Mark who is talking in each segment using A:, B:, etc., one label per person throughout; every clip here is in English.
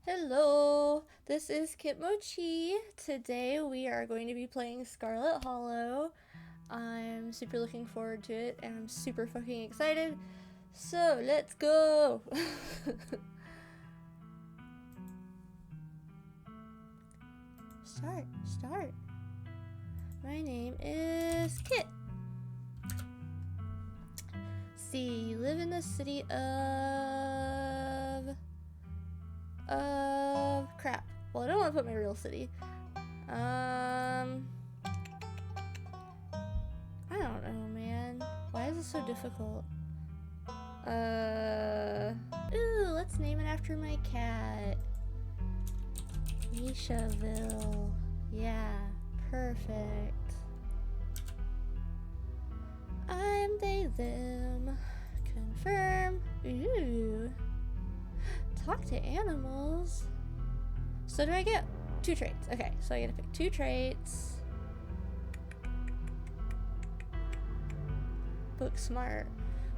A: Hello, this is Kitmochi. Today we are going to be playing Scarlet Hollow. I'm super looking forward to it and I'm super fucking excited. So let's go! Start. My name is Kit. See, you live in the city of crap. Well, I don't want to put my real city. I don't know, man. Why is this so difficult? Ooh, let's name it after my cat. Mishaville. Yeah, perfect. I'm they, them. Confirm. Ooh. Talk to animals. So do I get 2 traits? Okay, so I get to pick 2 traits. Book smart.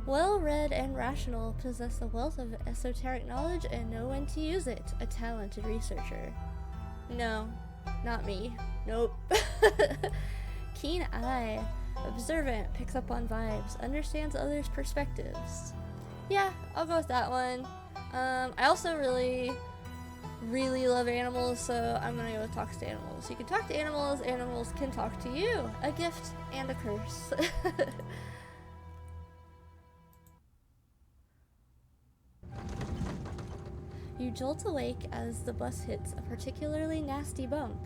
A: Well-read and rational, possess a wealth of esoteric knowledge and know when to use it. A talented researcher. No, not me. Nope. Keen eye. Observant, picks up on vibes, understands others' perspectives. Yeah, I'll go with that one. I also really love animals, so I'm gonna go with talks to animals. You can talk to animals, animals can talk to you. A gift and a curse. You jolt awake as the bus hits a particularly nasty bump.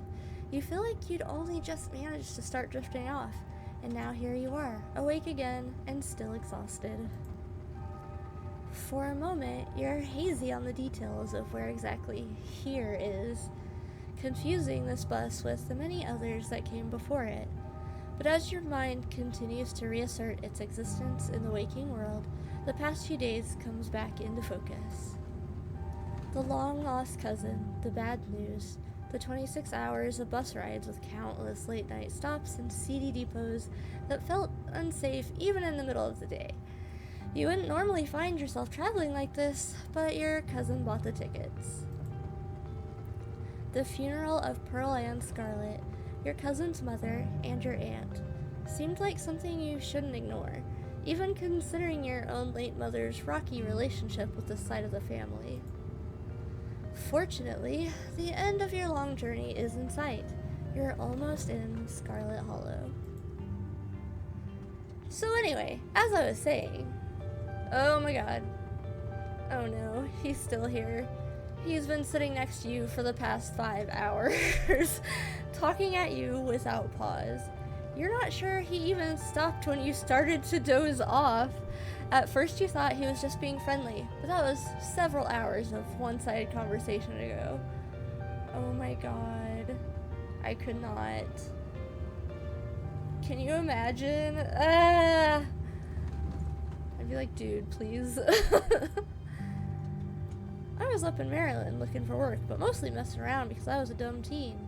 A: You feel like you'd only just managed to start drifting off, and now here you are, awake again and still exhausted. For a moment, you're hazy on the details of where exactly here is, confusing this bus with the many others that came before it. But as your mind continues to reassert its existence in the waking world, the past few days comes back into focus. The long-lost cousin, the bad news, the 26 hours of bus rides with countless late-night stops and seedy depots that felt unsafe even in the middle of the day. You wouldn't normally find yourself traveling like this, but your cousin bought the tickets. The funeral of Pearl and Scarlet, your cousin's mother, and your aunt, seemed like something you shouldn't ignore, even considering your own late mother's rocky relationship with this side of the family. Fortunately, the end of your long journey is in sight. You're almost in Scarlet Hollow. So anyway, as I was saying, oh my god. Oh no, he's still here. He's been sitting next to you for the past 5 hours, talking at you without pause. You're not sure he even stopped when you started to doze off. At first you thought he was just being friendly, but that was several hours of one-sided conversation ago. Oh my god. I could not. Can you imagine? I'd be like, dude, please. I was up in Maryland looking for work, but mostly messing around because I was a dumb teen.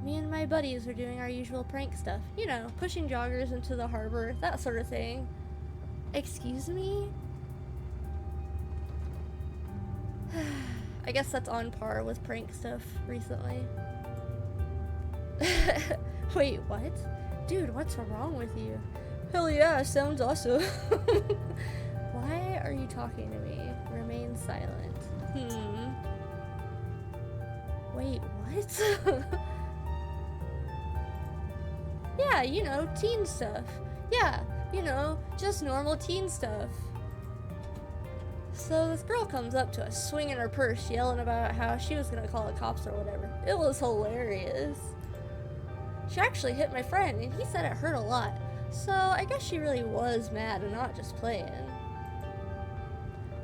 A: Me and my buddies were doing our usual prank stuff. You know, pushing joggers into the harbor, that sort of thing. Excuse me? I guess that's on par with prank stuff recently. Wait, what? Dude, what's wrong with you? Hell yeah, sounds awesome. Why are you talking to me? Remain silent. Wait, what? Yeah, you know, teen stuff. Yeah, you know, just normal teen stuff. So this girl comes up to us, swinging her purse, yelling about how she was gonna call the cops or whatever. It was hilarious. She actually hit my friend, and he said it hurt a lot. So I guess she really was mad and not just playing.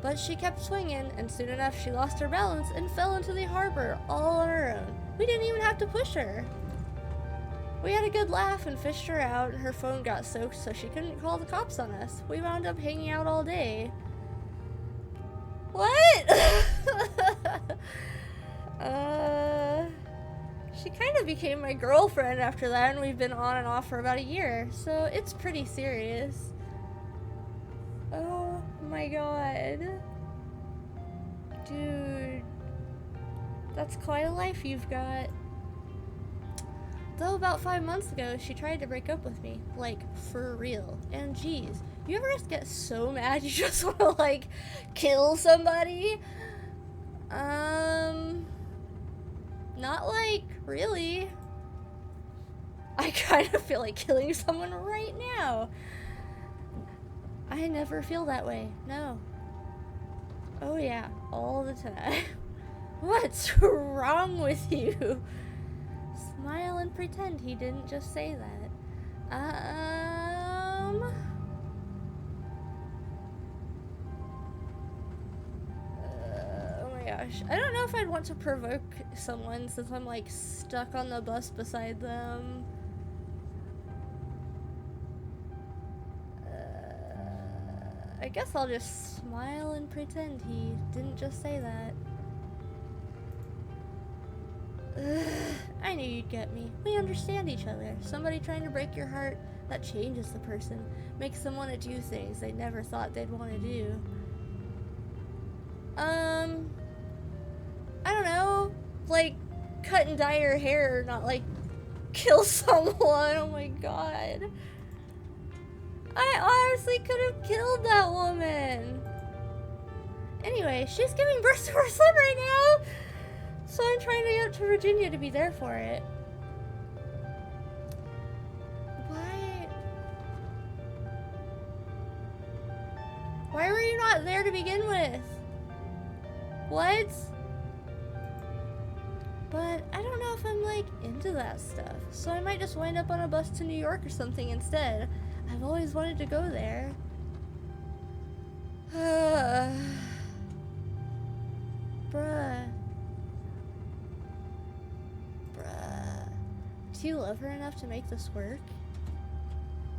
A: But she kept swinging, and soon enough she lost her balance and fell into the harbor all on her own. We didn't even have to push her. We had a good laugh and fished her out, and her phone got soaked so she couldn't call the cops on us. We wound up hanging out all day. What? She kind of became my girlfriend after that, and we've been on and off for about a year, so it's pretty serious. Oh my god. Dude. That's quite a life you've got. Though about 5 months ago, she tried to break up with me. Like, for real. And geez, you ever just get so mad you just want to, like, kill somebody? Not like, really. I kind of feel like killing someone right now. I never feel that way, no. Oh yeah, all the time. What's wrong with you? Smile and pretend he didn't just say that. Oh my gosh. I don't know if I'd want to provoke someone since I'm like stuck on the bus beside them. I guess I'll just smile and pretend he didn't just say that. I knew you'd get me. We understand each other. Somebody trying to break your heart, that changes the person. Makes them want to do things they never thought they'd want to do. I don't know. Like, cut and dye your hair, not like kill someone. Oh my god. I honestly could have killed that woman. Anyway, she's giving birth to her son right now. So I'm trying to get up to Virginia to be there for it. Why were you not there to begin with? What? But I don't know if I'm like into that stuff. So I might just wind up on a bus to New York or something instead. I've always wanted to go there. Bruh. Do you love her enough to make this work?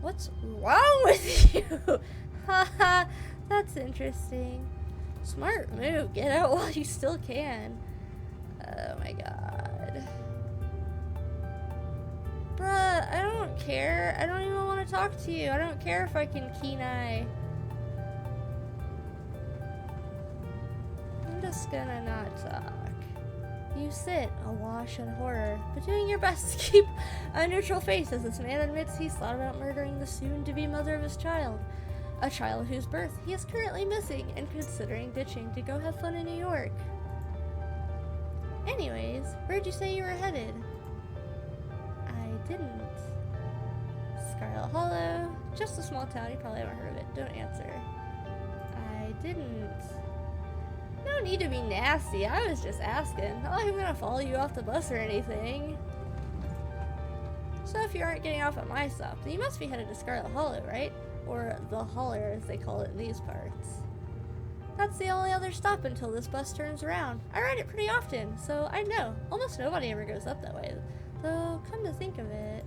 A: What's wrong with you? Haha, that's interesting. Smart move. Get out while you still can. Oh my god. Bruh, I don't care. I don't even want to talk to you. I don't care if I can keen eye. I'm just gonna not talk. You sit, awash in horror, but doing your best to keep a neutral face as this man admits he's thought about murdering the soon-to-be mother of his child. A child whose birth he is currently missing and considering ditching to go have fun in New York. Anyways, where'd you say you were headed? I didn't. Scarlet Hollow. Just a small town, you probably haven't heard of it. Don't answer. I didn't. No need to be nasty, I was just asking. Not like I'm gonna follow you off the bus or anything. So if you aren't getting off at my stop, then you must be headed to Scarlet Hollow, right? Or the Holler as they call it in these parts. That's the only other stop until this bus turns around. I ride it pretty often, so I know. Almost nobody ever goes up that way. Though, come to think of it,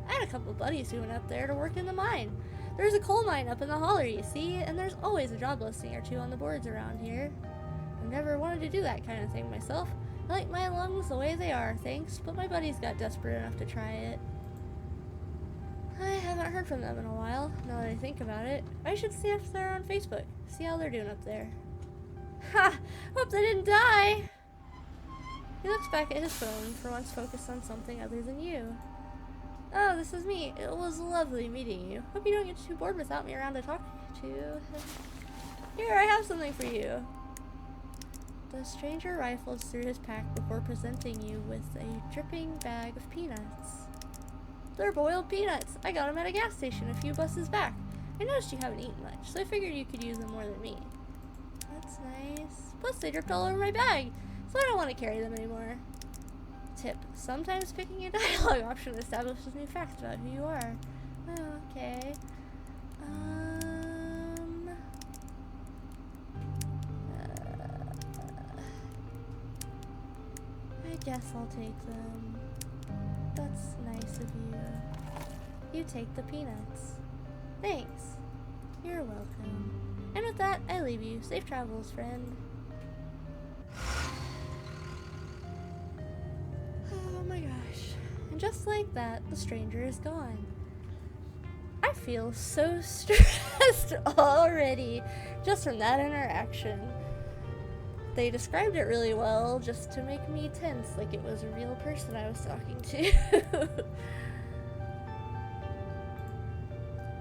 A: I had a couple buddies who went up there to work in the mine. There's a coal mine up in the holler, you see, and there's always a job listing or two on the boards around here. I've never wanted to do that kind of thing myself. I like my lungs the way they are, thanks, but my buddies got desperate enough to try it. I haven't heard from them in a while, now that I think about it. I should see if they're on Facebook, see how they're doing up there. Ha! Hope they didn't die! He looks back at his phone, for once focused on something other than you. Oh, this is me. It was lovely meeting you. Hope you don't get too bored without me around to talk to. Here, I have something for you. The stranger rifles through his pack before presenting you with a dripping bag of peanuts. They're boiled peanuts. I got them at a gas station a few buses back. I noticed you haven't eaten much, so I figured you could use them more than me. That's nice. Plus, they dripped all over my bag, so I don't want to carry them anymore. Tip. Sometimes picking a dialogue option establishes new facts about who you are. Oh, okay. I guess I'll take them. That's nice of you. You take the peanuts. Thanks. You're welcome. And with that, I leave you. Safe travels, friend. Oh my gosh. And just like that, the stranger is gone. I feel so stressed already just from that interaction. They described it really well just to make me tense, like it was a real person I was talking to.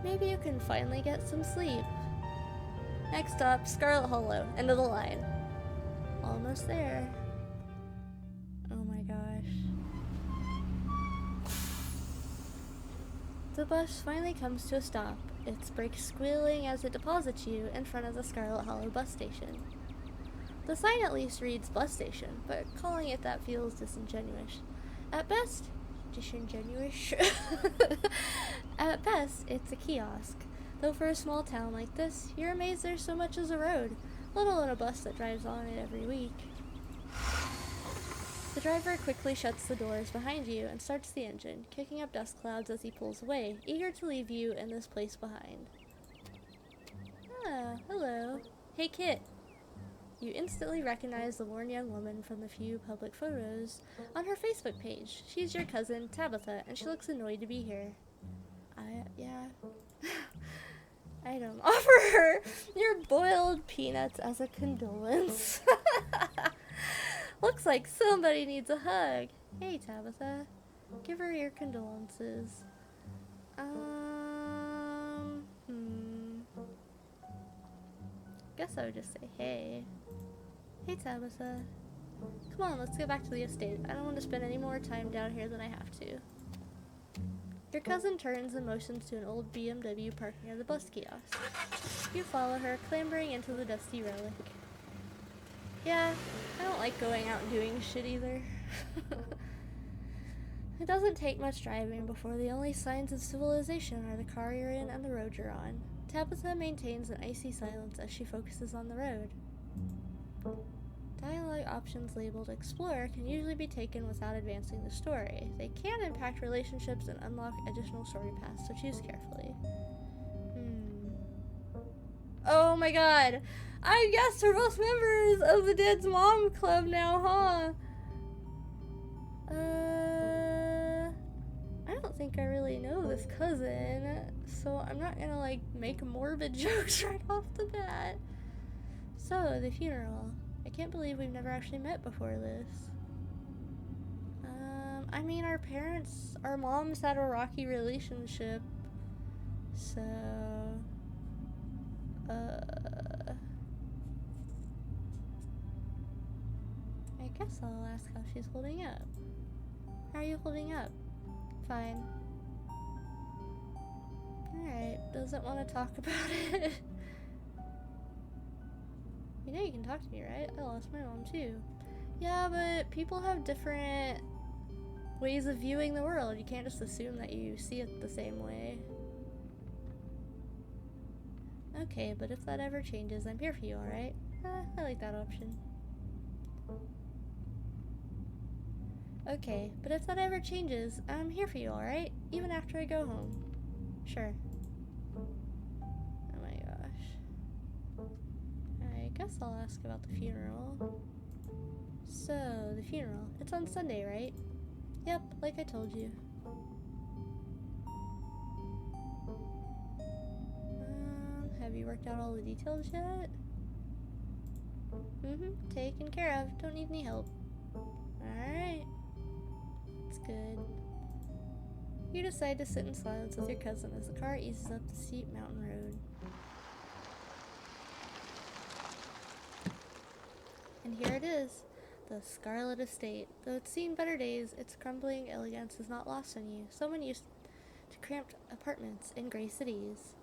A: Maybe you can finally get some sleep. Next up, Scarlet Hollow, end of the line. Almost there. Oh my gosh. The bus finally comes to a stop, its brakes squealing as it deposits you in front of the Scarlet Hollow bus station. The sign at least reads bus station, but calling it that feels disingenuous. At best, disingenuous. At best, it's a kiosk. Though for a small town like this, you're amazed there's so much as a road, let alone a bus that drives on it every week. The driver quickly shuts the doors behind you and starts the engine, kicking up dust clouds as he pulls away, eager to leave you in this place behind. Ah, hello. Hey, Kit. You instantly recognize the worn young woman from the few public photos on her Facebook page. She's your cousin, Tabitha, and she looks annoyed to be here. Yeah. Item. Offer her your boiled peanuts as a condolence. Looks like somebody needs a hug. Hey, Tabitha. Give her your condolences. Guess I would just say hey. Hey, Tabitha. Come on, let's get back to the estate. I don't want to spend any more time down here than I have to. Your cousin turns and motions to an old BMW parked near the bus kiosk. You follow her, clambering into the dusty relic. Yeah, I don't like going out and doing shit either. It doesn't take much driving before the only signs of civilization are the car you're in and the road you're on. Tabitha maintains an icy silence as she focuses on the road. Dialogue options labeled Explore can usually be taken without advancing the story. They can impact relationships and unlock additional story paths, so choose carefully. Oh my god! I guess we're both members of the Dead's Mom Club now, huh? I don't think I really know this cousin, so I'm not gonna, like, make morbid jokes right off the bat. So, the funeral. I can't believe we've never actually met before this. I mean, our moms had a rocky relationship, so, I guess I'll ask how she's holding up. How are you holding up? Fine. Alright, doesn't want to talk about it. You know you can talk to me, right? I lost my mom too. Yeah, but people have different ways of viewing the world. You can't just assume that you see it the same way. Okay, but if that ever changes, I'm here for you, alright? I like that option. Okay, but if that ever changes, I'm here for you, alright? Even after I go home. Sure. Oh my gosh. I guess I'll ask about the funeral. So, the funeral. It's on Sunday, right? Yep, like I told you. Have you worked out all the details yet? Taken care of. Don't need any help. Alright. It's good. You decide to sit in silence with your cousin as the car eases up the steep mountain road. And here it is, the Scarlet Estate. Though it's seen better days, its crumbling elegance is not lost on you. Someone used to cramped apartments in gray cities.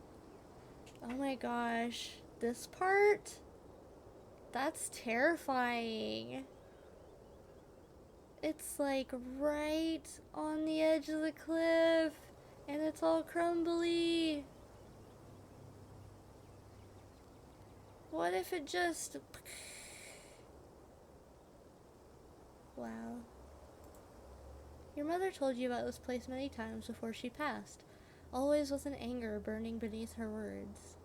A: Oh my gosh, this part? That's terrifying. It's like right on the edge of the cliff, and it's all crumbly. What if it just... Wow. Your mother told you about this place many times before she passed, always with an anger burning beneath her words.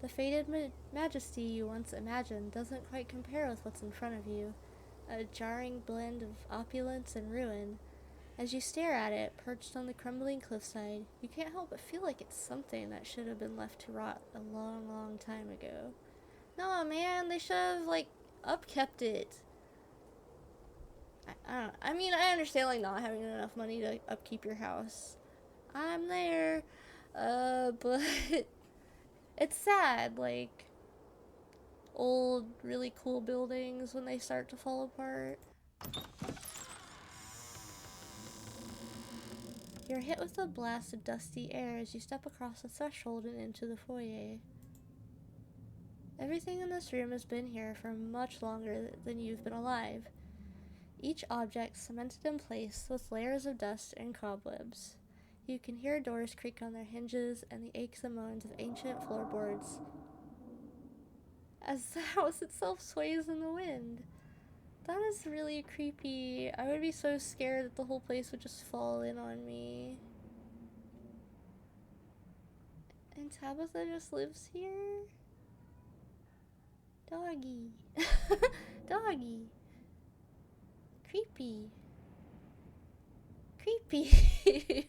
A: The faded majesty you once imagined doesn't quite compare with what's in front of you, a jarring blend of opulence and ruin. As you stare at it, perched on the crumbling cliffside, you can't help but feel like it's something that should have been left to rot a long, long time ago. No, man, they should have, like, upkept it. I don't know. I mean, I understand, like, not having enough money to upkeep your house. I'm there. But it's sad, like, old, really cool buildings when they start to fall apart. You're hit with a blast of dusty air as you step across the threshold and into the foyer. Everything in this room has been here for much longer than you've been alive. Each object cemented in place with layers of dust and cobwebs. You can hear doors creak on their hinges and the aches and moans of ancient floorboards as the house itself sways in the wind. That is really creepy. I would be so scared that the whole place would just fall in on me. And Tabitha just lives here? Doggy. Doggy. Creepy. Creepy.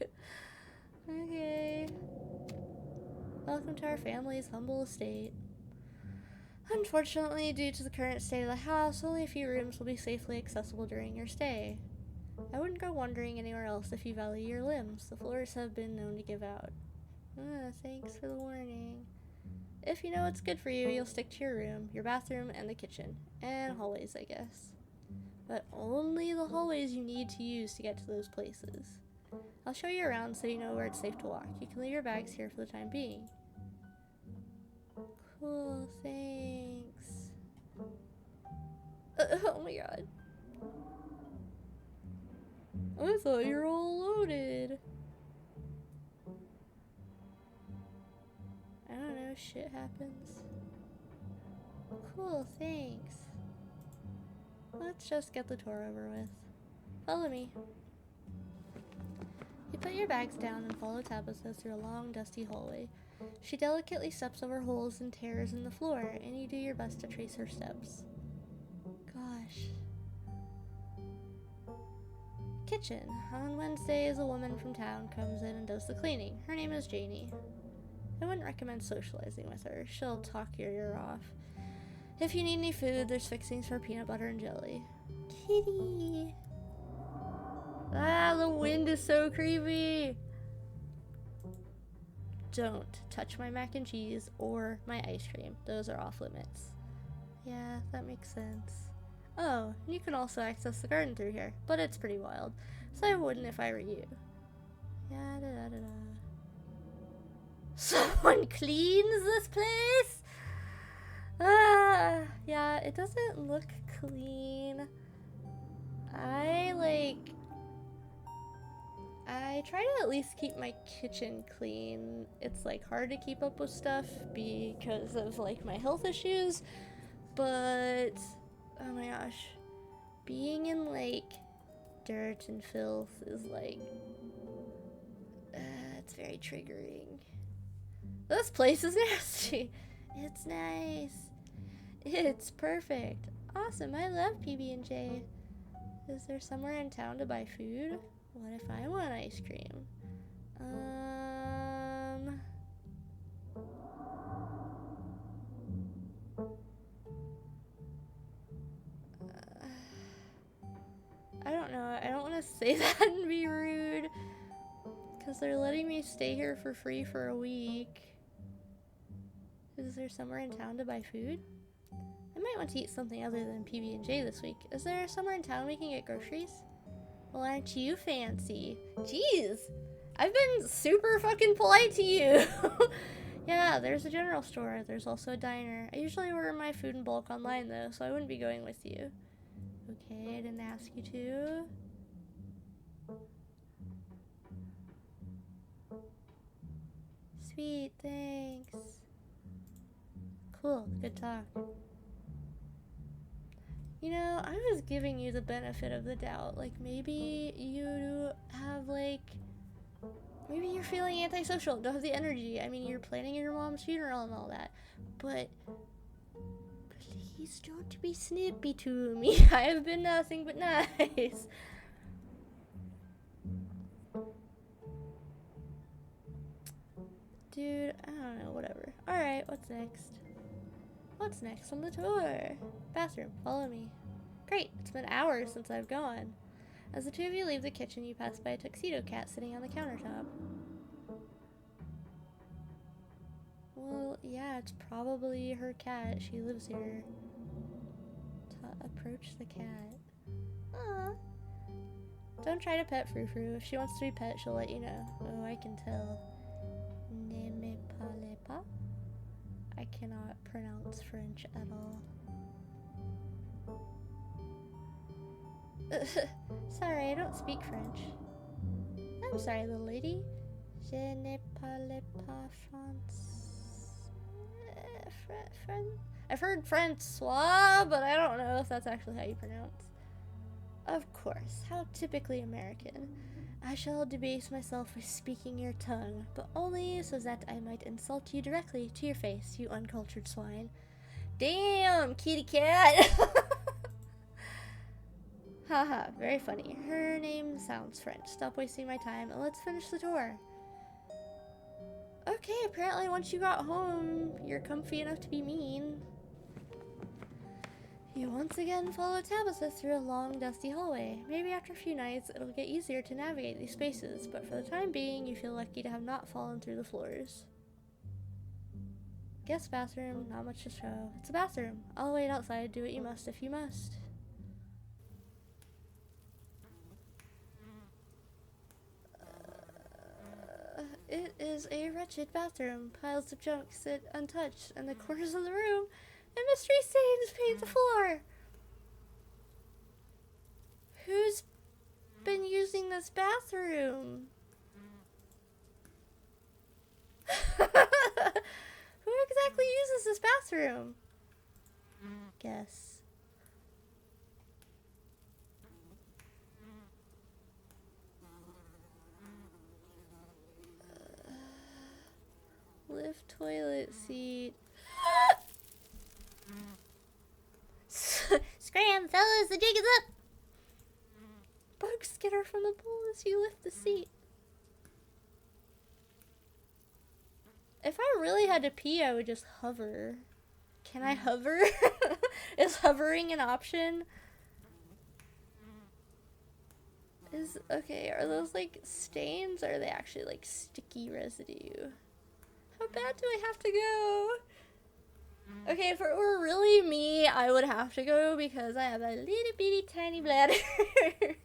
A: Okay. Welcome to our family's humble estate. Unfortunately, due to the current state of the house, only a few rooms will be safely accessible during your stay. I wouldn't go wandering anywhere else if you value your limbs. The floors have been known to give out. Thanks for the warning. If you know what's good for you, you'll stick to your room, your bathroom, and the kitchen. And hallways, I guess. But only the hallways you need to use to get to those places. I'll show you around so you know where it's safe to walk. You can leave your bags here for the time being. Cool, thanks. Oh my god. I thought you were all loaded. I don't know, shit happens. Cool, thanks. Let's just get the tour over with. Follow me. You put your bags down and follow Tabitha through a long, dusty hallway. She delicately steps over holes and tears in the floor, and you do your best to trace her steps. Gosh. Kitchen. On Wednesdays, a woman from town comes in and does the cleaning. Her name is Janie. I wouldn't recommend socializing with her. She'll talk your ear off. If you need any food, there's fixings for peanut butter and jelly. Kitty! Ah, the wind is so creepy! Don't touch my mac and cheese or my ice cream. Those are off limits. Yeah, that makes sense. Oh, you can also access the garden through here, but it's pretty wild, so I wouldn't if I were you. Yada-da-da-da. Someone cleans this place? Yeah, it doesn't look clean. I try to at least keep my kitchen clean. It's like hard to keep up with stuff because of like my health issues, but oh my gosh, being in like dirt and filth is like it's very triggering. This place is nasty. It's nice. It's perfect. Awesome. I love PB&J. Is there somewhere in town to buy food? What if I want ice cream? I don't know. I don't want to say that and be rude, because they're letting me stay here for free for a week. Is there somewhere in town to buy food? I might want to eat something other than PB&J this week. Is there somewhere in town we can get groceries? Well, aren't you fancy? Jeez, I've been super fucking polite to you. Yeah, there's a general store. There's also a diner. I usually order my food in bulk online though, so I wouldn't be going with you. Okay, I didn't ask you to. Sweet, thanks. Cool, good talk. You know, I was giving you the benefit of the doubt. Like, maybe you have, like, maybe you're feeling antisocial, don't have the energy. I mean, you're planning your mom's funeral and all that. But please don't be snippy to me. I have been nothing but nice. Dude, I don't know, whatever. Alright, what's next? What's next on the tour? Bathroom, follow me. Great, it's been hours since I've gone. As the two of you leave the kitchen, you pass by a tuxedo cat sitting on the countertop. Well, yeah, it's probably her cat. She lives here. Approach the cat. Aww. Don't try to pet Frou Frou. If she wants to be pet, she'll let you know. Oh, I can tell. Ne me parlez pas? I cannot pronounce French at all. Sorry, I don't speak French. I'm sorry, little lady. Je ne parle pas français. I've heard Francois, but I don't know if that's actually how you pronounce. Of course, how typically American. I shall debase myself by speaking your tongue, but only so that I might insult you directly to your face, you uncultured swine. Damn, kitty cat! Haha, very funny. Her name sounds French. Stop wasting my time and let's finish the tour. Okay, apparently once you got home, you're comfy enough to be mean. You once again follow Tabitha through a long, dusty hallway. Maybe after a few nights, it'll get easier to navigate these spaces, but for the time being, you feel lucky to have not fallen through the floors. Guest bathroom, not much to show. It's a bathroom. I'll wait outside, do what you must if you must. It is a wretched bathroom. Piles of junk sit untouched in the corners of the room, and mystery stains paint the floor. Who's been using this bathroom? Who exactly uses this bathroom? Guess. Lift toilet seat. Scram, fellas, the jig is up! Bugs skitter from the bowl as you lift the seat. If I really had to pee, I would just hover. Can I hover? Is hovering an option? Okay, are those like stains or are they actually like sticky residue? How bad do I have to go? Okay, if it were really me, I would have to go because I have a little bitty tiny bladder. Okay,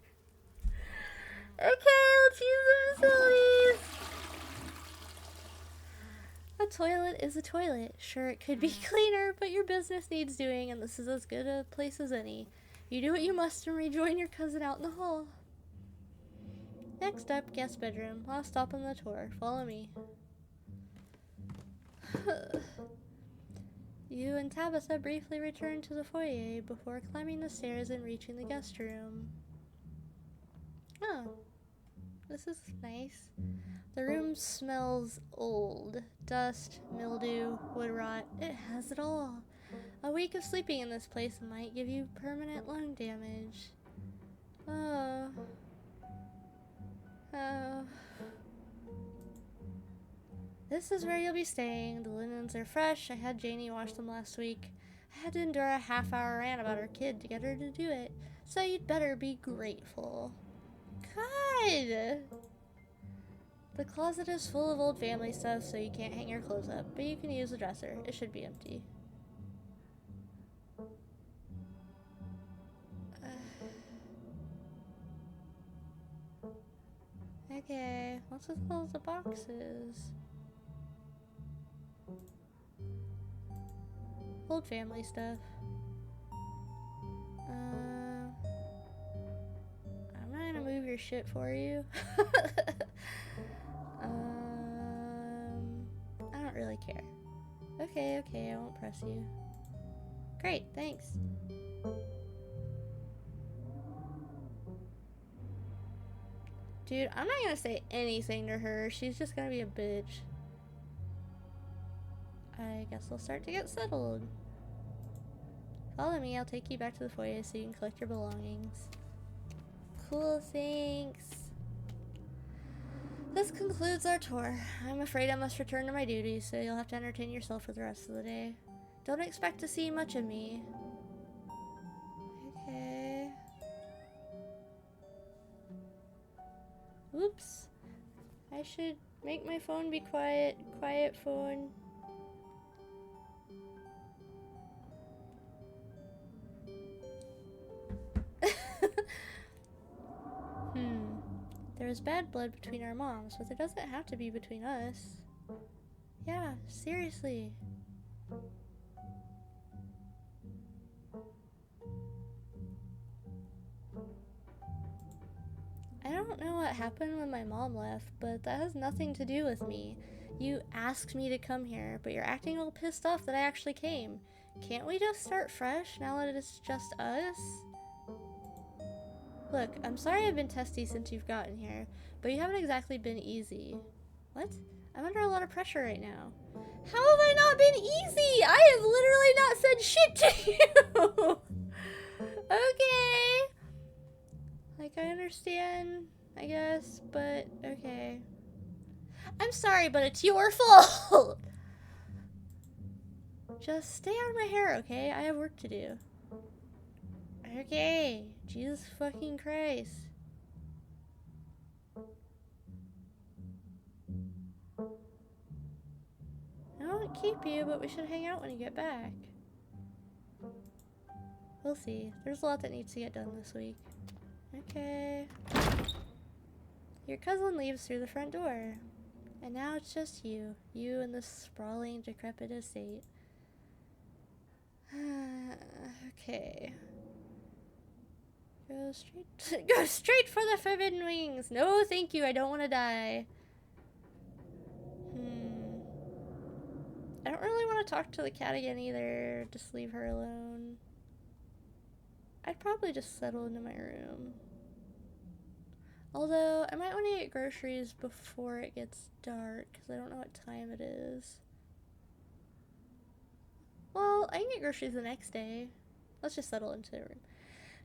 A: let's use the facilities. A toilet is a toilet. Sure, it could be cleaner, but your business needs doing, and this is as good a place as any. You do what you must and rejoin your cousin out in the hall. Next up, guest bedroom. Last stop on the tour. Follow me. You and Tabitha briefly return to the foyer before climbing the stairs and reaching the guest room. Oh, this is nice. The room smells old. Dust, mildew, wood rot. It has it all. A week of sleeping in this place might give you permanent lung damage. Oh. Oh. This is where you'll be staying. The linens are fresh. I had Janie wash them last week. I had to endure a half-hour rant about her kid to get her to do it, so you'd better be grateful. God! The closet is full of old family stuff, so you can't hang your clothes up, but you can use the dresser. It should be empty. Okay, what's with all the boxes? Old family stuff. I'm not gonna move your shit for you. I don't really care. Okay, I won't press you. Great, thanks. Dude, I'm not gonna say anything to her. She's just gonna be a bitch. I guess we'll start to get settled. Follow me, I'll take you back to the foyer so you can collect your belongings. Cool, thanks. This concludes our tour. I'm afraid I must return to my duties, so you'll have to entertain yourself for the rest of the day. Don't expect to see much of me. Okay. Oops. I should make my phone be quiet. Quiet phone. There is bad blood between our moms, but there doesn't have to be between us. Yeah, seriously. I don't know what happened when my mom left, but that has nothing to do with me. You asked me to come here, but you're acting all pissed off that I actually came. Can't we just start fresh now that it's just us? Look, I'm sorry I've been testy since you've gotten here, but you haven't exactly been easy. What? I'm under a lot of pressure right now. How have I not been easy? I have literally not said shit to you! Okay. Like, I understand, I guess, but okay. I'm sorry, but it's your fault! Just stay out of my hair, okay? I have work to do. Okay, Jesus fucking Christ. I won't keep you, but we should hang out when you get back. We'll see. There's a lot that needs to get done this week. Okay. Your cousin leaves through the front door. And now it's just you. You and this sprawling, decrepit estate. Okay. Go straight for the forbidden wings. No, thank you. I don't want to die. I don't really want to talk to the cat again either. Just leave her alone. I'd probably just settle into my room. Although, I might want to get groceries before it gets dark, because I don't know what time it is. Well, I can get groceries the next day. Let's just settle into the room.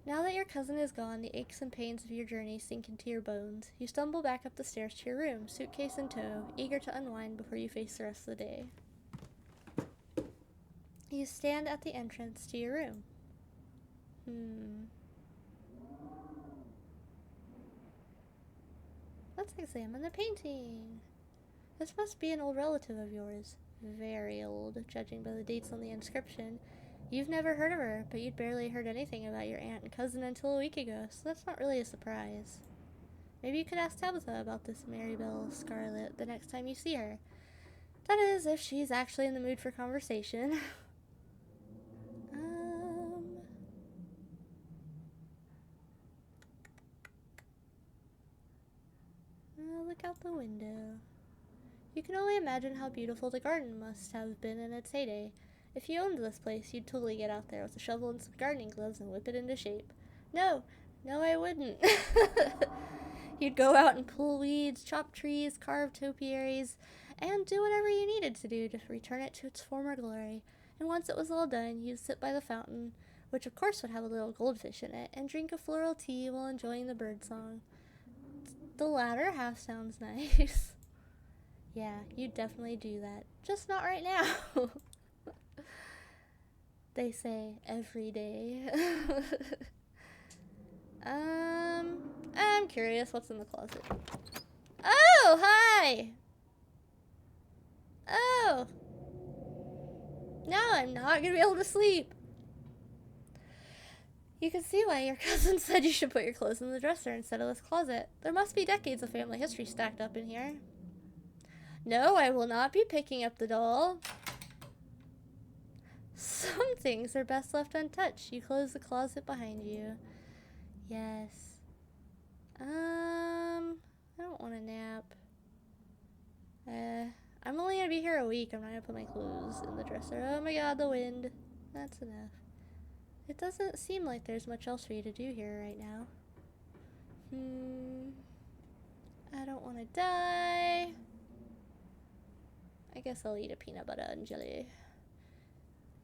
A: Now that your cousin is gone, the aches and pains of your journey sink into your bones. You stumble back up the stairs to your room, suitcase in tow, eager to unwind before you face the rest of the day. You stand at the entrance to your room. Let's examine the painting. This must be an old relative of yours. Very old, judging by the dates on the inscription. You've never heard of her, but you'd barely heard anything about your aunt and cousin until a week ago, so that's not really a surprise. Maybe you could ask Tabitha about this Marybelle Scarlet the next time you see her. That is, if she's actually in the mood for conversation. Look out the window. You can only imagine how beautiful the garden must have been in its heyday. If you owned this place, you'd totally get out there with a shovel and some gardening gloves and whip it into shape. No, I wouldn't. You'd go out and pull weeds, chop trees, carve topiaries, and do whatever you needed to do to return it to its former glory. And once it was all done, you'd sit by the fountain, which of course would have a little goldfish in it, and drink a floral tea while enjoying the birdsong. The latter half sounds nice. Yeah, you definitely do that. Just not right now. They say every day. I'm curious what's in the closet. Oh, hi! Oh! Now I'm not gonna be able to sleep. You can see why your cousin said you should put your clothes in the dresser instead of this closet. There must be decades of family history stacked up in here. No, I will not be picking up the doll. Some things are best left untouched. You close the closet behind you. Yes. I don't want to nap. I'm only gonna be here a week. I'm not gonna put my clothes in the dresser. Oh my god, the wind. That's enough. It doesn't seem like there's much else for you to do here right now. I don't want to die. I guess I'll eat a peanut butter and jelly.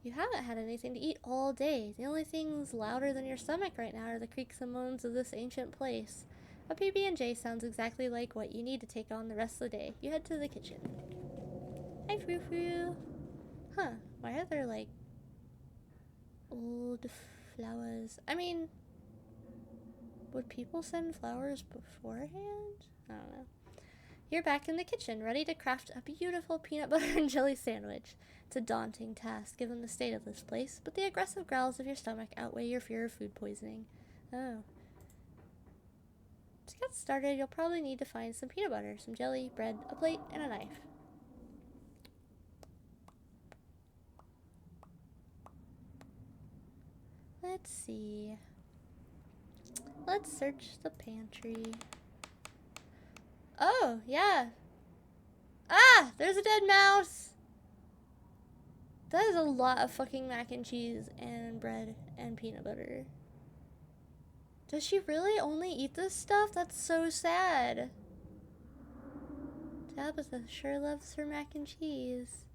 A: You haven't had anything to eat all day. The only things louder than your stomach right now are the creaks and moans of this ancient place. A PB&J sounds exactly like what you need to take on the rest of the day. You head to the kitchen. Hi, Frou-Frou. Huh, why are there, like, Old flowers. I mean, would people send flowers beforehand? I don't know. You're back in the kitchen, ready to craft a beautiful peanut butter and jelly sandwich. It's a daunting task given the state of this place, but the aggressive growls of your stomach outweigh your fear of food poisoning. Oh. To get started, you'll probably need to find some peanut butter, some jelly, bread, a plate, and a knife. Let's see. Let's search the pantry. Oh, yeah. Ah! There's a dead mouse! That is a lot of fucking mac and cheese and bread and peanut butter. Does she really only eat this stuff? That's so sad. Tabitha sure loves her mac and cheese.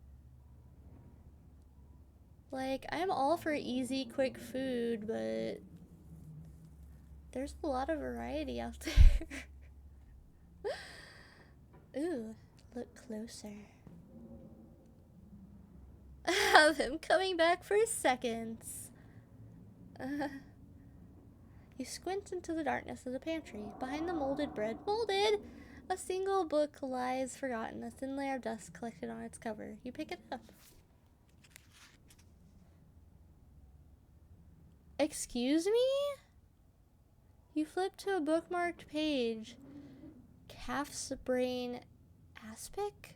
A: Like, I'm all for easy, quick food, but there's a lot of variety out there. Ooh, look closer. Have him coming back for seconds. You squint into the darkness of the pantry. Behind the molded bread, molded! A single book lies forgotten, a thin layer of dust collected on its cover. You pick it up. Excuse me? You flip to a bookmarked page. Calf's brain aspic?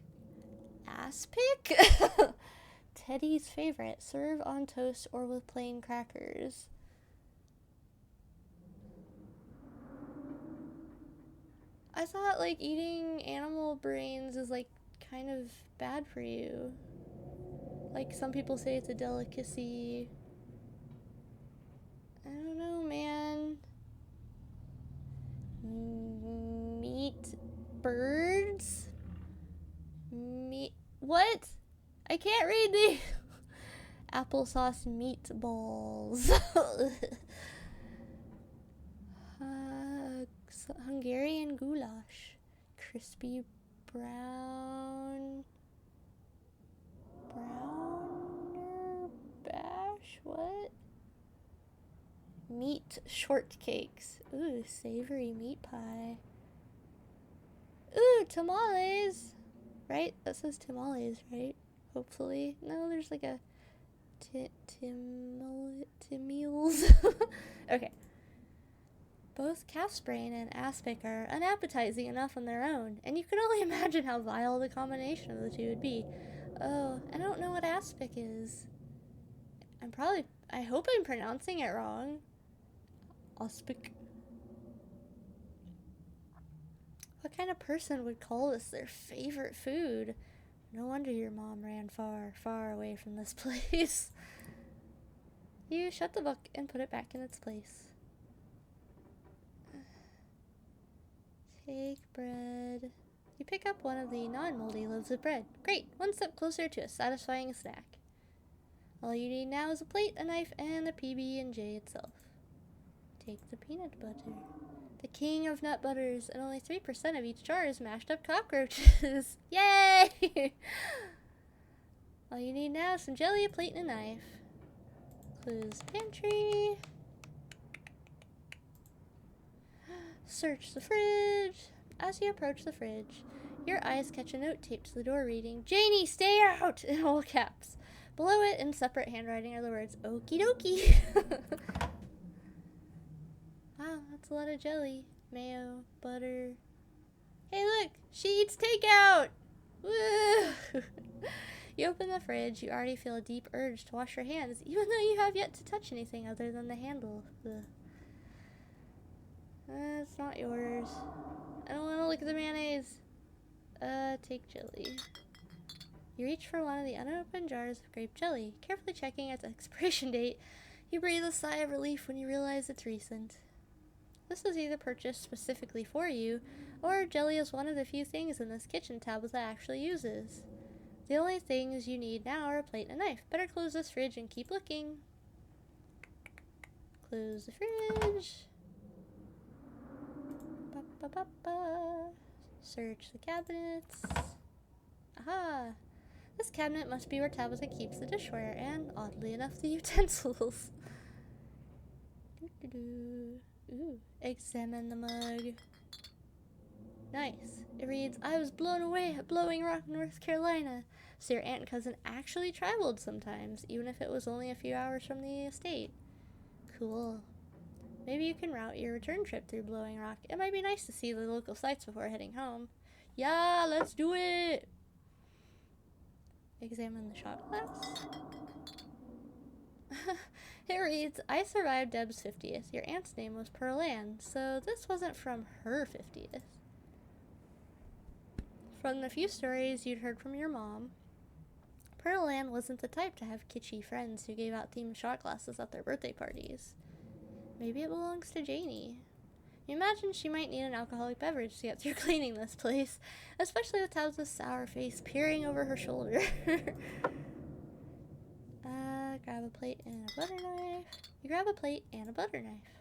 A: Aspic? Teddy's favorite. Serve on toast or with plain crackers. I thought, like, eating animal brains is, like, kind of bad for you. Like, some people say it's a delicacy. I don't know, man. Meat birds? Meat. What? I can't read the applesauce meatballs. Hungarian goulash. Crispy browner bash? What? Meat shortcakes. Ooh, savory meat pie. Ooh, tamales. Right? That says tamales, right? Hopefully. No, there's like a timils. Okay. Both calf's brain and aspic are unappetizing enough on their own, and you can only imagine how vile the combination of the two would be. Oh, I don't know what aspic is. I hope I'm pronouncing it wrong. Aspic. What kind of person would call this their favorite food? No wonder your mom ran far, far away from this place. You shut the book and put it back in its place. Take bread. You pick up one of the non-moldy loaves of bread. Great, one step closer to a satisfying snack. All you need now is a plate, a knife, and the PB&J itself. Take the peanut butter. The king of nut butters, and only 3% of each jar is mashed up cockroaches. Yay! All you need now is some jelly, a plate, and a knife. Close the pantry. Search the fridge. As you approach the fridge, your eyes catch a note taped to the door reading, "Janie, stay out!" in all caps. Below it, in separate handwriting, are the words, "Okie dokie." Wow, that's a lot of jelly. Mayo, butter. Hey, look! She eats takeout! Woo! You open the fridge. You already feel a deep urge to wash your hands, even though you have yet to touch anything other than the handle. It's not yours. I don't want to look at the mayonnaise. Take jelly. You reach for one of the unopened jars of grape jelly, carefully checking its expiration date. You breathe a sigh of relief when you realize it's recent. This was either purchased specifically for you, or jelly is one of the few things in this kitchen Tabitha actually uses. The only things you need now are a plate and a knife. Better close this fridge and keep looking. Close the fridge. Search the cabinets. Aha! This cabinet must be where Tabitha keeps the dishware and, oddly enough, the utensils. Ooh, examine the mug. Nice. It reads, I was blown away at Blowing Rock, North Carolina. So your aunt and cousin actually traveled sometimes, even if it was only a few hours from the estate. Cool. Maybe you can route your return trip through Blowing Rock. It might be nice to see the local sights before heading home. Yeah, let's do it! Examine the shot glass. It reads, I survived Deb's 50th. Your aunt's name was Pearl Ann, so this wasn't from her 50th. From the few stories you'd heard from your mom, Pearl Ann wasn't the type to have kitschy friends who gave out themed shot glasses at their birthday parties. Maybe it belongs to Janie. You imagine she might need an alcoholic beverage to get through cleaning this place, especially with Tabitha's sour face peering over her shoulder. Grab a plate and a butter knife. You grab a plate and a butter knife.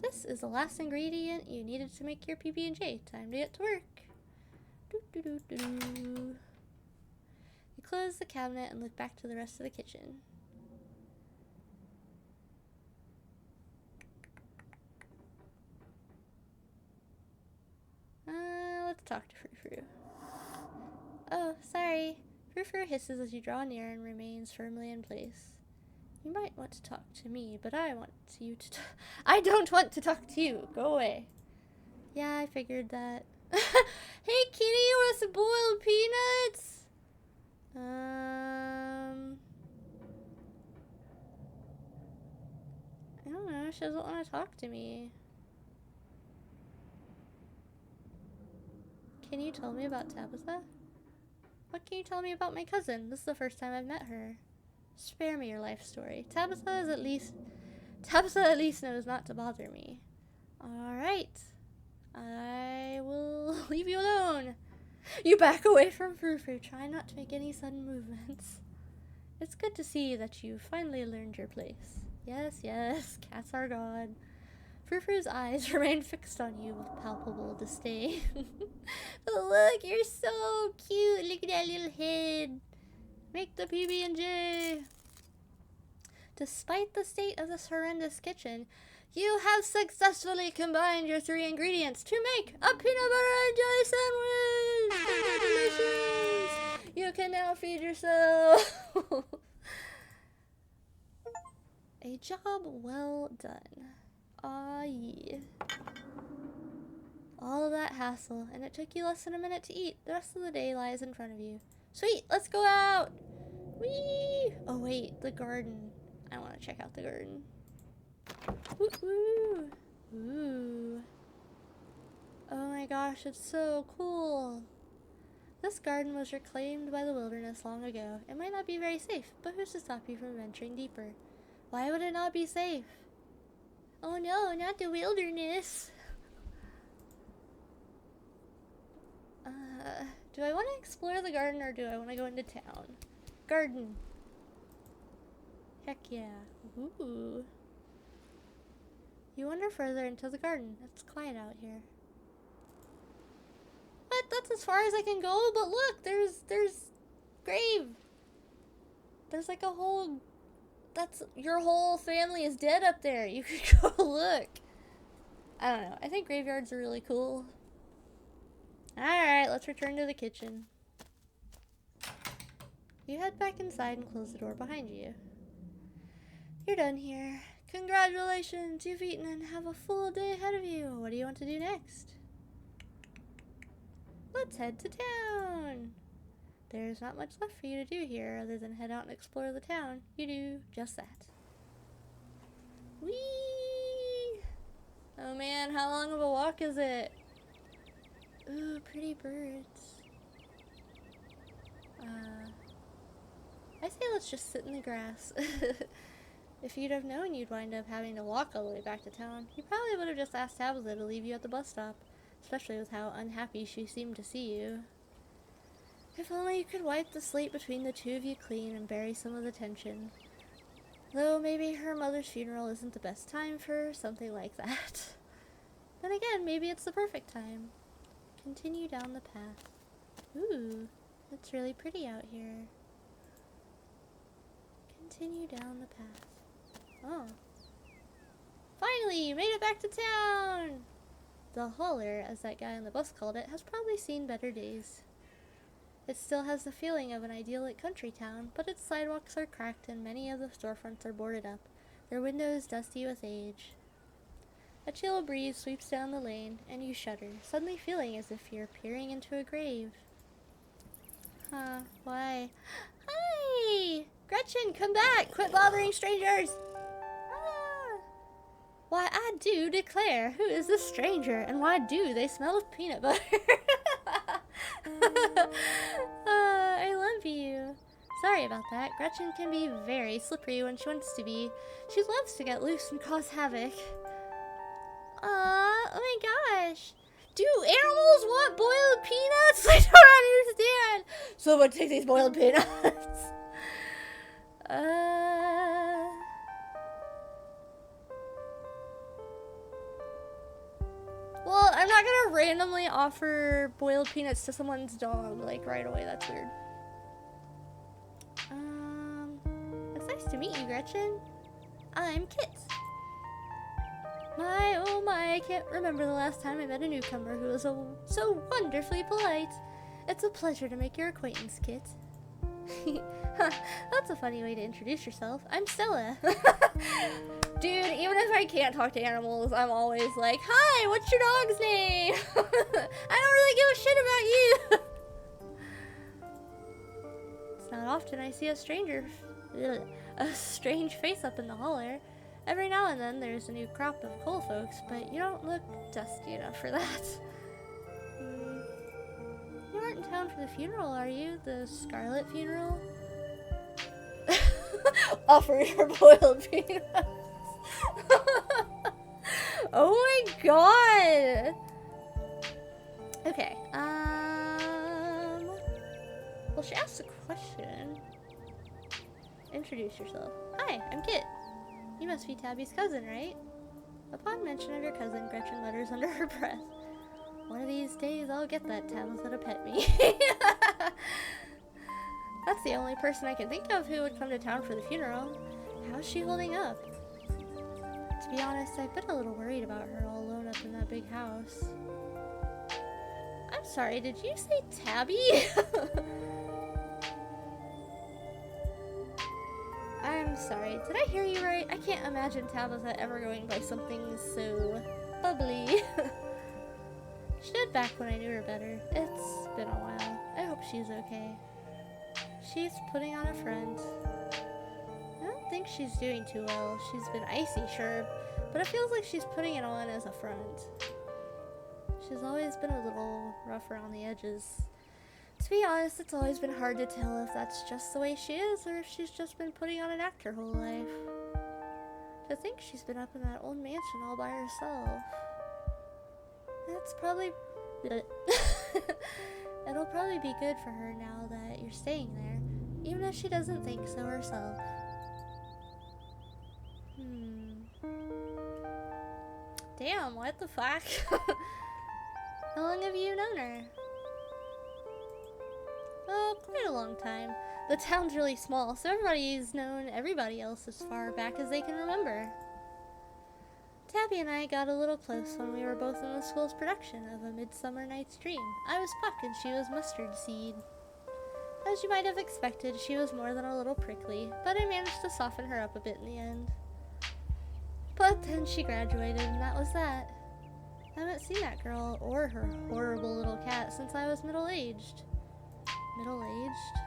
A: This is the last ingredient you needed to make your PB&J. Time to get to work. You close the cabinet and look back to the rest of the kitchen. Let's talk to Frou-Frou. Oh, sorry. Frou-Frou hisses as you draw near and remains firmly in place. You might want to talk to me, but I want you to I don't want to talk to you. Go away. Yeah, I figured that. Hey, kitty, you want some boiled peanuts? I don't know. She doesn't want to talk to me. Can you tell me about Tabitha? What can you tell me about my cousin? This is the first time I've met her. Spare me your life story. Tabitha at least knows not to bother me. Alright. I will leave you alone. You back away from Frou-Frou. Try not to make any sudden movements. It's good to see that you finally learned your place. Yes, yes, cats are God. Frou-Frou's eyes remain fixed on you with palpable disdain. But look, you're so cute. Look at that little head. Make the PB&J. Despite the state of this horrendous kitchen, you have successfully combined your 3 ingredients to make a peanut butter and jelly sandwich. Congratulations! You can now feed yourself. A job well done. Aw, yeah. All of that hassle, and it took you less than a minute to eat. The rest of the day lies in front of you. Sweet, let's go out! Whee! Oh wait, the garden. I want to check out the garden. Woo-hoo! Ooh. Oh my gosh, it's so cool. This garden was reclaimed by the wilderness long ago. It might not be very safe, but who's to stop you from venturing deeper? Why would it not be safe? Oh no, not the wilderness. Do I want to explore the garden or do I want to go into town? Garden. Heck yeah. Ooh. You wander further into the garden. It's quiet out here. What? That's as far as I can go? But look, there's grave. There's like a whole... That's... Your whole family is dead up there. You could go look. I don't know. I think graveyards are really cool. Alright, let's return to the kitchen. You head back inside and close the door behind you. You're done here. Congratulations, you've eaten and have a full day ahead of you. What do you want to do next? Let's head to town. There's not much left for you to do here other than head out and explore the town. You do just that. Whee! Oh man, how long of a walk is it? Ooh, pretty birds. I say let's just sit in the grass. If you'd have known you'd wind up having to walk all the way back to town, you probably would have just asked Tabitha to leave you at the bus stop, especially with how unhappy she seemed to see you. If only you could wipe the slate between the two of you clean and bury some of the tension. Though maybe her mother's funeral isn't the best time for something like that. Then again, maybe it's the perfect time. Continue down the path. Ooh. It's really pretty out here. Continue down the path. Oh. Finally, you made it back to town! The holler, as that guy on the bus called it, has probably seen better days. It still has the feeling of an idyllic country town, but its sidewalks are cracked and many of the storefronts are boarded up, their windows dusty with age. A chill breeze sweeps down the lane, and you shudder, suddenly feeling as if you're peering into a grave. Huh, why? Hi! Gretchen, come back! Quit bothering strangers! Ah! Why, I do declare, who is this stranger, and why do they smell of peanut butter? I love you. Sorry about that. Gretchen can be very slippery when she wants to be. She loves to get loose and cause havoc. Oh my gosh. Do animals want boiled peanuts? I don't understand. Someone take these boiled peanuts. Well, I'm not gonna randomly offer boiled peanuts to someone's dog, like, right away. That's weird. It's nice to meet you, Gretchen. I'm Kit. My, oh my, I can't remember the last time I met a newcomer who was so wonderfully polite. It's a pleasure to make your acquaintance, Kit. That's a funny way to introduce yourself. I'm Stella. Dude, even if I can't talk to animals, I'm always like, hi, what's your dog's name? I don't really give a shit about you. It's not often I see a strange face up in the holler. Every now and then there's a new crop of coal folks, but you don't look dusty enough for that. You aren't in town for the funeral, are you? The Scarlet funeral? Offer your boiled peanuts. Oh my god! Okay, well, she asked a question. Introduce yourself. Hi, I'm Kit. You must be Tabby's cousin, right? Upon mention of your cousin, Gretchen mutters under her breath. One of these days, I'll get that Tabitha to pet me. That's the only person I can think of who would come to town for the funeral. How's she holding up? To be honest, I've been a little worried about her all alone up in that big house. I'm sorry, did you say Tabby? I'm sorry, did I hear you right? I can't imagine Tabitha ever going by something so bubbly. She did back when I knew her better. It's been a while. I hope she's okay. She's putting on a front. I don't think she's doing too well. She's been icy, sure, but it feels like she's putting it on as a front. She's always been a little rough around the edges. To be honest, it's always been hard to tell if that's just the way she is or if she's just been putting on an act her whole life. To think she's been up in that old mansion all by herself. That's probably... It'll probably be good for her now that you're staying there, even if she doesn't think so herself. Damn, what the fuck? How long have you known her? Oh, quite a long time. The town's really small, so everybody's known everybody else as far back as they can remember. Tabby and I got a little close when we were both in the school's production of A Midsummer Night's Dream. I was Puck and she was Mustard Seed. As you might have expected, she was more than a little prickly, but I managed to soften her up a bit in the end. But then she graduated, and that was that. I haven't seen that girl or her horrible little cat since I was middle-aged. Middle-aged?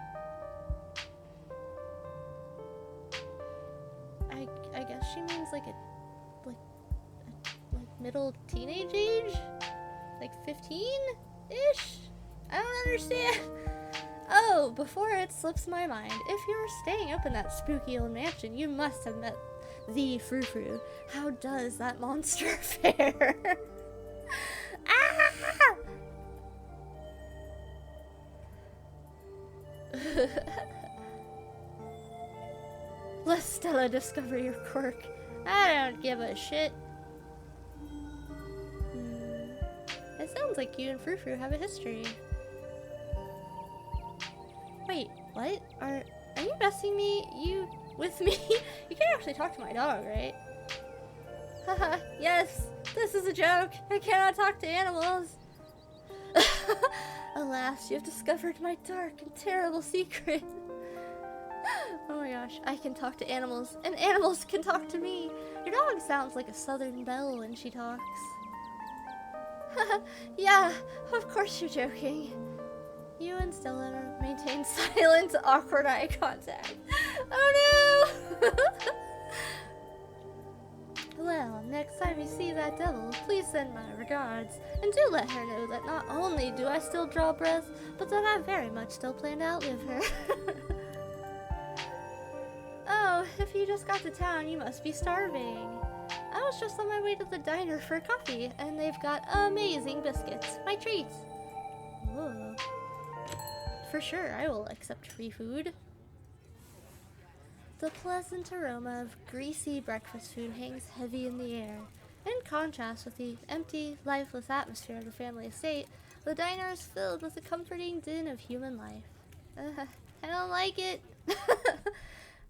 A: I guess she means like middle teenage age? Like 15-ish? I don't understand. Oh, before it slips my mind, if you're staying up in that spooky old mansion, you must have met the Frou-Frou. How does that monster fare? Ah! Let Stella discover your quirk. I don't give a shit. It sounds like you and Frou-Frou have a history. Wait, what? Are you messing me? With me? You can't actually talk to my dog, right? Haha, yes, this is a joke. I cannot talk to animals. Alas, you have discovered my dark and terrible secret. Oh my gosh, I can talk to animals, and animals can talk to me. Your dog sounds like a southern belle when she talks. Yeah, of course you're joking. You and Stella maintain silent, awkward eye contact. Oh no! Well, next time you see that devil, please send my regards, and do let her know that not only do I still draw breath, but that I very much still plan to outlive her. Oh, if you just got to town, you must be starving. I was just on my way to the diner for coffee, and they've got amazing biscuits. My treat. Whoa. For sure, I will accept free food. The pleasant aroma of greasy breakfast food hangs heavy in the air. In contrast with the empty, lifeless atmosphere of the family estate, the diner is filled with the comforting din of human life. I don't like it.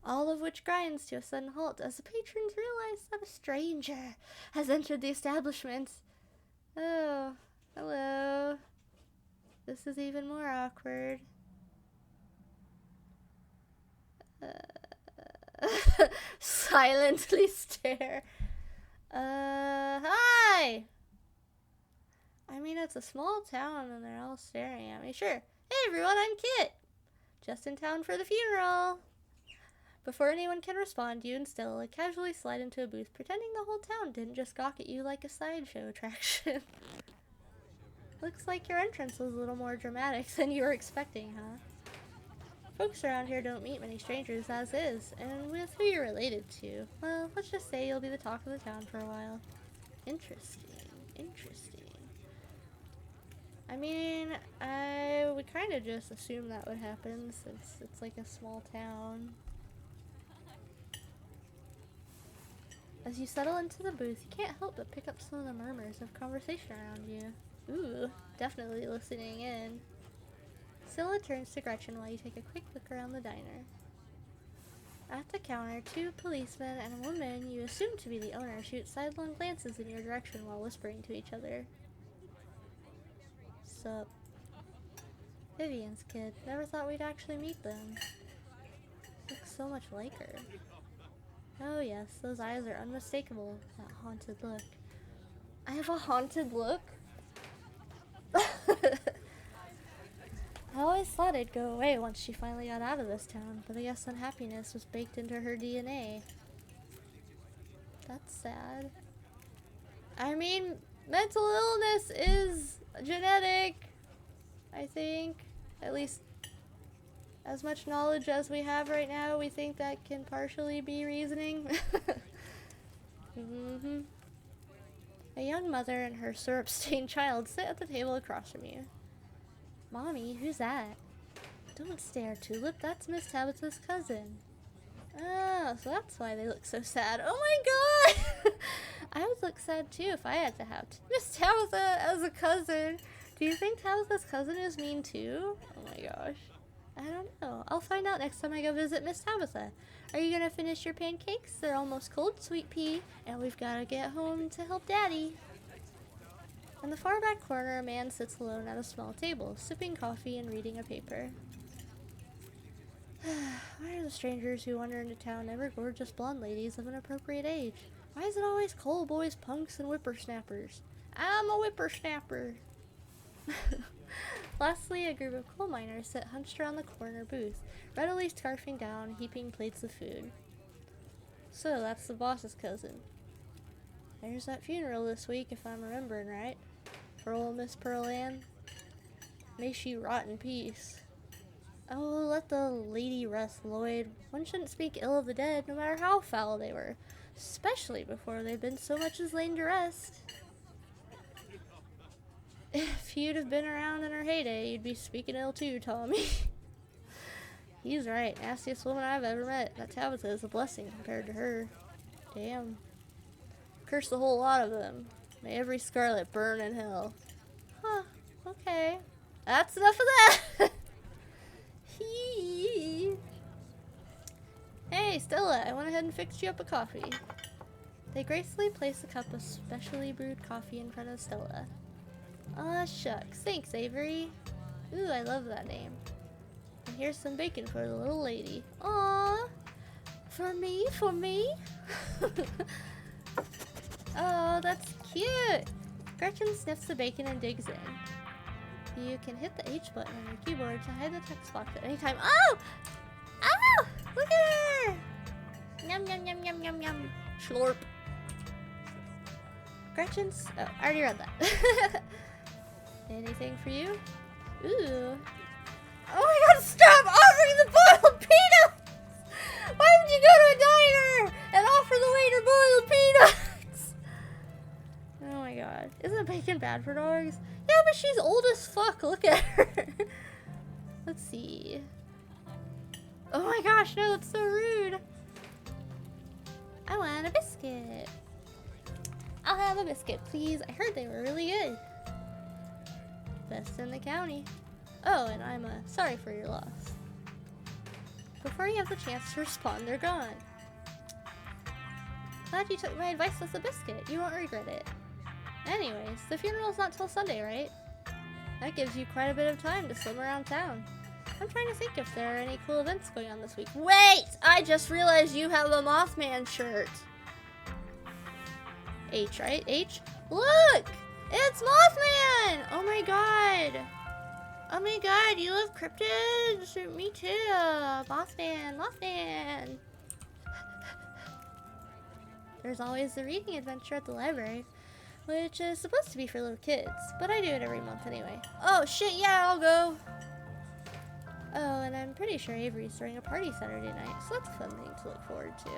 A: All of which grinds to a sudden halt as the patrons realize that a stranger has entered the establishment. Oh, hello. This is even more awkward. Silently stare. Hi! I mean, it's a small town and they're all staring at me. Sure. Hey everyone, I'm Kit. Just in town for the funeral. Before anyone can respond, you and Stella casually slide into a booth, pretending the whole town didn't just gawk at you like a sideshow attraction. Looks like your entrance was a little more dramatic than you were expecting, huh? Folks around here don't meet many strangers as is, and with who you're related to, well, let's just say you'll be the talk of the town for a while. Interesting. I mean, I would kind of just assume that would happen since it's like a small town. As you settle into the booth, you can't help but pick up some of the murmurs of conversation around you. Ooh, definitely listening in. Scylla turns to Gretchen while you take a quick look around the diner. At the counter, two policemen and a woman you assume to be the owner shoot sidelong glances in your direction while whispering to each other. Sup? Vivian's kid. Never thought we'd actually meet them. Looks so much like her. Oh yes, those eyes are unmistakable. That haunted look. I have a haunted look? I always thought it'd go away once she finally got out of this town, but I guess unhappiness was baked into her DNA. That's sad. I mean, mental illness is genetic, I think. At least, as much knowledge as we have right now, we think that can partially be reasoning. A young mother and her syrup-stained child sit at the table across from you. Mommy, who's that? Don't stare, Tulip. That's Miss Tabitha's cousin. Oh, so that's why they look so sad. Oh my god! I would look sad too if I had to have Miss Tabitha as a cousin. Do you think Tabitha's cousin is mean too? Oh my gosh. I don't know. I'll find out next time I go visit Miss Tabitha. Are you gonna finish your pancakes? They're almost cold, sweet pea, and we've gotta get home to help Daddy. In the far back corner, a man sits alone at a small table, sipping coffee and reading a paper. Why are the strangers who wander into town ever gorgeous blonde ladies of an appropriate age? Why is it always coal boys, punks, and whippersnappers? I'm a whippersnapper! Lastly, a group of coal miners sit hunched around the corner booth, readily scarfing down heaping plates of food. So, that's the boss's cousin. There's that funeral this week, if I'm remembering right. For old Miss Pearl Ann. May she rot in peace. Oh, let the lady rest, Lloyd. One shouldn't speak ill of the dead, no matter how foul they were. Especially before they've been so much as laid to rest. If you'd have been around in her heyday, you'd be speaking ill too, Tommy. He's right. Nastiest woman I've ever met. That Tabitha is a blessing compared to her. Damn. Curse the whole lot of them. May every Scarlet burn in hell. Huh. Okay. That's enough of that. Hey, Stella, I went ahead and fixed you up a coffee. They gracefully place a cup of specially brewed coffee in front of Stella. Aw, shucks. Thanks, Avery. Ooh, I love that name. And here's some bacon for the little lady. Aw! For me? For me? Oh, that's cute! Gretchen sniffs the bacon and digs in. You can hit the H button on your keyboard to hide the text box at any time. Oh! Oh! Look at her! Yum, yum, yum, yum, yum, yum. Schlorp. Gretchen's... Oh, I already read that. Anything for you? Ooh. Oh my god, stop offering the boiled peanuts! Why would you go to a diner and offer the waiter boiled peanuts? Oh my god. Isn't bacon bad for dogs? Yeah, but she's old as fuck. Look at her. Let's see. Oh my gosh, no, that's so rude. I want a biscuit. I'll have a biscuit, please. I heard they were really good. Best in the county. Oh, and I'm sorry for your loss. Before you have the chance to respond, they're gone. Glad you took my advice with the biscuit. You won't regret it. Anyways, the funeral's not till Sunday, right? That gives you quite a bit of time to swim around town. I'm trying to think if there are any cool events going on this week. Wait! I just realized you have a Mothman shirt. H, right? H? Look! It's Mothman! Oh my god! Oh my god, you love cryptids? Me too. Mothman, Mothman. There's always the reading adventure at the library, which is supposed to be for little kids, but I do it every month anyway. Oh shit, yeah, I'll go. Oh, and I'm pretty sure Avery's throwing a party Saturday night, so that's a fun thing to look forward to.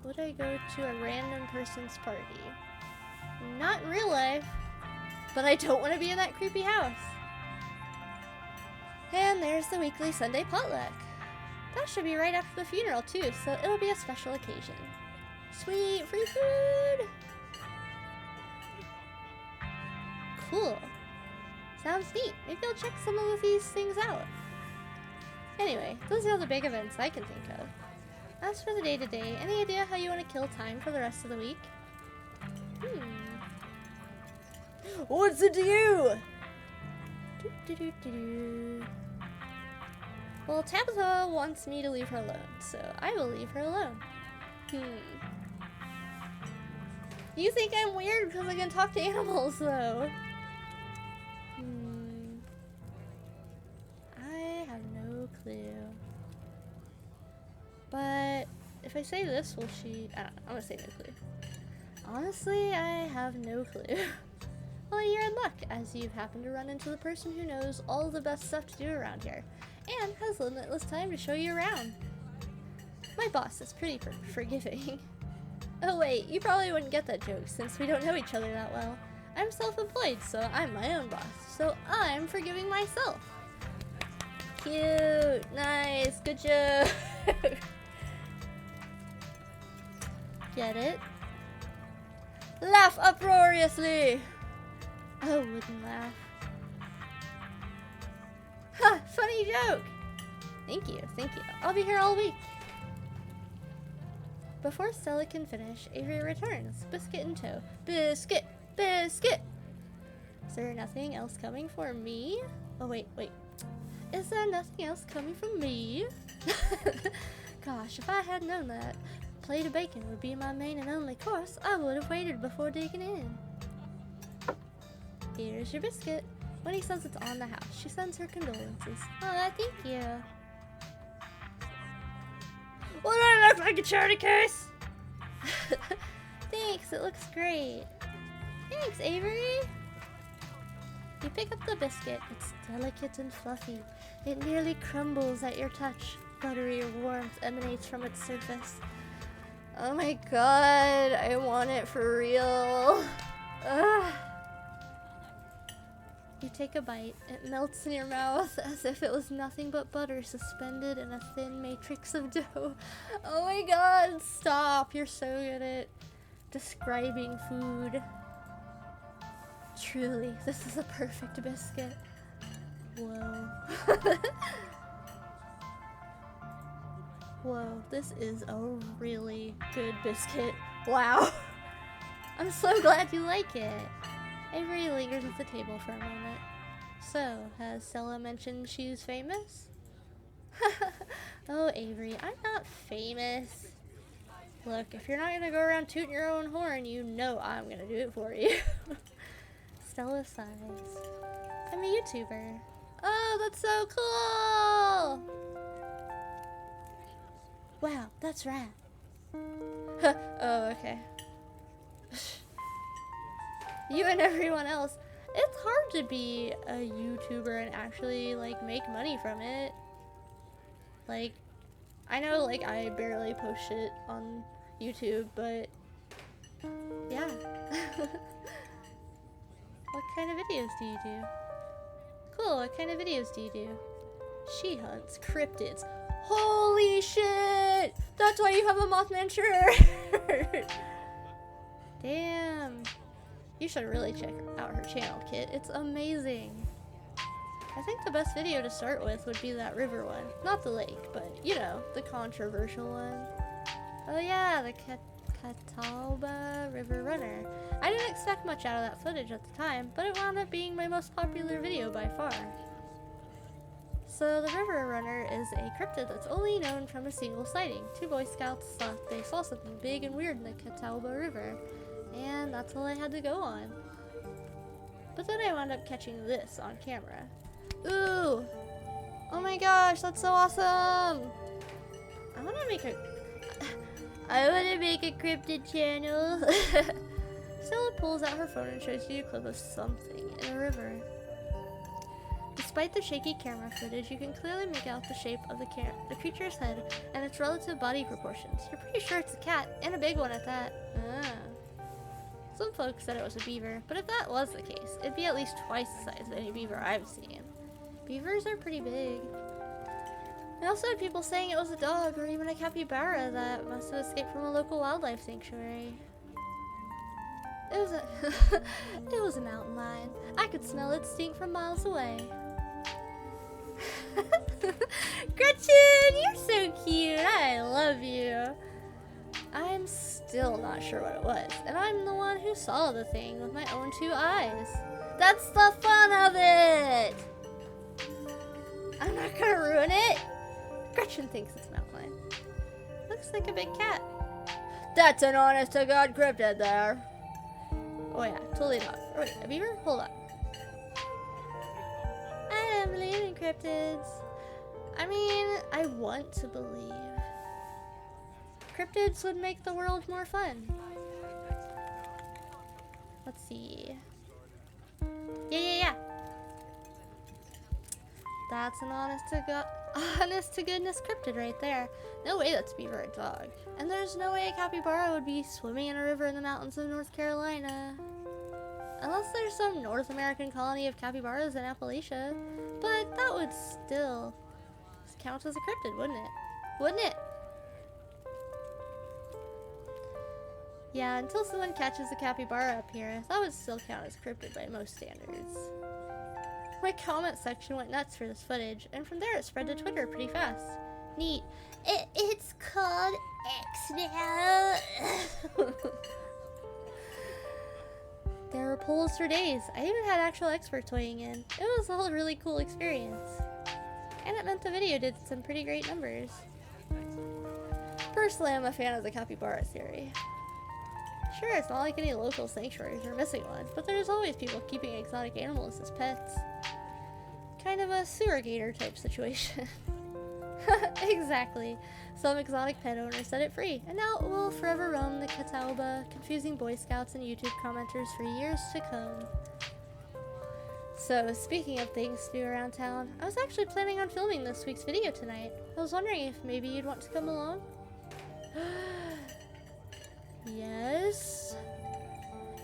A: Would I go to a random person's party? Not in real life, but I don't want to be in that creepy house. And there's the weekly Sunday potluck. That should be right after the funeral too, so it'll be a special occasion. Sweet, free food! Cool. Sounds neat. Maybe I'll check some of these things out. Anyway, those are the big events I can think of. As for the day-to-day, any idea how you want to kill time for the rest of the week? What's it to you? Well, Tabitha wants me to leave her alone, so I will leave her alone. You think I'm weird because I can talk to animals, though? I have no clue. But if I say this, will she... I don't know. I'm gonna say no clue. Honestly, I have no clue. Well, you're in luck, as you've happened to run into the person who knows all the best stuff to do around here, and has limitless time to show you around. My boss is pretty forgiving. Oh wait, you probably wouldn't get that joke, since we don't know each other that well. I'm self-employed, so I'm my own boss, so I'm forgiving myself. Cute, nice, good joke. Get it? Laugh uproariously! I wouldn't laugh. Ha! Funny joke! Thank you, thank you. I'll be here all week. Before Stella can finish, Avery returns, biscuit in tow. Biscuit! Biscuit! Is there nothing else coming for me? Oh, wait. Is there nothing else coming from me? Gosh, if I had known that plate of bacon would be my main and only course, I would have waited before digging in. Here's your biscuit. When he says it's on the house, she sends her condolences. Oh, thank you. Well, do I look like a charity case? Thanks, it looks great. Thanks, Avery. You pick up the biscuit. It's delicate and fluffy. It nearly crumbles at your touch. Buttery warmth emanates from its surface. Oh my god, I want it for real. Ugh. You take a bite. It melts in your mouth as if it was nothing but butter suspended in a thin matrix of dough. Oh my god, stop. You're so good at describing food. Truly, this is a perfect biscuit. Whoa. Whoa, this is a really good biscuit. Wow. I'm so glad you like it. Avery lingers at the table for a moment. So, has Stella mentioned she's famous? Oh, Avery, I'm not famous. Look, if you're not gonna go around tooting your own horn, you know I'm gonna do it for you. Stella sighs. I'm a YouTuber. Oh, that's so cool! Wow, that's rad. Oh, okay. You and everyone else. It's hard to be a YouTuber and actually, like, make money from it. Like, I know, like, I barely post shit on YouTube, but yeah. What kind of videos do you do? Cool, what kind of videos do you do? She hunts cryptids. Holy shit! That's why you have a Mothman shirt! Damn. You should really check out her channel, Kit. It's amazing. I think the best video to start with would be that river one. Not the lake, but, you know, the controversial one. Oh yeah, the Catawba River Runner. I didn't expect much out of that footage at the time, but it wound up being my most popular video by far. So the River Runner is a cryptid that's only known from a single sighting. 2 Boy Scouts thought they saw something big and weird in the Catawba River, and that's all I had to go on. But then I wound up catching this on camera. Ooh! Oh my gosh, that's so awesome! I wanna make a cryptid channel. Stella pulls out her phone and shows you a clip of something in a river. Despite the shaky camera footage, you can clearly make out the shape of the creature's head and its relative body proportions. You're pretty sure it's a cat, and a big one at that. Some folks said it was a beaver, but if that was the case, it'd be at least twice the size of any beaver I've seen. Beavers are pretty big. I also had people saying it was a dog or even a capybara that must have escaped from a local wildlife sanctuary. It was it was a mountain lion. I could smell its stink from miles away. Gretchen, you're so cute. I love you. I'm still not sure what it was, and I'm the one who saw the thing with my own 2 eyes. That's the fun of it! I'm not gonna ruin it. Gretchen thinks it's a mountain lion. Looks like a big cat. That's an honest-to-God cryptid there. Oh yeah, totally not. Oh, wait, a beaver? Hold on. I don't believe in cryptids. I mean, I want to believe. Cryptids would make the world more fun. Let's see. Yeah. That's an honest to goodness cryptid right there. No way that's a beaver or a dog. And there's no way a capybara would be swimming in a river in the mountains of North Carolina. Unless there's some North American colony of capybaras in Appalachia. But that would still count as a cryptid, wouldn't it? Wouldn't it? Yeah, until someone catches a capybara up here, that would still count as cryptid by most standards. My comment section went nuts for this footage, and from there it spread to Twitter pretty fast. Neat. It's called X now. There were polls for days. I even had actual experts weighing in. It was a really cool experience. And it meant the video did some pretty great numbers. Personally, I'm a fan of the capybara theory. Sure, it's not like any local sanctuaries are missing ones, but there's always people keeping exotic animals as pets. Kind of a sewer gator type situation. Exactly. Some exotic pet owners set it free, and now it will forever roam the Catawba, confusing Boy Scouts and YouTube commenters for years to come. So, speaking of things to do around town, I was actually planning on filming this week's video tonight. I was wondering if maybe you'd want to come along? Yes?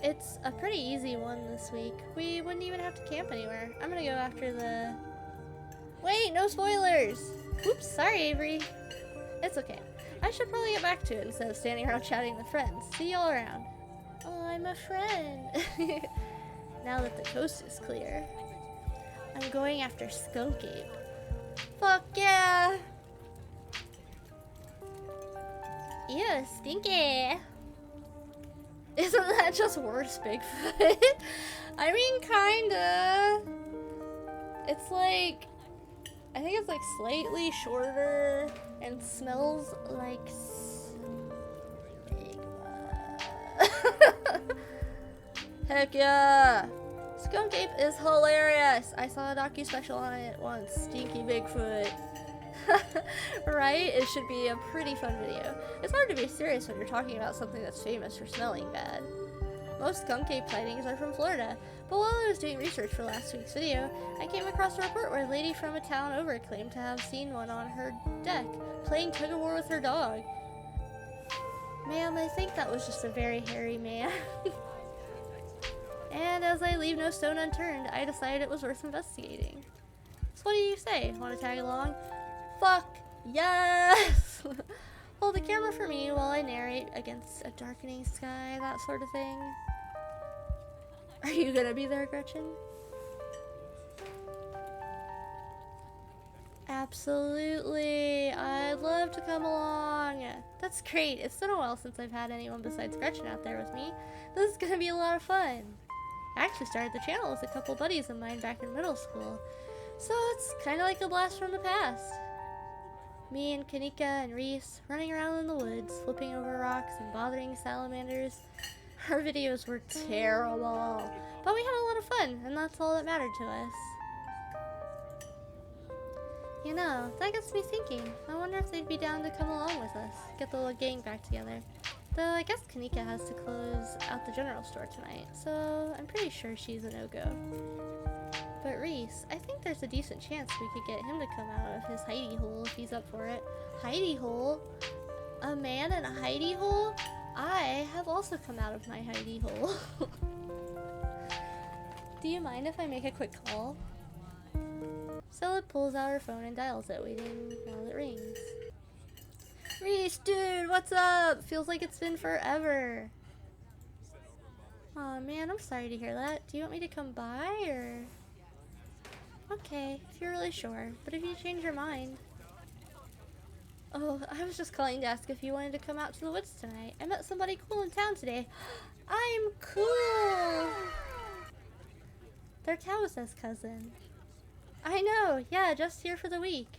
A: It's a pretty easy one this week. We wouldn't even have to camp anywhere. I'm gonna go after the... Wait, no spoilers! Oops, sorry, Avery. It's okay. I should probably get back to it instead of standing around chatting with friends. See y'all around. Oh, I'm a friend. Now that the coast is clear. I'm going after Skunk Ape. Fuck yeah! Ew, stinky! Isn't that just worse, Bigfoot? I mean, kinda. It's like, I think it's like slightly shorter and smells like Heck yeah! Skunk Ape is hilarious! I saw a docu-special on it once. Stinky Bigfoot. Right? It should be a pretty fun video. It's hard to be serious when you're talking about something that's famous for smelling bad. Most skunk ape sightings are from Florida, but while I was doing research for last week's video, I came across a report where a lady from a town over claimed to have seen one on her deck, playing tug-of-war with her dog. Ma'am, I think that was just a very hairy man. And as I leave no stone unturned, I decided it was worth investigating. So what do you say? Want to tag along? Fuck yes! Hold the camera for me while I narrate against a darkening sky, that sort of thing. Are you gonna be there, Gretchen? Absolutely! I'd love to come along! That's great! It's been a while since I've had anyone besides Gretchen out there with me. This is gonna be a lot of fun! I actually started the channel with a couple buddies of mine back in middle school, so it's kinda like a blast from the past. Me and Kanika and Reese running around in the woods, flipping over rocks and bothering salamanders. Our videos were terrible, but we had a lot of fun, and that's all that mattered to us. You know, that gets me thinking. I wonder if they'd be down to come along with us, get the little gang back together. Though I guess Kanika has to close out the general store tonight, so I'm pretty sure she's a no-go. But Reese, I think there's a decent chance we could get him to come out of his hidey hole if he's up for it. Hidey hole? A man in a hidey hole? I have also come out of my hidey hole. Do you mind if I make a quick call? Stella pulls out her phone and dials it, waiting while it rings. Reese, dude, what's up? Feels like it's been forever. Aw, man, I'm sorry to hear that. Do you want me to come by, or...? Okay, if you're really sure, but if you change your mind... Oh, I was just calling to ask if you wanted to come out to the woods tonight. I met somebody cool in town today. I'm cool! They're Taosa's cousin. I know, yeah, just here for the week.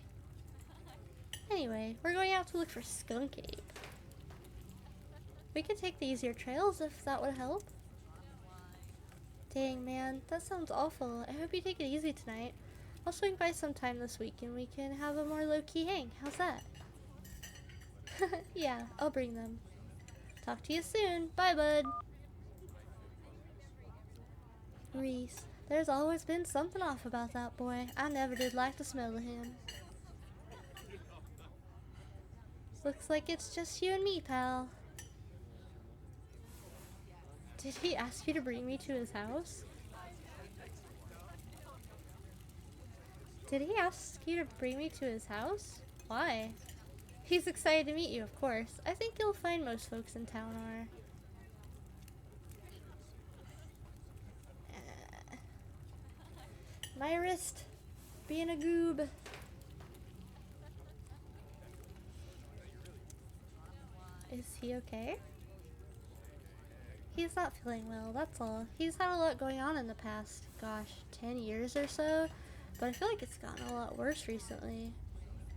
A: Anyway, we're going out to look for Skunk Ape. We could take the easier trails if that would help. Dang, man, that sounds awful. I hope you take it easy tonight. I'll swing by sometime this week and we can have a more low-key hang. How's that? Yeah, I'll bring them. Talk to you soon. Bye, bud. Reese, there's always been something off about that boy. I never did like the smell of him. Looks like it's just you and me, pal. Did he ask you to bring me to his house? Did he ask you to bring me to his house? Why? He's excited to meet you, of course. I think you'll find most folks in town are. My wrist being a goob. Is he okay? He's not feeling well, that's all. He's had a lot going on in the past, gosh, 10 years or so, but I feel like it's gotten a lot worse recently.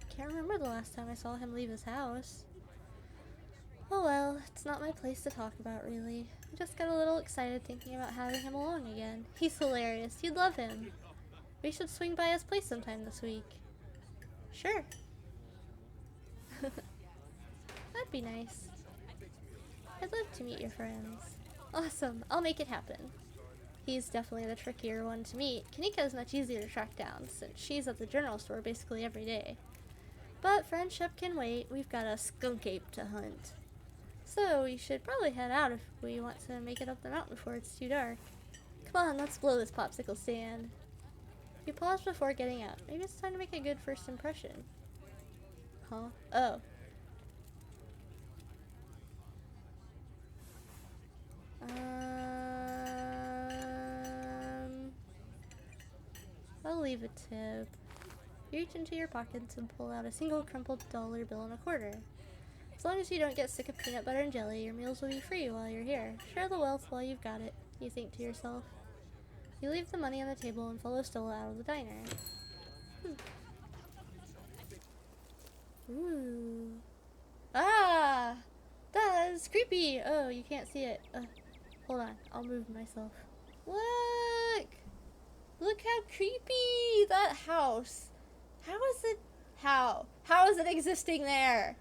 A: Can't remember the last time I saw him leave his house. Oh well, it's not my place to talk about, really. I just got a little excited thinking about having him along again. He's hilarious. You'd love him. We should swing by his place sometime this week. Sure. That'd be nice. I'd love to meet your friends. Awesome. I'll make it happen. He's definitely the trickier one to meet. Kanika is much easier to track down since she's at the general store basically every day. But friendship can wait. We've got a skunk ape to hunt. So we should probably head out if we want to make it up the mountain before it's too dark. Come on, let's blow this popsicle stand. You paused before getting up. Maybe it's time to make a good first impression. Huh? Oh. I'll leave a tip. You reach into your pockets and pull out a single crumpled dollar bill and a quarter. As long as you don't get sick of peanut butter and jelly, your meals will be free while you're here. Share the wealth while you've got it, you think to yourself. You leave the money on the table and follow Stola out of the diner. Ooh. Ah! That is creepy! Oh, you can't see it. Hold on, I'll move myself. Look! Look how creepy that house. How is it? How is it existing there?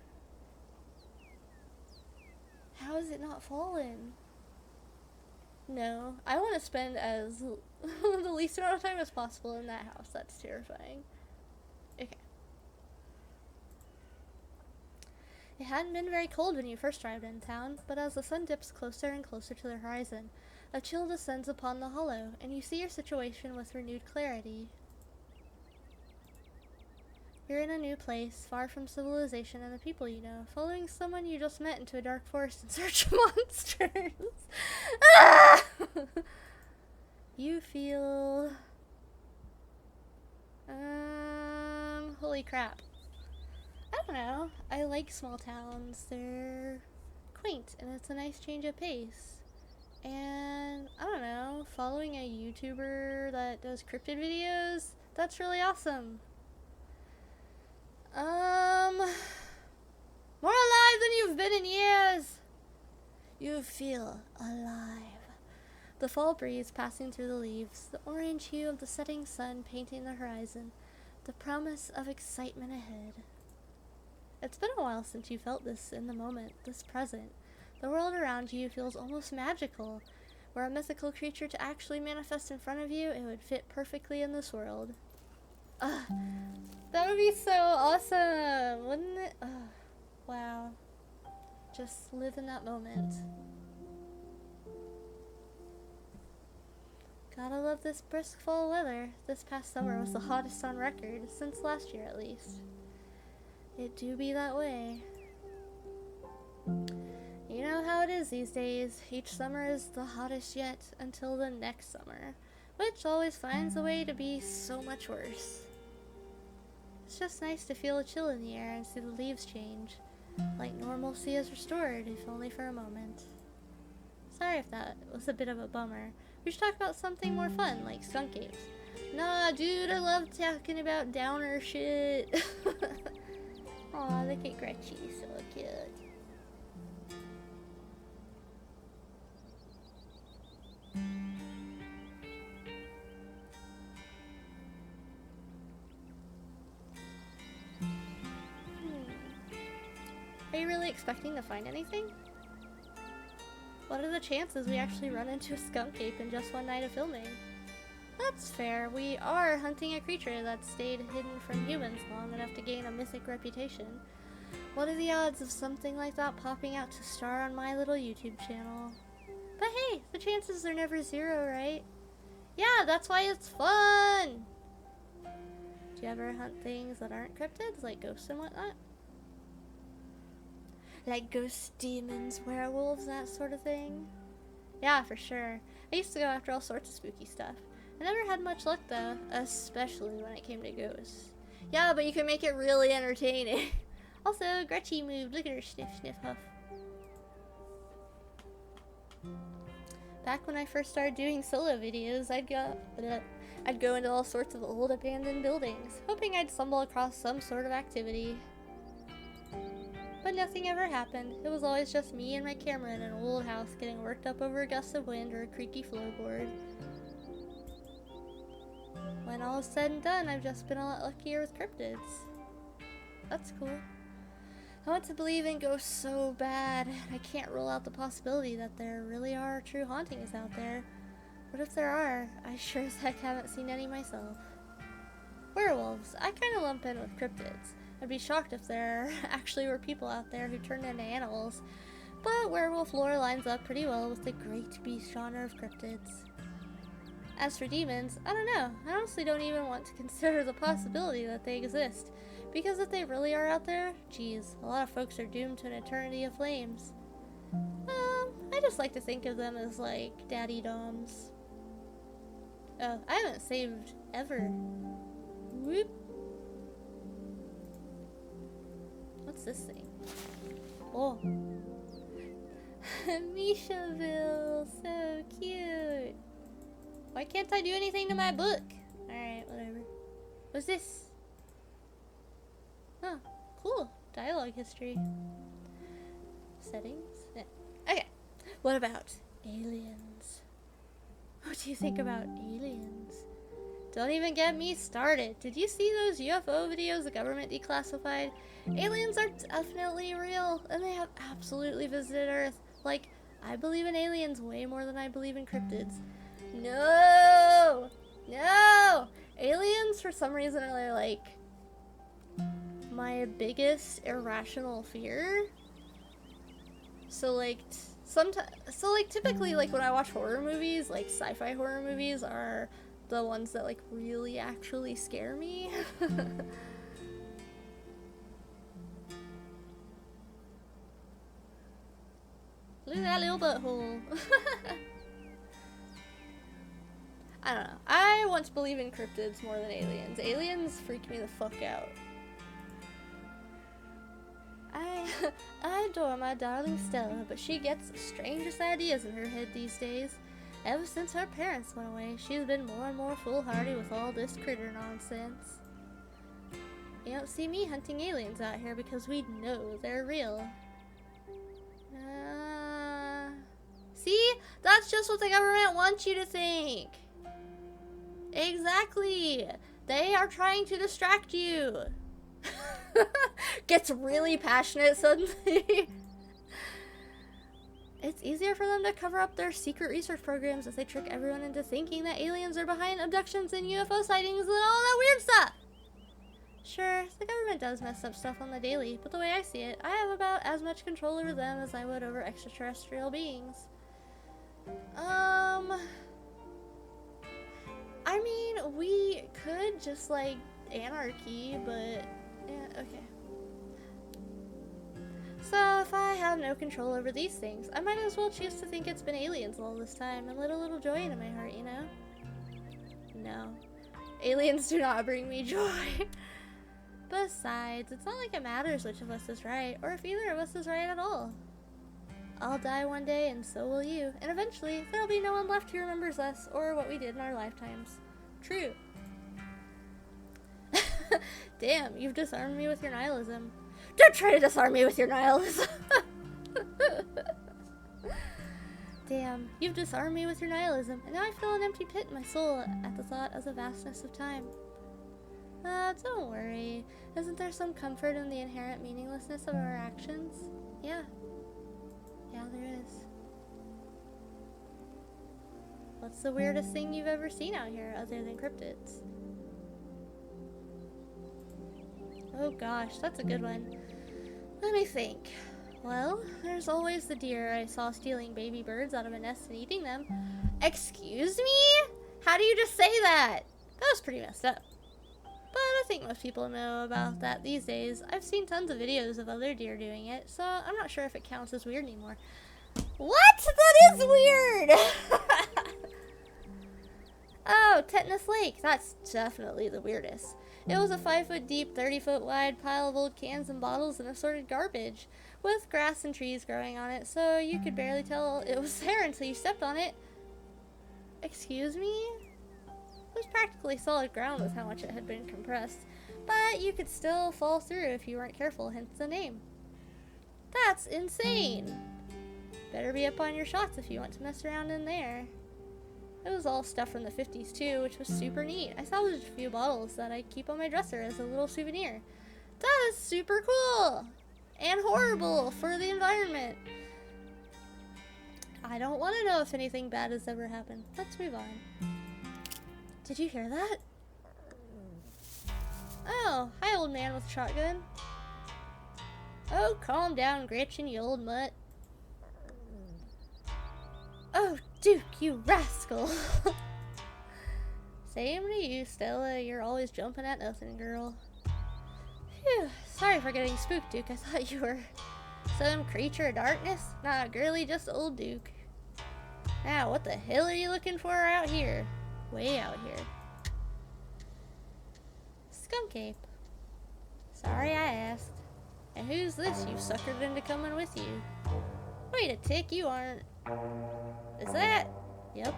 A: How is it not fallen? No, I want to spend as the least amount of time as possible in that house. That's terrifying. Okay. It hadn't been very cold when you first arrived in town, but as the sun dips closer and closer to the horizon, a chill descends upon the hollow, and you see your situation with renewed clarity. You're in a new place, far from civilization and the people you know, following someone you just met into a dark forest in search of monsters. Ah! You feel... holy crap. I don't know. I like small towns. They're quaint, and it's a nice change of pace. And, I don't know, following a YouTuber that does cryptid videos, that's really awesome. More alive than you've been in years! You feel alive. The fall breeze passing through the leaves, the orange hue of the setting sun painting the horizon, the promise of excitement ahead. It's been a while since you felt this in the moment, this present. The world around you feels almost magical. Were a mythical creature to actually manifest in front of you, it would fit perfectly in this world. Ugh. That would be so awesome, wouldn't it? Ugh. Wow. Just live in that moment. Gotta love this brisk fall weather. This past summer was the hottest on record, since last year at least. It do be that way. You know how it is these days. Each summer is the hottest yet until the next summer, which always finds a way to be so much worse. It's just nice to feel a chill in the air and see the leaves change, like normalcy is restored, if only for a moment. Sorry if that was a bit of a bummer. We should talk about something more fun, like skunk apes. Nah, dude, I love talking about downer shit. Aw, look at Gretchy, so cute. Are you really expecting to find anything? What are the chances we actually run into a skunk ape in just one night of filming? That's fair. We are hunting a creature that stayed hidden from humans long enough to gain a mythic reputation. What are the odds of something like that popping out to star on my little YouTube channel? But hey, the chances are never zero, right? Yeah, that's why it's fun! Do you ever hunt things that aren't cryptids, like ghosts and whatnot? Like ghosts, demons, werewolves, that sort of thing? Yeah, for sure. I used to go after all sorts of spooky stuff. I never had much luck though, especially when it came to ghosts. Yeah, but you can make it really entertaining. Also, Gretchy moved. Look at her sniff, sniff, huff. Back when I first started doing solo videos, I'd go into all sorts of old abandoned buildings, hoping I'd stumble across some sort of activity. But nothing ever happened. It was always just me and my camera in an old house getting worked up over a gust of wind or a creaky floorboard. When all is said and done, I've just been a lot luckier with cryptids. That's cool. I want to believe in ghosts so bad. I can't rule out the possibility that there really are true hauntings out there. But if there are, I sure as heck haven't seen any myself. Werewolves. I kind of lump in with cryptids. I'd be shocked if there actually were people out there who turned into animals. But werewolf lore lines up pretty well with the great beast genre of cryptids. As for demons, I don't know. I honestly don't even want to consider the possibility that they exist. Because if they really are out there, geez, a lot of folks are doomed to an eternity of flames. I just like to think of them as like daddy doms. Oh, I haven't saved ever. Whoop. What's this thing? Oh. Mishaville, so cute. Why can't I do anything to my book? Alright, whatever. What's this? Huh, cool. Dialogue history. Settings? Yeah. Okay. What about aliens? What do you think about aliens? Don't even get me started. Did you see those UFO videos the government declassified? Aliens are definitely real, and they have absolutely visited Earth. Like, I believe in aliens way more than I believe in cryptids. No! No! Aliens, for some reason, are like my biggest irrational fear. So like, typically, like when I watch horror movies, like sci-fi horror movies are the ones that like really actually scare me. Look at that little butthole. I don't know. I want to believe in cryptids more than aliens. Aliens freak me the fuck out. I adore my darling Stella, but she gets the strangest ideas in her head these days. Ever since her parents went away, she's been more and more foolhardy with all this critter nonsense. You don't see me hunting aliens out here because we know they're real. See? That's just what the government wants you to think. Exactly. They are trying to distract you. Gets really passionate suddenly. It's easier for them to cover up their secret research programs as they trick everyone into thinking that aliens are behind abductions and UFO sightings and all that weird stuff. Sure, the government does mess up stuff on the daily, but the way I see it, I have about as much control over them as I would over extraterrestrial beings. I mean, we could just, like, anarchy, but, yeah, okay. So, if I have no control over these things, I might as well choose to think it's been aliens all this time and let a little joy into my heart, you know? No. Aliens do not bring me joy. Besides, it's not like it matters which of us is right, or if either of us is right at all. I'll die one day, and so will you, and eventually, there'll be no one left who remembers us, or what we did in our lifetimes. True. Damn, you've disarmed me with your nihilism. Don't try to disarm me with your nihilism! Damn, you've disarmed me with your nihilism, and now I feel an empty pit in my soul at the thought of the vastness of time. Don't worry. Isn't there some comfort in the inherent meaninglessness of our actions? Yeah. Yeah, there is. What's the weirdest thing you've ever seen out here other than cryptids? Oh gosh, that's a good one. Let me think. Well, there's always the deer I saw stealing baby birds out of a nest and eating them. Excuse me? How do you just say that? That was pretty messed up. But I think most people know about that these days. I've seen tons of videos of other deer doing it, so I'm not sure if it counts as weird anymore. What? That is weird! Oh, Tetanus Lake. That's definitely the weirdest. It was a 5-foot deep, 30-foot wide pile of old cans and bottles and assorted garbage, with grass and trees growing on it, so you could barely tell it was there until you stepped on it. Excuse me? It was practically solid ground with how much it had been compressed, but you could still fall through if you weren't careful, hence the name. That's insane! Better be up on your shots if you want to mess around in there. It was all stuff from the 50s too, which was super neat. I salvaged a few bottles that I keep on my dresser as a little souvenir. That is super cool! And horrible for the environment. I don't want to know if anything bad has ever happened. Let's move on. Did you hear that? Oh, hi old man with a shotgun. Oh, calm down, Gretchen, you old mutt. Oh, Duke, you rascal. Same to you, Stella. You're always jumping at nothing, girl. Phew, sorry for getting spooked, Duke. I thought you were some creature of darkness. Nah, girly, just old Duke. Now, what the hell are you looking for out here? Way out here. Skunk ape. Sorry I asked. And who's this you suckered into coming with you? Wait a tick, you aren't... Is that... Yep.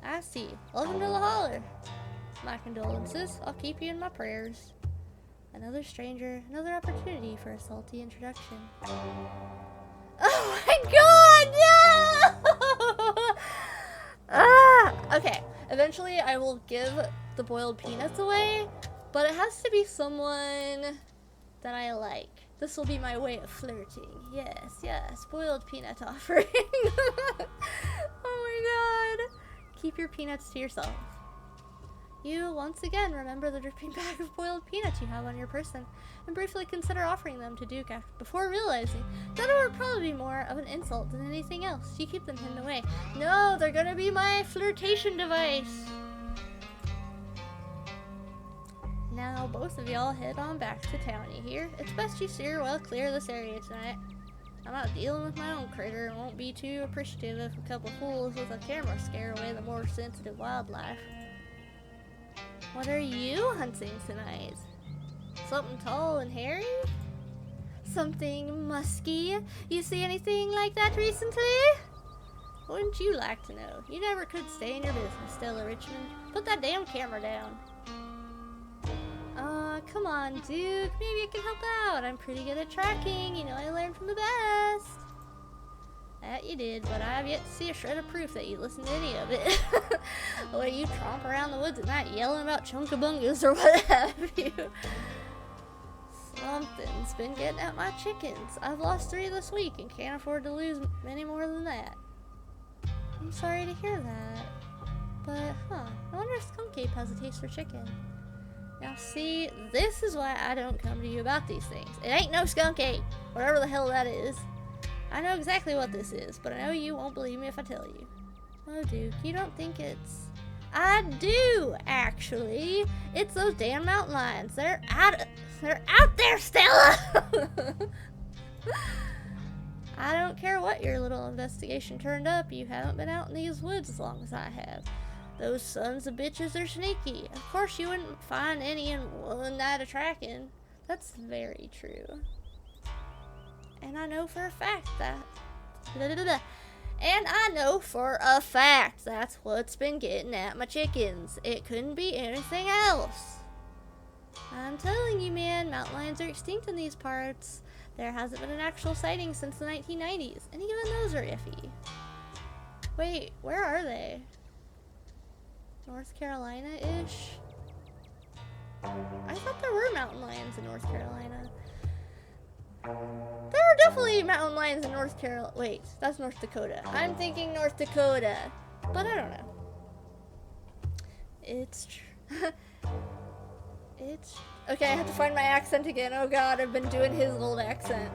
A: I see. Welcome to the holler. My condolences. I'll keep you in my prayers. Another stranger, another opportunity for a salty introduction. Oh my god, no! Okay. Eventually I will give the boiled peanuts away, but it has to be someone that I like. This will be my way of flirting. Yes, yes. Boiled peanut offering. Oh my god. Keep your peanuts to yourself. You, once again, remember the dripping bag of boiled peanuts you have on your person, and briefly consider offering them to Duke before realizing that it would probably be more of an insult than anything else. You keep them hidden away. No, they're gonna be my flirtation device. Now, both of y'all head on back to town, you hear? It's best you steer well clear of this area tonight. I'm out dealing with my own critter and won't be too appreciative if a couple fools with a camera scare away the more sensitive wildlife. What are you hunting tonight? Something tall and hairy? Something musky? You see anything like that recently? Wouldn't you like to know? You never could stay in your business, Stella Richmond. Put that damn camera down. Come on, Duke. Maybe I can help out. I'm pretty good at tracking. You know, I learned from the best. That you did, but I have yet to see a shred of proof that you listened to any of it. The way you tromp around the woods at night yelling about chunkabungas or what have you. Something's been getting at my chickens. I've lost 3 this week and can't afford to lose many more than that. I'm sorry to hear that. But, I wonder if Skunk Ape has a taste for chicken. Now see, this is why I don't come to you about these things. It ain't no skunk ape, whatever the hell that is. I know exactly what this is, but I know you won't believe me if I tell you. Oh, Duke, you don't think it's... I do, actually. It's those damn mountain lions. They're out there, Stella! I don't care what your little investigation turned up. You haven't been out in these woods as long as I have. Those sons of bitches are sneaky. Of course you wouldn't find any in one night of tracking. That's very true. And I know for a fact that... And I know for a fact that's what's been getting at my chickens. It couldn't be anything else. I'm telling you, man, mountain lions are extinct in these parts. There hasn't been an actual sighting since the 1990s, and even those are iffy. Wait, where are they? North Carolina-ish? I thought there were mountain lions in North Carolina. There are definitely mountain lions in North Carolina. Wait, that's North Dakota. I'm thinking North Dakota, but I don't know. It's true. It's... Okay, I have to find my accent again. Oh god, I've been doing his old accent.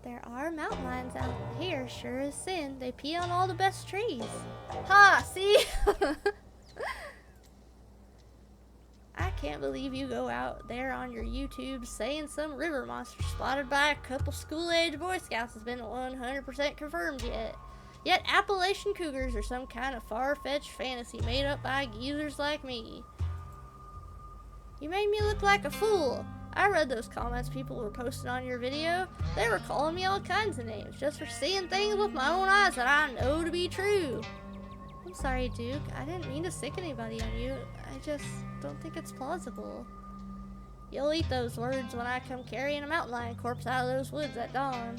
A: There are mountain lions out here, sure as sin. They pee on all the best trees. Ha! See? I can't believe you go out there on your YouTube saying some river monster spotted by a couple school-age Boy Scouts has been 100% confirmed yet. Yet Appalachian cougars are some kind of far-fetched fantasy made up by geezers like me. You made me look like a fool. I read those comments people were posting on your video. They were calling me all kinds of names just for seeing things with my own eyes that I know to be true. I'm sorry, Duke. I didn't mean to sick anybody on you. I just don't think it's plausible. You'll eat those words when I come carrying a mountain lion corpse out of those woods at dawn.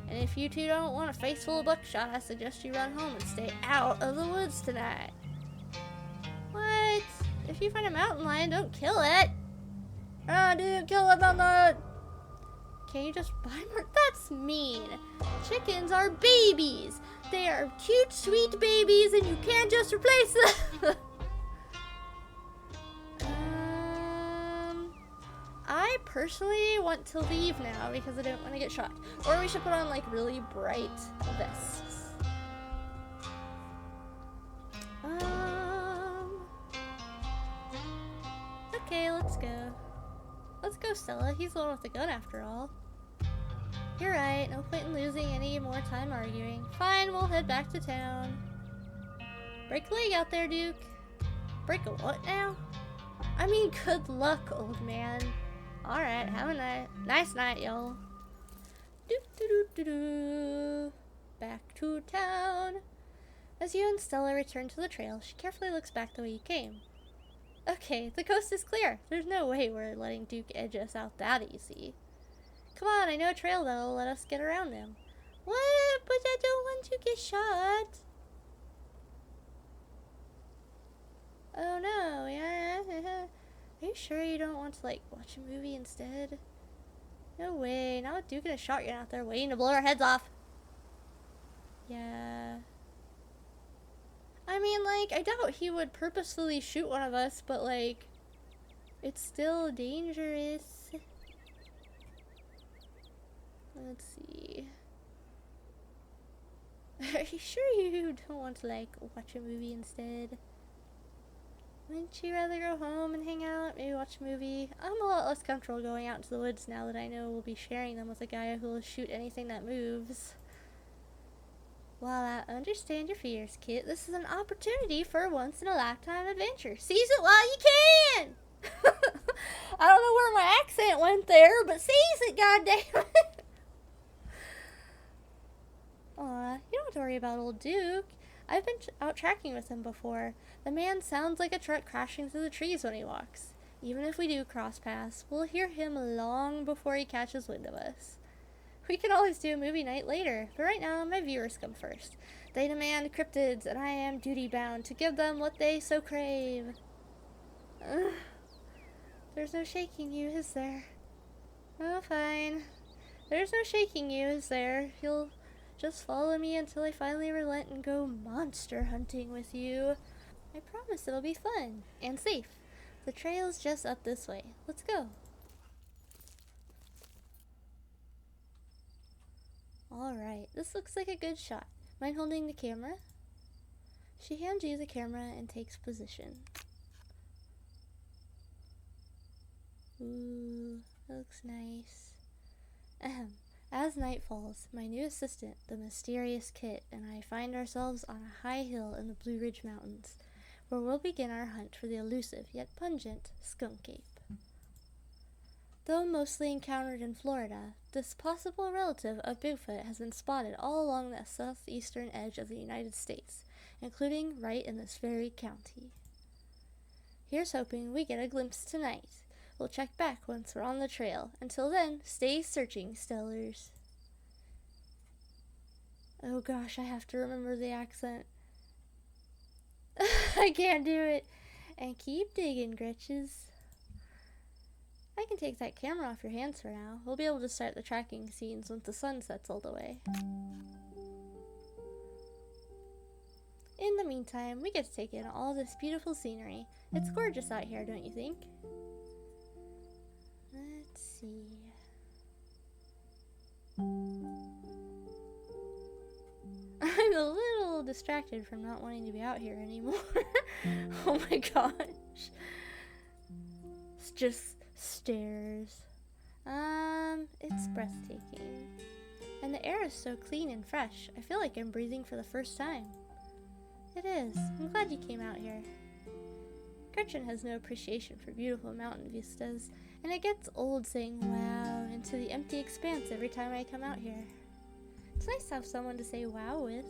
A: And if you two don't want a face full of buckshot, I suggest you run home and stay out of the woods tonight. What? If you find a mountain lion, don't kill it. Ah, dude, kill that mountain lion. Can you just buy more? That's mean. Chickens are babies. They are cute, sweet babies, and you can't just replace them. I personally want to leave now because I don't want to get shot. Or we should put on like really bright vests. Okay, let's go. Let's go, Stella. He's the one with the gun after all. You're right. No point in losing any more time arguing. Fine, we'll head back to town. Break a leg out there, Duke. Break a what now? I mean, good luck, old man. Alright, have a nice night, y'all. Doo-doo-doo-doo-doo. Back to town. As you and Stella return to the trail, she carefully looks back the way you came. Okay, the coast is clear. There's no way we're letting Duke edge us out that easy. Come on, I know a trail that'll let us get around him. What? But I don't want to get shot. Oh no, yeah. Are you sure you don't want to, like, watch a movie instead? No way, not with Duke and a shotgun out there waiting to blow our heads off. Yeah. I mean, like, I doubt he would purposefully shoot one of us, but, like, it's still dangerous. Let's see. Are you sure you don't want to, like, watch a movie instead? Wouldn't you rather go home and hang out, maybe watch a movie? I'm a lot less comfortable going out into the woods now that I know we'll be sharing them with a guy who will shoot anything that moves. While I understand your fears, Kit, this is an opportunity for a once-in-a-lifetime adventure. Seize it while you can! I don't know where my accent went there, but seize it, goddammit! Aw, you don't have to worry about old Duke. I've been out tracking with him before. The man sounds like a truck crashing through the trees when he walks. Even if we do cross paths, we'll hear him long before he catches wind of us. We can always do a movie night later, but right now my viewers come first. They demand cryptids, and I am duty-bound to give them what they so crave. There's no shaking you, is there? Oh, fine. There's no shaking you, is there? You'll just follow me until I finally relent and go monster hunting with you. I promise it'll be fun and safe. The trail's just up this way. Let's go. Alright, this looks like a good shot. Mind holding the camera? She hands you the camera and takes position. Ooh, that looks nice. Ahem. As night falls, my new assistant, the mysterious Kit, and I find ourselves on a high hill in the Blue Ridge Mountains, where we'll begin our hunt for the elusive yet pungent skunk ape. Though mostly encountered in Florida, this possible relative of Bigfoot has been spotted all along the southeastern edge of the United States, including right in this very county. Here's hoping we get a glimpse tonight. We'll check back once we're on the trail. Until then, stay searching, Stellars. Oh gosh, I have to remember the accent. I can't do it. And keep digging, Gretches. I can take that camera off your hands for now. We'll be able to start the tracking scenes once the sun sets all the way. In the meantime, we get to take in all this beautiful scenery. It's gorgeous out here, don't you think? Let's see. I'm a little distracted from not wanting to be out here anymore. Oh my gosh. It's just stairs. It's breathtaking. And the air is so clean and fresh. I feel like I'm breathing for the first time. It is. I'm glad you came out here. Gretchen has no appreciation for beautiful mountain vistas, and it gets old saying wow into the empty expanse every time I come out here. It's nice to have someone to say wow with.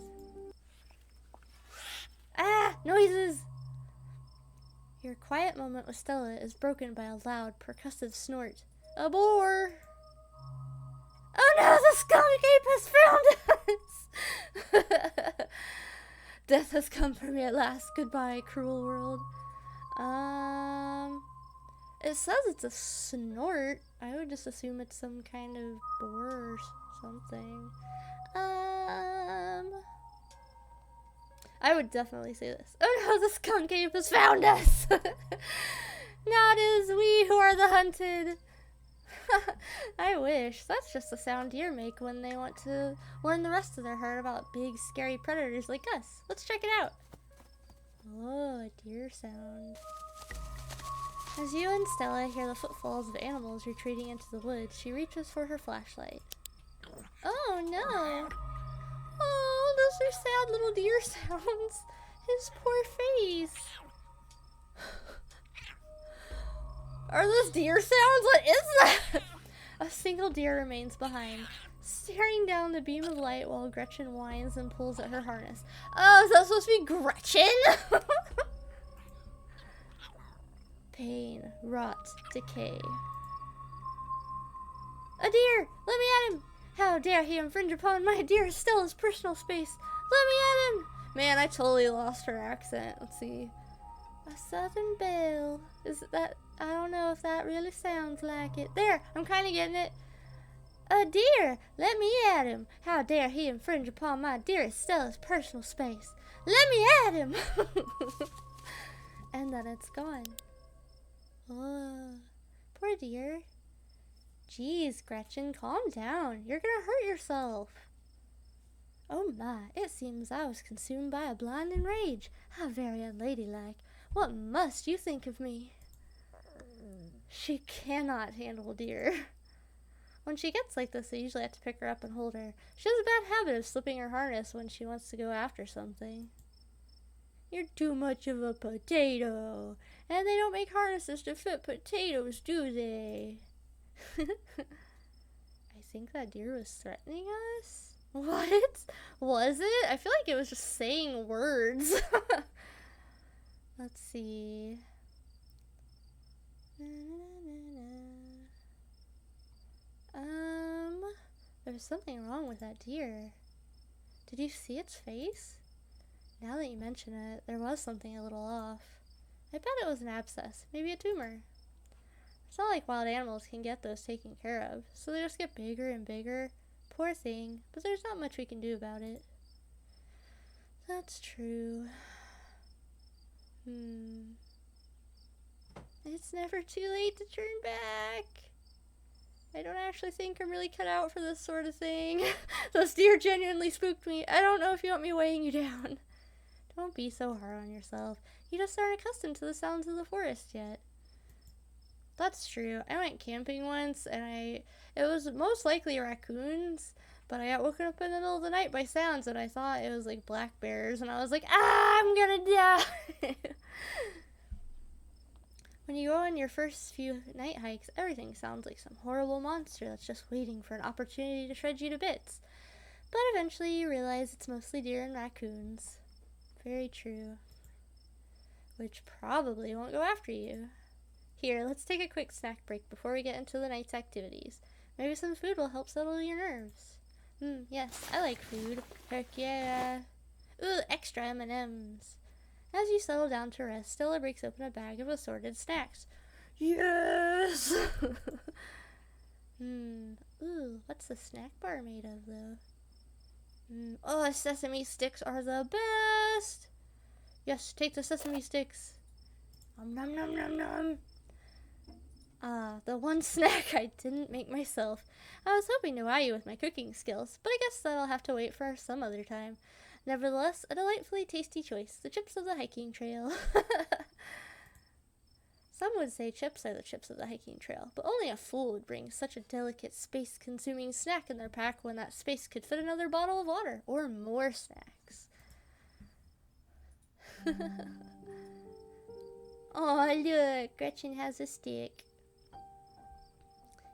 A: Ah! Noises! Your quiet moment with Stella is broken by a loud, percussive snort. A boar! Oh no, the skunk ape has found us! Death has come for me at last. Goodbye, cruel world. It says it's a snort. I would just assume it's some kind of boar or something. I would definitely say this. Oh no, the skunk ape has found us! Now it is we who are the hunted. I wish. That's just the sound deer make when they want to warn the rest of their herd about big, scary predators like us. Let's check it out. Oh, a deer sound. As you and Stella hear the footfalls of animals retreating into the woods, she reaches for her flashlight. Oh no! Oh, those are sad little deer sounds. His poor face. Are those deer sounds? What is that? A single deer remains behind, staring down the beam of light while Gretchen whines and pulls at her harness. Oh, is that supposed to be Gretchen? Pain, rot, decay. A deer! Let me at him! How dare he infringe upon my dear Stella's personal space? Let me at him! Man, I totally lost her accent. Let's see. A southern belle. Is that... I don't know if that really sounds like it. There! I'm kind of getting it. A deer! Let me at him! How dare he infringe upon my dearest Stella's personal space? Let me at him! And then it's gone. Oh, poor deer. Jeez, Gretchen, calm down. You're gonna hurt yourself. Oh my, it seems I was consumed by a blinding rage. How very unladylike. What must you think of me? She cannot handle deer. When she gets like this, I usually have to pick her up and hold her. She has a bad habit of slipping her harness when she wants to go after something. You're too much of a potato. And they don't make harnesses to fit potatoes, do they? I think that deer was threatening us. What? Was it? I feel like it was just saying words. Let's see. There's something wrong with that deer. Did you see its face? Now that you mention it, there was something a little off. I bet it was an abscess, maybe a tumor. It's not like wild animals can get those taken care of, so they just get bigger and bigger. Poor thing, but there's not much we can do about it. That's true. It's never too late to turn back. I don't actually think I'm really cut out for this sort of thing. Those deer genuinely spooked me. I don't know if you want me weighing you down. Don't be so hard on yourself. You just aren't accustomed to the sounds of the forest yet. That's true. I went camping once, and it was most likely raccoons, but I got woken up in the middle of the night by sounds, and I thought it was like black bears, and I was like, I'm gonna die! When you go on your first few night hikes, everything sounds like some horrible monster that's just waiting for an opportunity to shred you to bits. But eventually you realize it's mostly deer and raccoons. Very true. Which probably won't go after you. Here, let's take a quick snack break before we get into the night's activities. Maybe some food will help settle your nerves. Yes, I like food. Heck yeah. Ooh, extra M&Ms. As you settle down to rest, Stella breaks open a bag of assorted snacks. Yes! Ooh, what's the snack bar made of, though? Oh, sesame sticks are the best! Yes, take the sesame sticks. Nom nom nom nom. The one snack I didn't make myself. I was hoping to wow you with my cooking skills, but I guess that'll have to wait for some other time. Nevertheless, a delightfully tasty choice, the chips of the hiking trail. Some would say chips are the chips of the hiking trail, but only a fool would bring such a delicate, space-consuming snack in their pack when that space could fit another bottle of water, or more snacks. Aw, look, Gretchen has a stick.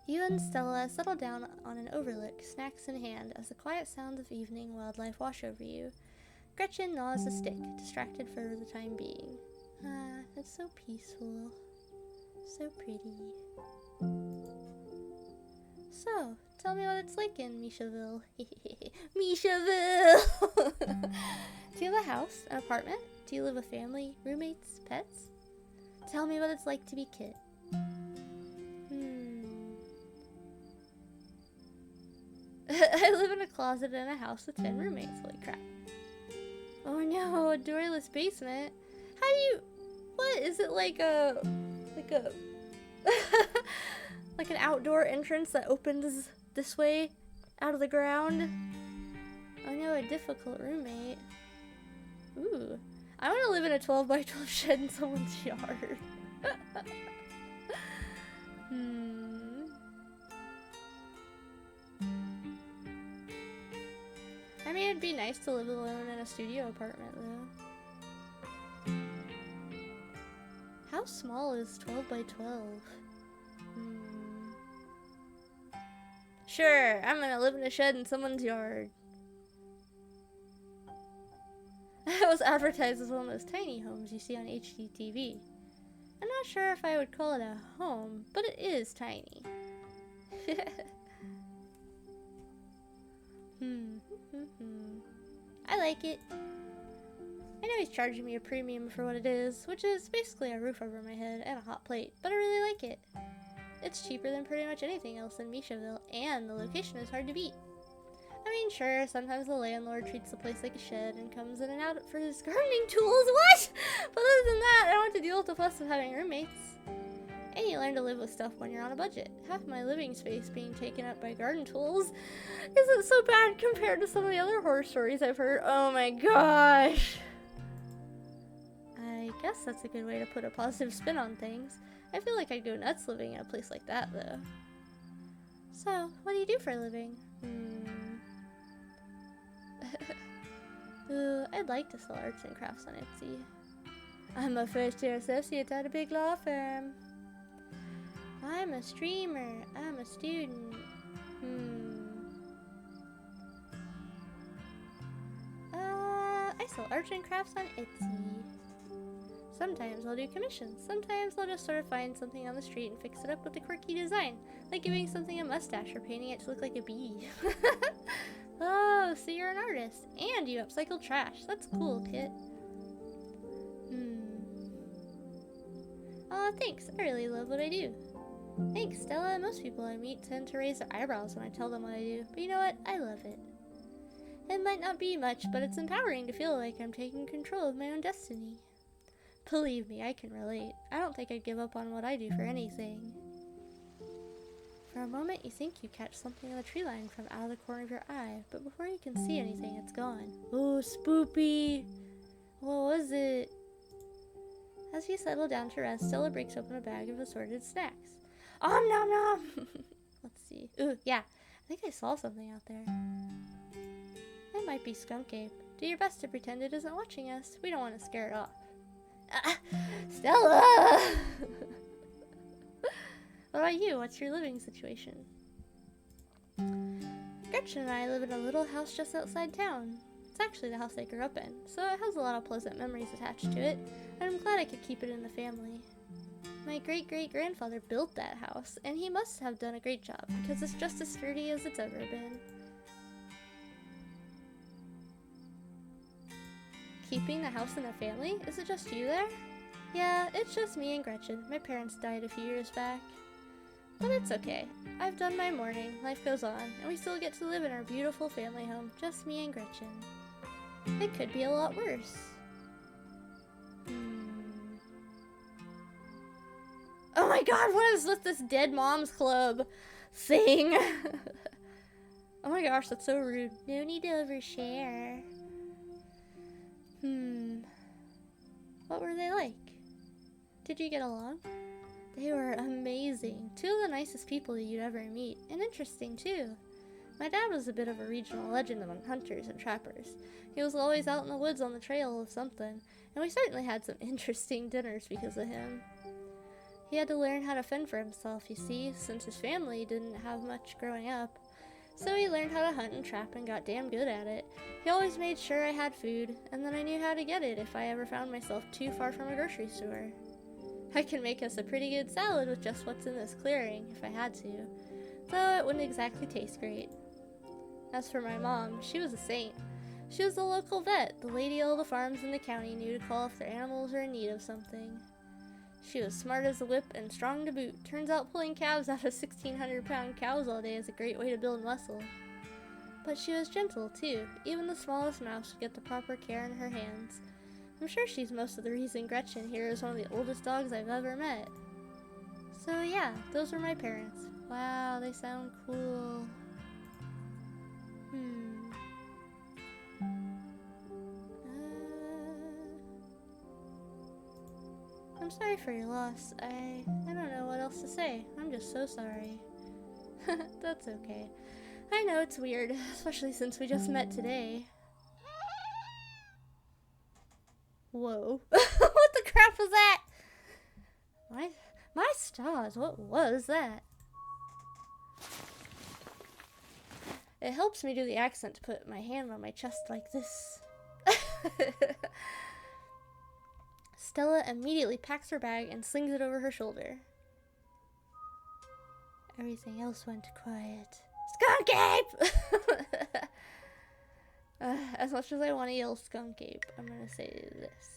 A: You and Stella settle down on an overlook, snacks in hand, as the quiet sounds of evening wildlife wash over you. Gretchen gnaws the stick, distracted for the time being. Ah, it's so peaceful. So pretty. So, tell me what it's like in Mishawille. Mishawille! Do you have a house, an apartment? Do you live with family, roommates, pets? Tell me what it's like to be Kit. I live in a closet in a house with 10 roommates. Holy crap. Oh no, a doorless basement. How do you... What? Is it like a... like an outdoor entrance that opens this way out of the ground? Oh no, a difficult roommate. Ooh. I want to live in a 12 by 12 shed in someone's yard. I mean, it'd be nice to live alone in a studio apartment, though. How small is 12 by 12? Sure, I'm gonna live in a shed in someone's yard. It was advertised as one of those tiny homes you see on HGTV. I'm not sure if I would call it a home, but it is tiny. I like it. I know he's charging me a premium for what it is, which is basically a roof over my head and a hot plate, but I really like it. It's cheaper than pretty much anything else in Mishaville, and the location is hard to beat. I mean, sure, sometimes the landlord treats the place like a shed and comes in and out for his gardening tools, what? But other than that, I don't have to deal with the fuss of having roommates. And you learn to live with stuff when you're on a budget. Half my living space being taken up by garden tools isn't so bad compared to some of the other horror stories I've heard. Oh my gosh. I guess that's a good way to put a positive spin on things. I feel like I'd go nuts living in a place like that, though. So, what do you do for a living? Ooh, I'd like to sell arts and crafts on Etsy. I'm a first-year associate at a big law firm. I'm a streamer. I'm a student. I sell arts and crafts on Etsy. Sometimes I'll do commissions. Sometimes I'll just sort of find something on the street and fix it up with a quirky design, like giving something a mustache or painting it to look like a bee. Oh, so you're an artist, and you upcycle trash. That's cool, Kit. Aw, thanks. I really love what I do. Thanks, Stella. Most people I meet tend to raise their eyebrows when I tell them what I do, but you know what? I love it. It might not be much, but it's empowering to feel like I'm taking control of my own destiny. Believe me, I can relate. I don't think I'd give up on what I do for anything. For a moment, you think you catch something on the tree line from out of the corner of your eye, but before you can see anything, it's gone. Oh, spoopy! What was it? As you settle down to rest, Stella breaks open a bag of assorted snacks. Nom nom! Let's see. Ooh, yeah. I think I saw something out there. It might be Skunk Ape. Do your best to pretend it isn't watching us. We don't want to scare it off. Stella! What about you? What's your living situation? Gretchen and I live in a little house just outside town. It's actually the house I grew up in, so it has a lot of pleasant memories attached to it, and I'm glad I could keep it in the family. My great-great-grandfather built that house, and he must have done a great job, because it's just as sturdy as it's ever been. Keeping the house in the family? Is it just you there? Yeah, it's just me and Gretchen. My parents died a few years back. But it's okay. I've done my mourning, life goes on, and we still get to live in our beautiful family home, just me and Gretchen. It could be a lot worse. Oh my god, what is with this Dead Moms Club thing? Oh my gosh, that's so rude. No need to overshare. What were they like? Did you get along? They were amazing. Two of the nicest people you'd ever meet, and interesting too. My dad was a bit of a regional legend among hunters and trappers. He was always out in the woods on the trail of something, and we certainly had some interesting dinners because of him. He had to learn how to fend for himself, you see, since his family didn't have much growing up. So he learned how to hunt and trap and got damn good at it. He always made sure I had food, and then I knew how to get it if I ever found myself too far from a grocery store. I can make us a pretty good salad with just what's in this clearing, if I had to, though it wouldn't exactly taste great. As for my mom, she was a saint. She was the local vet, the lady all the farms in the county knew to call if their animals were in need of something. She was smart as a whip and strong to boot. Turns out pulling calves out of 1,600-pound cows all day is a great way to build muscle. But she was gentle, too. Even the smallest mouse would get the proper care in her hands. I'm sure she's most of the reason Gretchen here is one of the oldest dogs I've ever met. So yeah, those were my parents. Wow, they sound cool. I'm sorry for your loss. I don't know what else to say. I'm just so sorry. That's okay. I know it's weird, especially since we just met today. Whoa. What the crap was that? My stars, what was that? It helps me do the accent to put my hand on my chest like this. Stella immediately packs her bag and slings it over her shoulder. Everything else went quiet. Skunk ape! As much as I want to yell skunk ape, I'm gonna say this.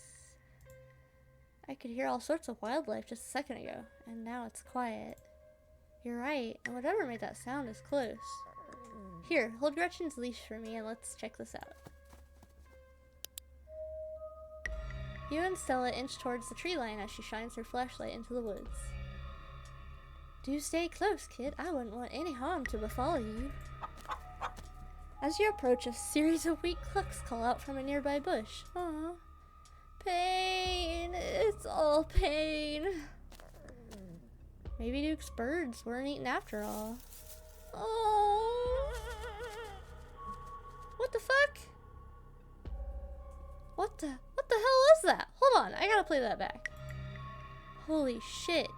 A: I could hear all sorts of wildlife just a second ago, and now it's quiet. You're right, and whatever made that sound is close. Here, hold Gretchen's leash for me and let's check this out. You and Stella inch towards the tree line as she shines her flashlight into the woods. Do stay close, kid. I wouldn't want any harm to befall you. As you approach, a series of weak clucks call out from a nearby bush. Aww. Pain. It's all pain. Maybe Duke's birds weren't eaten after all. Oh. What the fuck? What the hell was that? Hold on, I gotta play that back. Holy shit.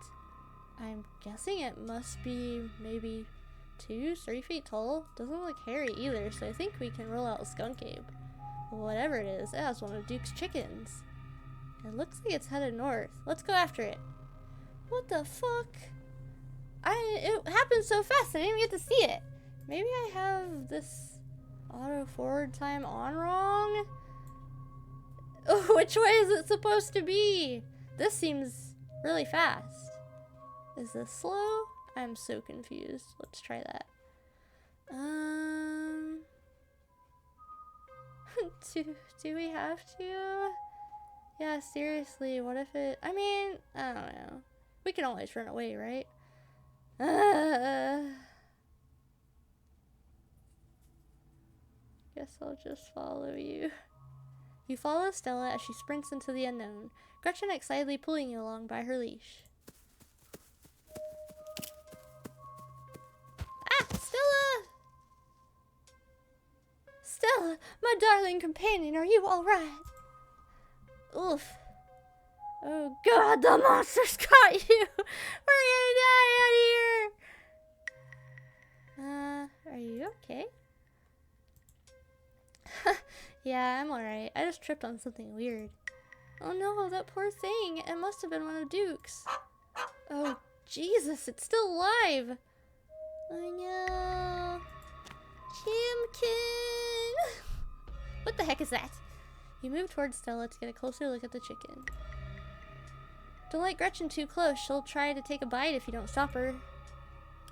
A: I'm guessing it must be maybe 2-3 feet tall. Doesn't look hairy either, so I think we can roll out a skunk ape. Whatever it is, it has one of Duke's chickens. It looks like it's headed north. Let's go after it. What the fuck? It happened so fast I didn't even get to see it. Maybe I have this auto forward time on wrong? Which way is it supposed to be? This seems really fast. Is this slow? I'm so confused. Let's try that. Do we have to? Yeah, seriously, what if it... I mean, I don't know. We can always run away, right? Guess I'll just follow you. You follow Stella as she sprints into the unknown, Gretchen excitedly pulling you along by her leash. Ah, Stella! Stella, my darling companion, are you alright? Oof. Oh god, the monster's got you! We're gonna die out here! Are you okay? Yeah, I'm alright. I just tripped on something weird. Oh no, that poor thing. It must have been one of Duke's. Oh, Jesus, it's still alive! Oh no. Chimkin! What the heck is that? You move towards Stella to get a closer look at the chicken. Don't let Gretchen too close. She'll try to take a bite if you don't stop her.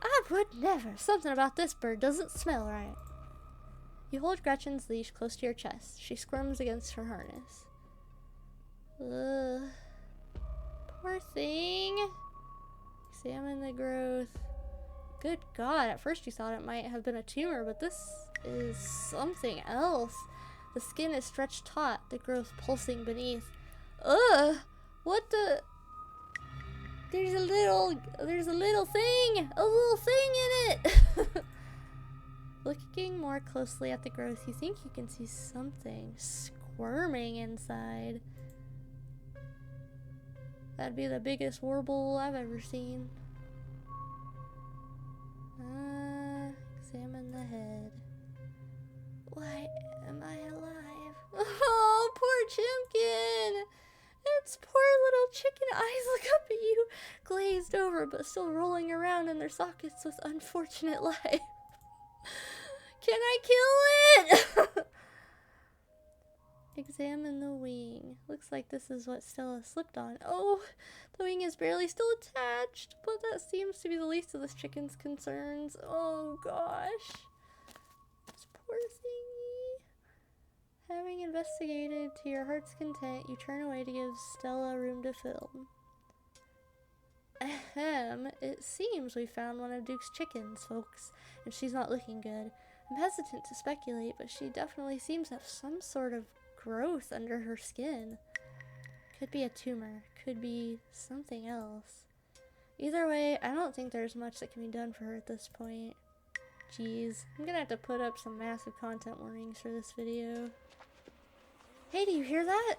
A: I would never. Something about this bird doesn't smell right. You hold Gretchen's leash close to your chest. She squirms against her harness. Ugh. Poor thing. Examine the growth. Good God, at first you thought it might have been a tumor, but this is something else. The skin is stretched taut, the growth pulsing beneath. Ugh! What the... There's a little thing in it! Looking more closely at the growth, you think you can see something squirming inside. That'd be the biggest warble I've ever seen. Examine the head. Why am I alive? Oh, poor Chimkin! Its poor little chicken eyes look up at you, glazed over but still rolling around in their sockets with unfortunate life. Can I kill it? Examine the wing. Looks like this is what Stella slipped on. Oh, the wing is barely still attached, but that seems to be the least of this chicken's concerns. Oh gosh. This poor thingy. Having investigated to your heart's content, you turn away to give Stella room to film. Ahem, it seems we found one of Duke's chickens, folks, and she's not looking good. I'm hesitant to speculate, but she definitely seems to have some sort of growth under her skin. Could be a tumor, could be something else. Either way, I don't think there's much that can be done for her at this point. Jeez, I'm gonna have to put up some massive content warnings for this video. Hey, do you hear that?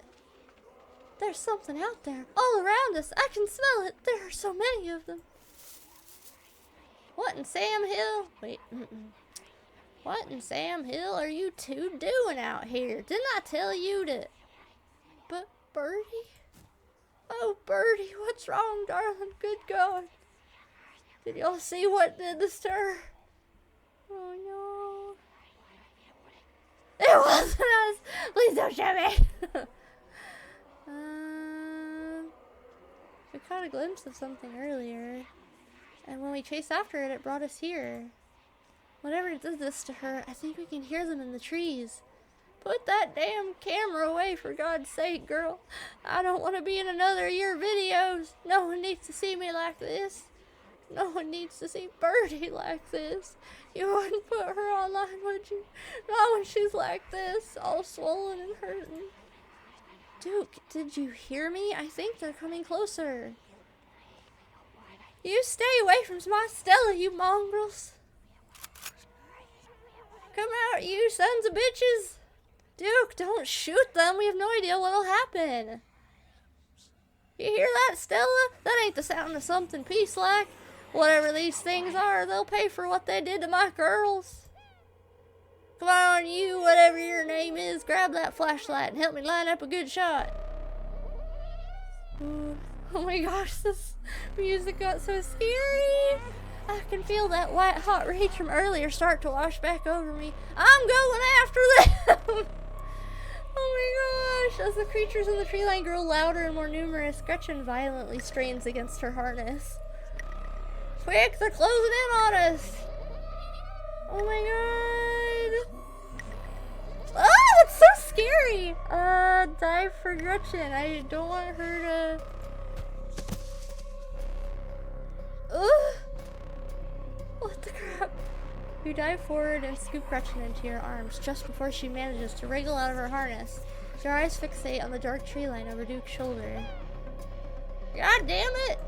A: There's something out there, all around us. I can smell it. There are so many of them. What in Sam Hill? Wait, What in Sam Hill are you two doing out here? Didn't I tell you to... But Birdie? Oh, Birdie, what's wrong, darling? Good God. Did y'all see what did this to her? Oh, no. It wasn't us! Please don't show me! We caught a glimpse of something earlier. And when we chased after it, it brought us here. Whatever did this to her, I think we can hear them in the trees. Put that damn camera away, for God's sake, girl. I don't want to be in another of your videos. No one needs to see me like this. No one needs to see Birdie like this. You wouldn't put her online, would you? Not when she's like this, all swollen and hurting. Duke, did you hear me? I think they're coming closer. You stay away from my Stella, you mongrels. Come out, you sons of bitches. Duke, don't shoot them. We have no idea what'll happen. You hear that, Stella? That ain't the sound of something peace-like. Whatever these things are, they'll pay for what they did to my girls. Come on, you, whatever your name is, grab that flashlight and help me line up a good shot. Ooh. Oh my gosh, this music got so scary. I can feel that white hot rage from earlier start to wash back over me. I'm going after them! Oh my gosh! As the creatures in the tree line grow louder and more numerous, Gretchen violently strains against her harness. Quick, they're closing in on us! Oh my god! Oh, that's so scary! Dive for Gretchen. I don't want her to... Ugh! What the crap? You dive forward and scoop Gretchen into your arms just before she manages to wriggle out of her harness. Your eyes fixate on the dark tree line over Duke's shoulder. God damn it!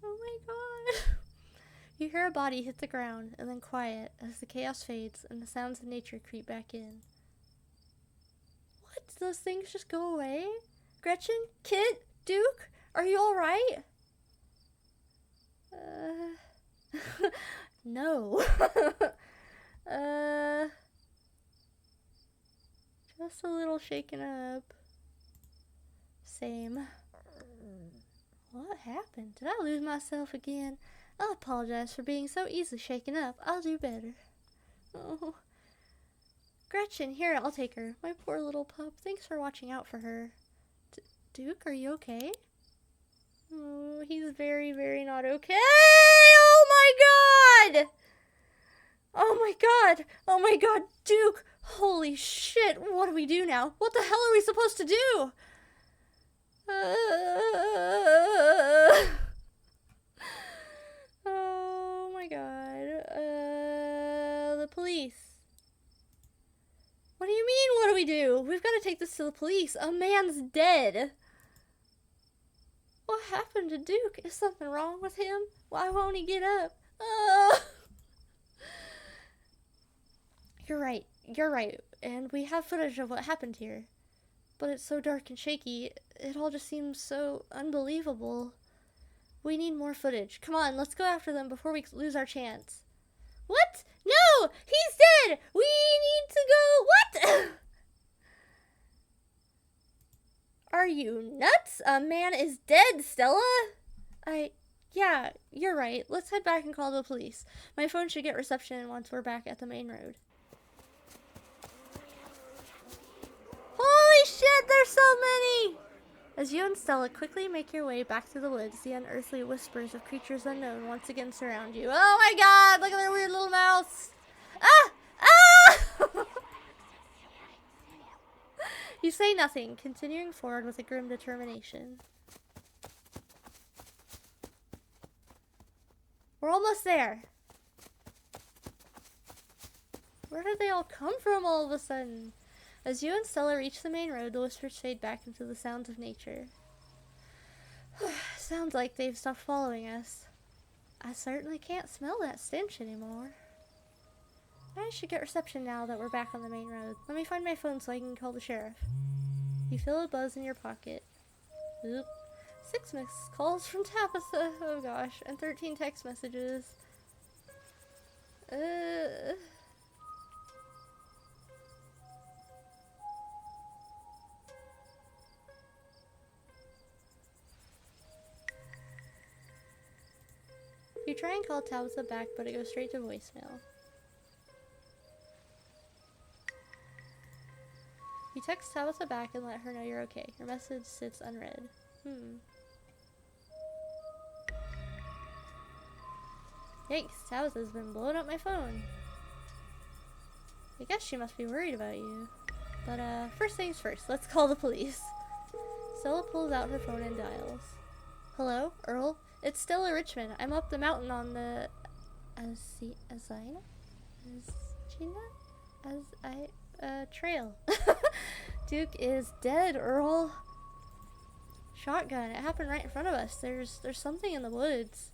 A: Oh my god. You hear a body hit the ground and then quiet as the chaos fades and the sounds of nature creep back in. What? Did those things just go away? Gretchen? Kit? Duke? Are you alright? No. Just a little shaken up. Same. What happened? Did I lose myself again? I'll apologize for being so easily shaken up. I'll do better. Oh. Gretchen, here, I'll take her. My poor little pup. Thanks for watching out for her. Duke, are you okay? Oh, he's very, very not okay. Oh my god! Oh my god! Oh my god, Duke! Holy shit, what do we do now? What the hell are we supposed to do? Oh my god. The police. What do you mean, what do we do? We've got to take this to the police. A man's dead. What happened to Duke? Is something wrong with him? Why won't he get up? You're right. And we have footage of what happened here. But it's so dark and shaky, it all just seems so unbelievable. We need more footage. Come on, let's go after them before we lose our chance. What? No! He's dead! We need to go... What? Are you nuts? A man is dead, Stella! Yeah, you're right. Let's head back and call the police. My phone should get reception once we're back at the main road. Holy shit, there's so many! As you and Stella quickly make your way back through the woods, the unearthly whispers of creatures unknown once again surround you. Oh my god, look at their weird little mouths! Ah! Ah! You say nothing, continuing forward with a grim determination. We're almost there. Where did they all come from all of a sudden? As you and Stella reach the main road, the whispers fade back into the sounds of nature. Sounds like they've stopped following us. I certainly can't smell that stench anymore. I should get reception now that we're back on the main road. Let me find my phone so I can call the sheriff. You feel a buzz in your pocket. Oop. 6 missed calls from Tabitha. Oh gosh. And 13 text messages. You try and call Tabitha back, but it goes straight to voicemail. You text Tabitha back and let her know you're okay. Your message sits unread. Yikes, Tabitha's been blowing up my phone. I guess she must be worried about you. But first things first, let's call the police. Stella pulls out her phone and dials. Hello, Earl? It's Stella Richmond. I'm up the mountain on the trail. Duke is dead, Earl. Shotgun. It happened right in front of us. There's something in the woods.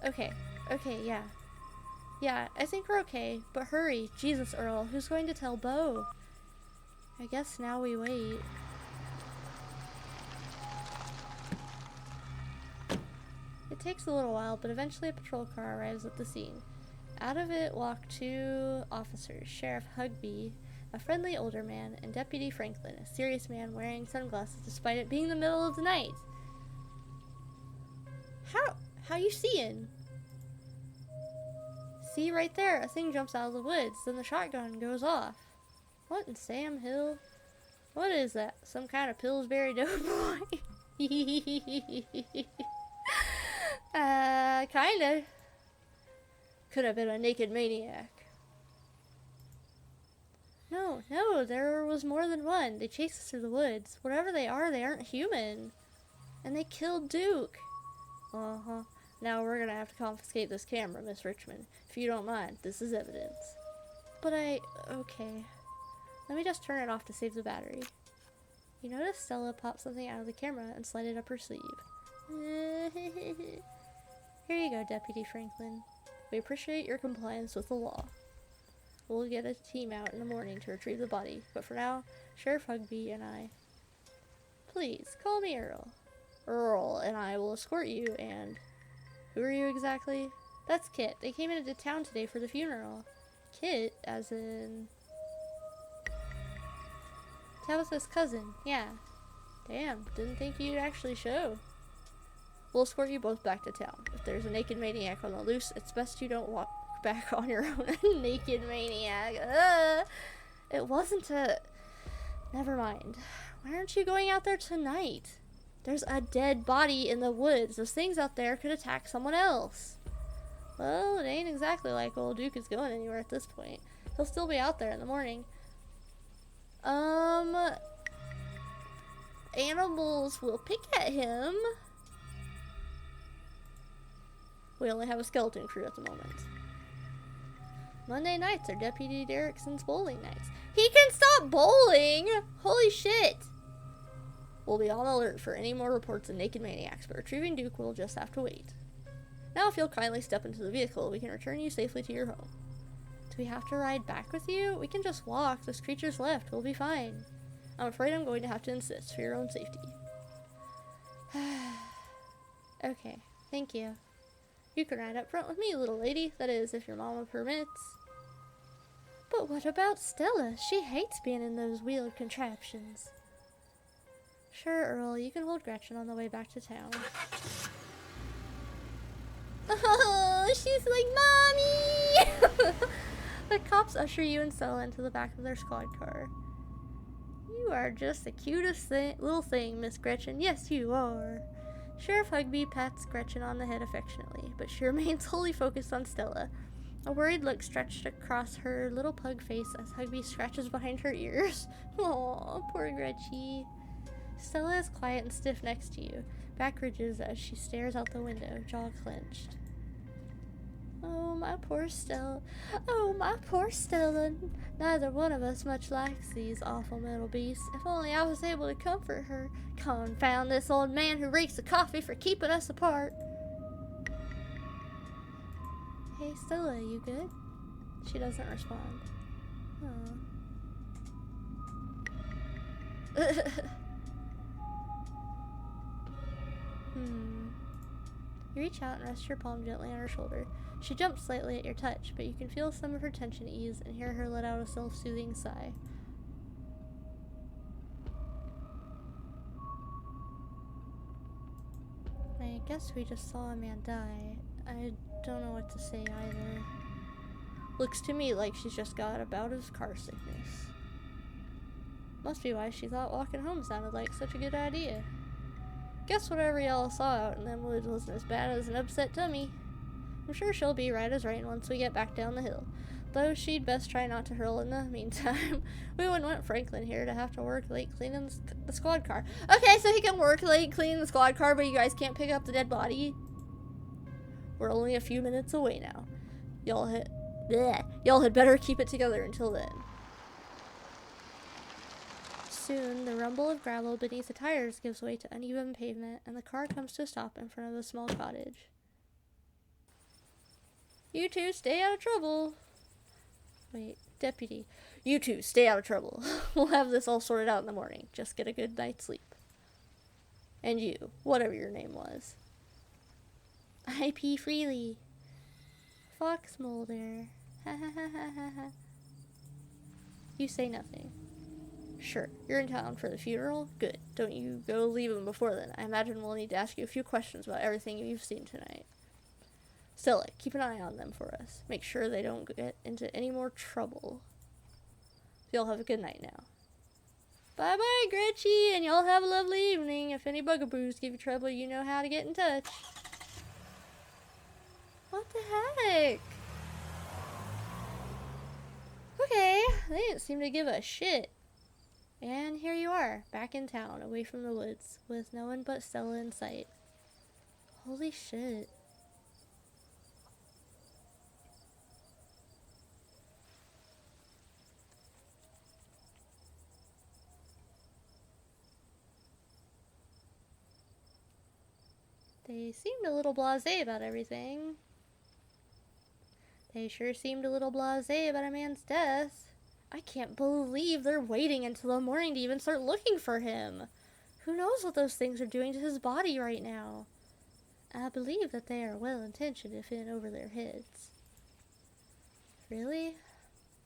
A: Okay, yeah. Yeah, I think we're okay, but hurry. Jesus, Earl. Who's going to tell Bo? I guess now we wait. It takes a little while, but eventually a patrol car arrives at the scene. Out of it walk 2 officers, Sheriff Hugby, a friendly older man, and Deputy Franklin, a serious man wearing sunglasses despite it being the middle of the night. How you seeing? See right there, a thing jumps out of the woods, then the shotgun goes off. What in Sam Hill? What is that? Some kind of Pillsbury Doughboy? Kinda. Could have been a naked maniac. No, there was more than one. They chased us through the woods. Whatever they aren't human. And they killed Duke. Now we're gonna have to confiscate this camera, Miss Richmond. If you don't mind, this is evidence. But okay. Let me just turn it off to save the battery. You notice Stella popped something out of the camera and slid it up her sleeve. Here you go, Deputy Franklin. We appreciate your compliance with the law. We'll get a team out in the morning to retrieve the body, but for now, Sheriff Hugby and I... Please, call me Earl. Earl and I will escort you, and... Who are you exactly? That's Kit. They came into town today for the funeral. Kit, as in... Tabitha's cousin, yeah. Damn, didn't think you'd actually show. We'll escort you both back to town. If there's a naked maniac on the loose, it's best you don't walk back on your own. Naked maniac. It wasn't a... Never mind. Why aren't you going out there tonight? There's a dead body in the woods. Those things out there could attack someone else. Well, it ain't exactly like old Duke is going anywhere at this point. He'll still be out there in the morning. Animals will pick at him. We only have a skeleton crew at the moment. Monday nights are Deputy Derrickson's bowling nights. He can stop bowling! Holy shit! We'll be on alert for any more reports of naked maniacs, but retrieving Duke will just have to wait. Now if you'll kindly step into the vehicle, we can return you safely to your home. Do we have to ride back with you? We can just walk. This creature's left. We'll be fine. I'm afraid I'm going to have to insist for your own safety. Okay, thank you. You can ride up front with me, little lady. That is, if your mama permits. But what about Stella? She hates being in those wheeled contraptions. Sure, Earl, you can hold Gretchen on the way back to town. Oh, she's like, Mommy! The cops usher you and Stella into the back of their squad car. You are just the cutest little thing, Miss Gretchen. Yes, you are. Sheriff Hugby pats Gretchen on the head affectionately, but she remains wholly focused on Stella. A worried look stretched across her little pug face as Hugby scratches behind her ears. Aw, poor Gretchy. Stella is quiet and stiff next to you, back ridges as she stares out the window, jaw clenched. Oh, my poor Stella. Oh, my poor Stella. Neither one of us much likes these awful metal beasts. If only I was able to comfort her. Confound this old man who reeks of coffee for keeping us apart. Hey, Stella, you good? She doesn't respond. You reach out and rest your palm gently on her shoulder. She jumps slightly at your touch, but you can feel some of her tension ease and hear her let out a self-soothing sigh. I guess we just saw a man die. I don't know what to say either. Looks to me like she's just got a bout of car sickness. Must be why she thought walking home sounded like such a good idea. Guess whatever y'all saw out in them woods wasn't as bad as an upset tummy. I'm sure she'll be right as rain once we get back down the hill. Though she'd best try not to hurl in the meantime. We wouldn't want Franklin here to have to work late cleaning the squad car. Okay, so he can work late cleaning the squad car, but you guys can't pick up the dead body? We're only a few minutes away now. Y'all had better keep it together until then. Soon, the rumble of gravel beneath the tires gives way to uneven pavement, and the car comes to a stop in front of a small cottage. You two stay out of trouble. Wait, deputy. You two stay out of trouble. We'll have this all sorted out in the morning. Just get a good night's sleep. And you, whatever your name was. I pee freely. Fox Mulder. Ha ha ha ha ha ha. You say nothing. Sure, you're in town for the funeral? Good. Don't you go leave him before then. I imagine we'll need to ask you a few questions about everything you've seen tonight. Stella, keep an eye on them for us. Make sure they don't get into any more trouble. Y'all have a good night now. Bye-bye, Gretchy, and y'all have a lovely evening. If any bugaboos give you trouble, you know how to get in touch. What the heck? Okay, they didn't seem to give a shit. And here you are, back in town, away from the woods, with no one but Stella in sight. Holy shit. They seemed a little blasé about everything. They sure seemed a little blasé about a man's death. I can't believe they're waiting until the morning to even start looking for him. Who knows what those things are doing to his body right now? I believe that they are well-intentioned if in over their heads. Really?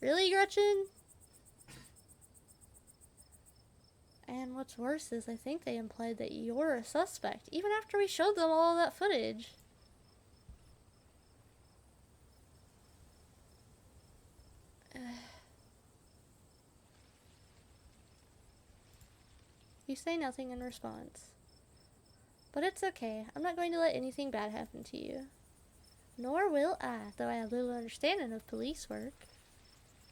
A: Really, Gretchen? And what's worse is I think they implied that you're a suspect, even after we showed them all of that footage. You say nothing in response. But it's okay. I'm not going to let anything bad happen to you. Nor will I, though I have little understanding of police work.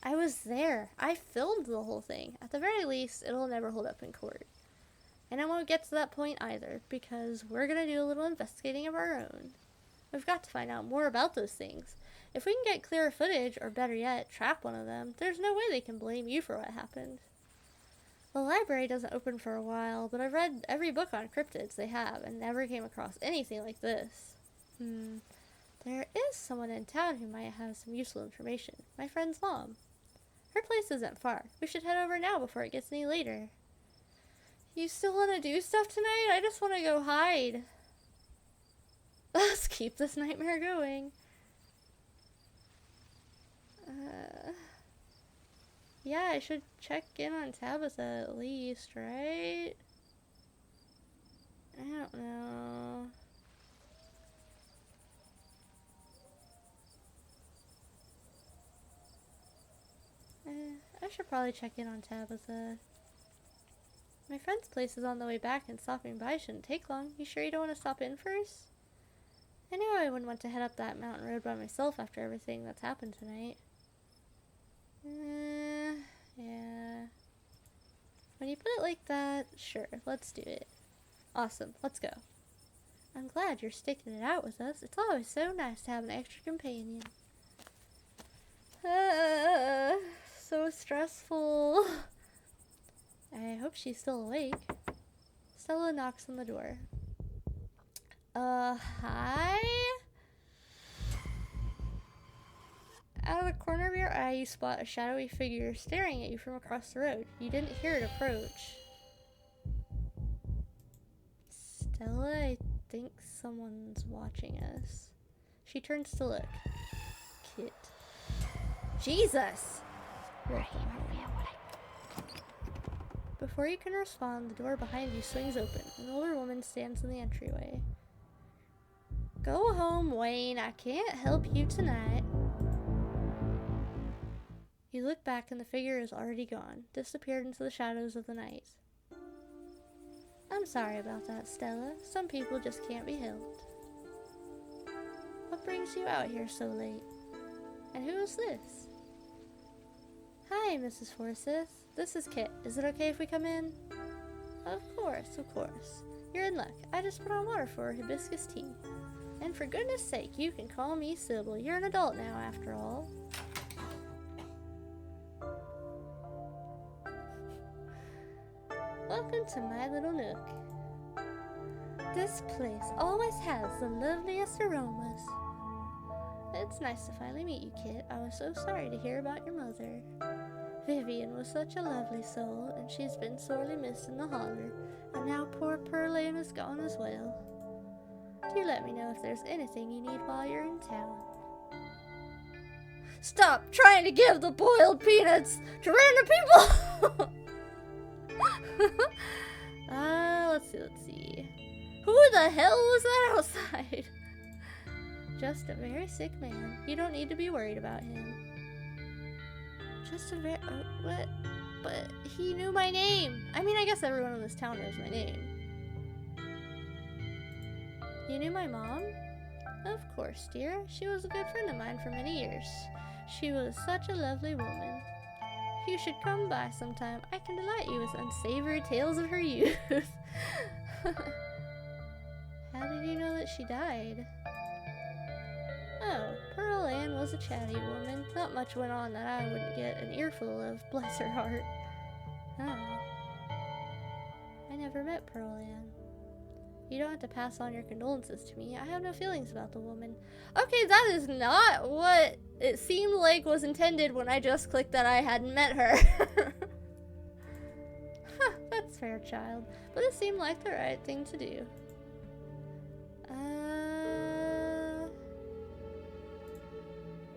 A: I was there. I filmed the whole thing. At the very least, it'll never hold up in court. And I won't get to that point either, because we're going to do a little investigating of our own. We've got to find out more about those things. If we can get clearer footage, or better yet, trap one of them, there's no way they can blame you for what happened. The library doesn't open for a while, but I've read every book on cryptids they have and never came across anything like this. There is someone in town who might have some useful information. My friend's mom. Her place isn't far. We should head over now before it gets any later. You still want to do stuff tonight? I just want to go hide. Let's keep this nightmare going. Yeah, I should check in on Tabitha at least, right? I don't know. I should probably check in on Tabitha. My friend's place is on the way back, and stopping by shouldn't take long. You sure you don't want to stop in first? I knew I wouldn't want to head up that mountain road by myself after everything that's happened tonight. Yeah. When you put it like that, sure, let's do it. Awesome, let's go. I'm glad you're sticking it out with us. It's always so nice to have an extra companion. So stressful. I hope she's still awake. Stella knocks on the door. Hi? Out of the corner of your eye, you spot a shadowy figure staring at you from across the road. You didn't hear it approach. Stella, I think someone's watching us. She turns to look. Kit. Jesus! Welcome home. Before you can respond, the door behind you swings open. An older woman stands in the entryway. Go home, Wayne. I can't help you tonight. You look back and the figure is already gone, disappeared into the shadows of the night. I'm sorry about that, Stella. Some people just can't be helped. What brings you out here so late? And who is this? Hi, Mrs. Forsyth. This is Kit. Is it okay if we come in? Of course, of course. You're in luck. I just put on water for hibiscus tea. And for goodness sake, you can call me Sybil. You're an adult now, after all. Welcome to my little nook. This place always has the loveliest aromas. It's nice to finally meet you, Kit. I was so sorry to hear about your mother. Vivian was such a lovely soul, and she's been sorely missed in the holler, and now poor Pearl Ann is gone as well. Do let me know if there's anything you need while you're in town. Stop trying to give the boiled peanuts to random people! Let's see. Who the hell was that outside? Just a very sick man. You don't need to be worried about him. Just a very... what? But he knew my name. I mean, I guess everyone in this town knows my name. You knew my mom? Of course, dear. She was a good friend of mine for many years. She was such a lovely woman. You should come by sometime. I can delight you with unsavory tales of her youth. How did you know that she died? Oh, Pearl Ann was a chatty woman. Not much went on that I wouldn't get an earful of, bless her heart. Oh. I never met Pearl Ann. You don't have to pass on your condolences to me. I have no feelings about the woman. Okay, that is not what it seemed like was intended when I just clicked that I hadn't met her. Huh, that's fair, child. But it seemed like the right thing to do.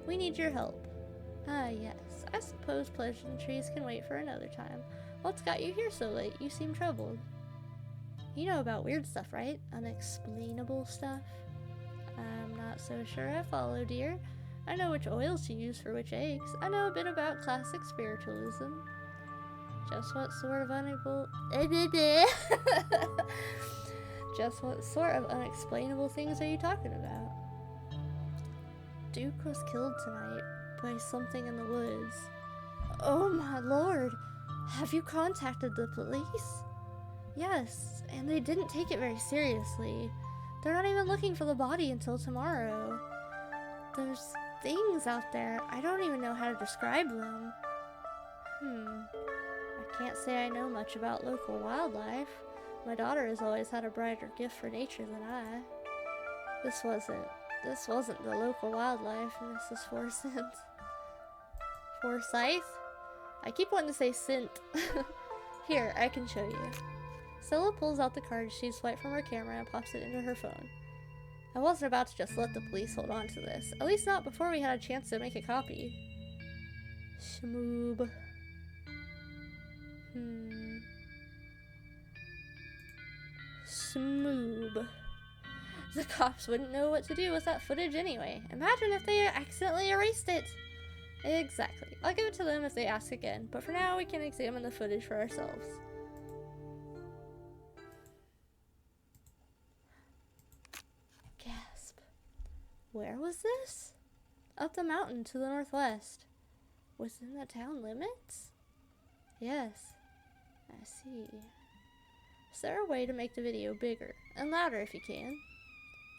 A: We need your help. Ah, yes. I suppose pleasantries can wait for another time. What's got you here so late? You seem troubled. You know about weird stuff, right? Unexplainable stuff? I'm not so sure I follow, dear. I know which oils to use for which eggs. I know a bit about classic spiritualism. Just what sort of Just what sort of unexplainable things are you talking about? Duke was killed tonight by something in the woods. Oh my lord! Have you contacted the police? Yes, and they didn't take it very seriously. They're not even looking for the body until tomorrow. There's things out there. I don't even know how to describe them. I can't say I know much about local wildlife. My daughter has always had a brighter gift for nature than I. This wasn't the local wildlife, Mrs. Forsyth. Forsyth? I keep wanting to say Sint. Here, I can show you. Stella pulls out the card she swiped from her camera and pops it into her phone. I wasn't about to just let the police hold on to this. At least not before we had a chance to make a copy. Shmoob. Smoob. The cops wouldn't know what to do with that footage anyway. Imagine if they accidentally erased it. Exactly. I'll give it to them if they ask again, but for now we can examine the footage for ourselves. Gasp. Where was this? Up the mountain to the northwest. Within the town limits? Yes. I see. Is there a way to make the video bigger and louder if you can?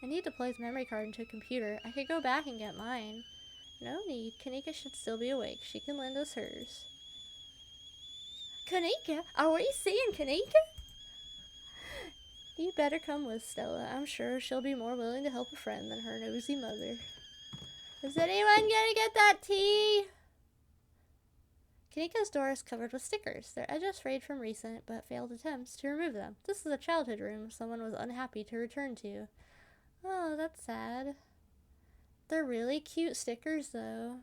A: I need to plug the memory card into a computer. I could go back and get mine. No need. Kanika should still be awake. She can lend us hers. Kanika? Are we seeing Kanika? You better come with Stella. I'm sure she'll be more willing to help a friend than her nosy mother. Is anyone gonna get that tea? Kanika's door is covered with stickers, their edges frayed from recent but failed attempts to remove them. This is a childhood room someone was unhappy to return to. Oh, that's sad. They're really cute stickers, though.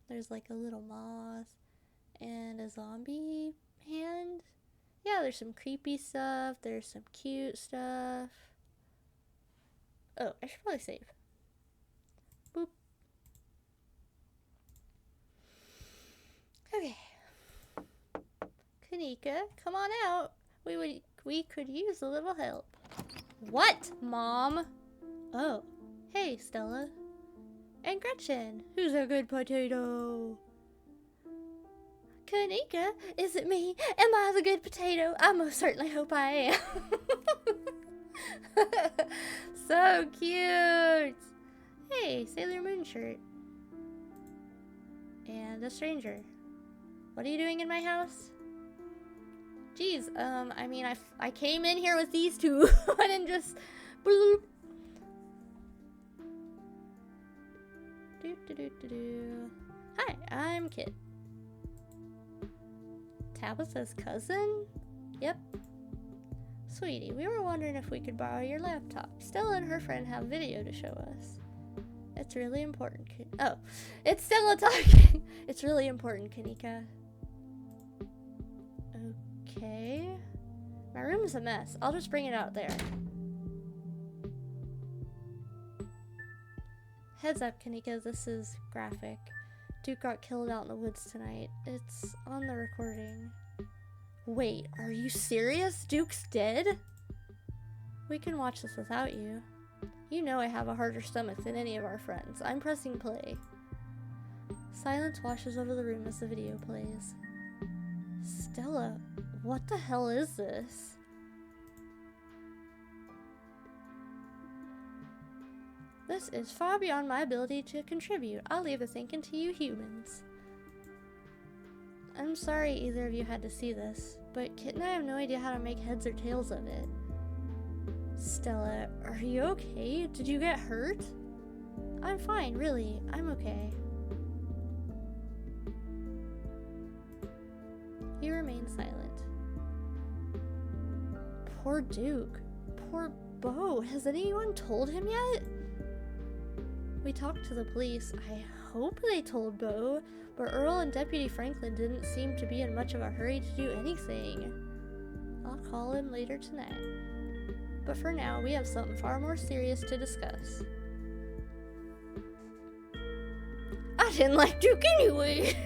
A: There's like a little moth and a zombie hand. Yeah, there's some creepy stuff. There's some cute stuff. Oh, I should probably save. Boop. Okay. Kanika, come on out. We could use a little help. What, Mom? Oh, hey, Stella. And Gretchen, who's a good potato? Kanika, is it me? Am I the good potato? I most certainly hope I am. So cute. Hey, Sailor Moon shirt. And a stranger. What are you doing in my house? Geez, I mean, I came in here with these two. I didn't just bloop. Hi, I'm Kit. Tabitha's cousin? Yep. Sweetie, we were wondering if we could borrow your laptop. Stella and her friend have video to show us. It's really important. Oh, it's Stella talking. It's really important, Kanika. Okay. My room's a mess. I'll just bring it out there. Heads up, Kanika, this is graphic. Duke got killed out in the woods tonight. It's on the recording. Wait, are you serious? Duke's dead? We can watch this without you. You know I have a harder stomach than any of our friends. I'm pressing play. Silence washes over the room as the video plays. Stella, what the hell is this? This is far beyond my ability to contribute. I'll leave the thinking to you humans. I'm sorry either of you had to see this, but Kit and I have no idea how to make heads or tails of it. Stella, are you okay? Did you get hurt? I'm fine, really. I'm okay. He remained silent. Poor Duke. Poor Beau. Has anyone told him yet? We talked to the police. I hope they told Beau, but Earl and Deputy Franklin didn't seem to be in much of a hurry to do anything. I'll call him later tonight. But for now, we have something far more serious to discuss. I didn't like Duke anyway!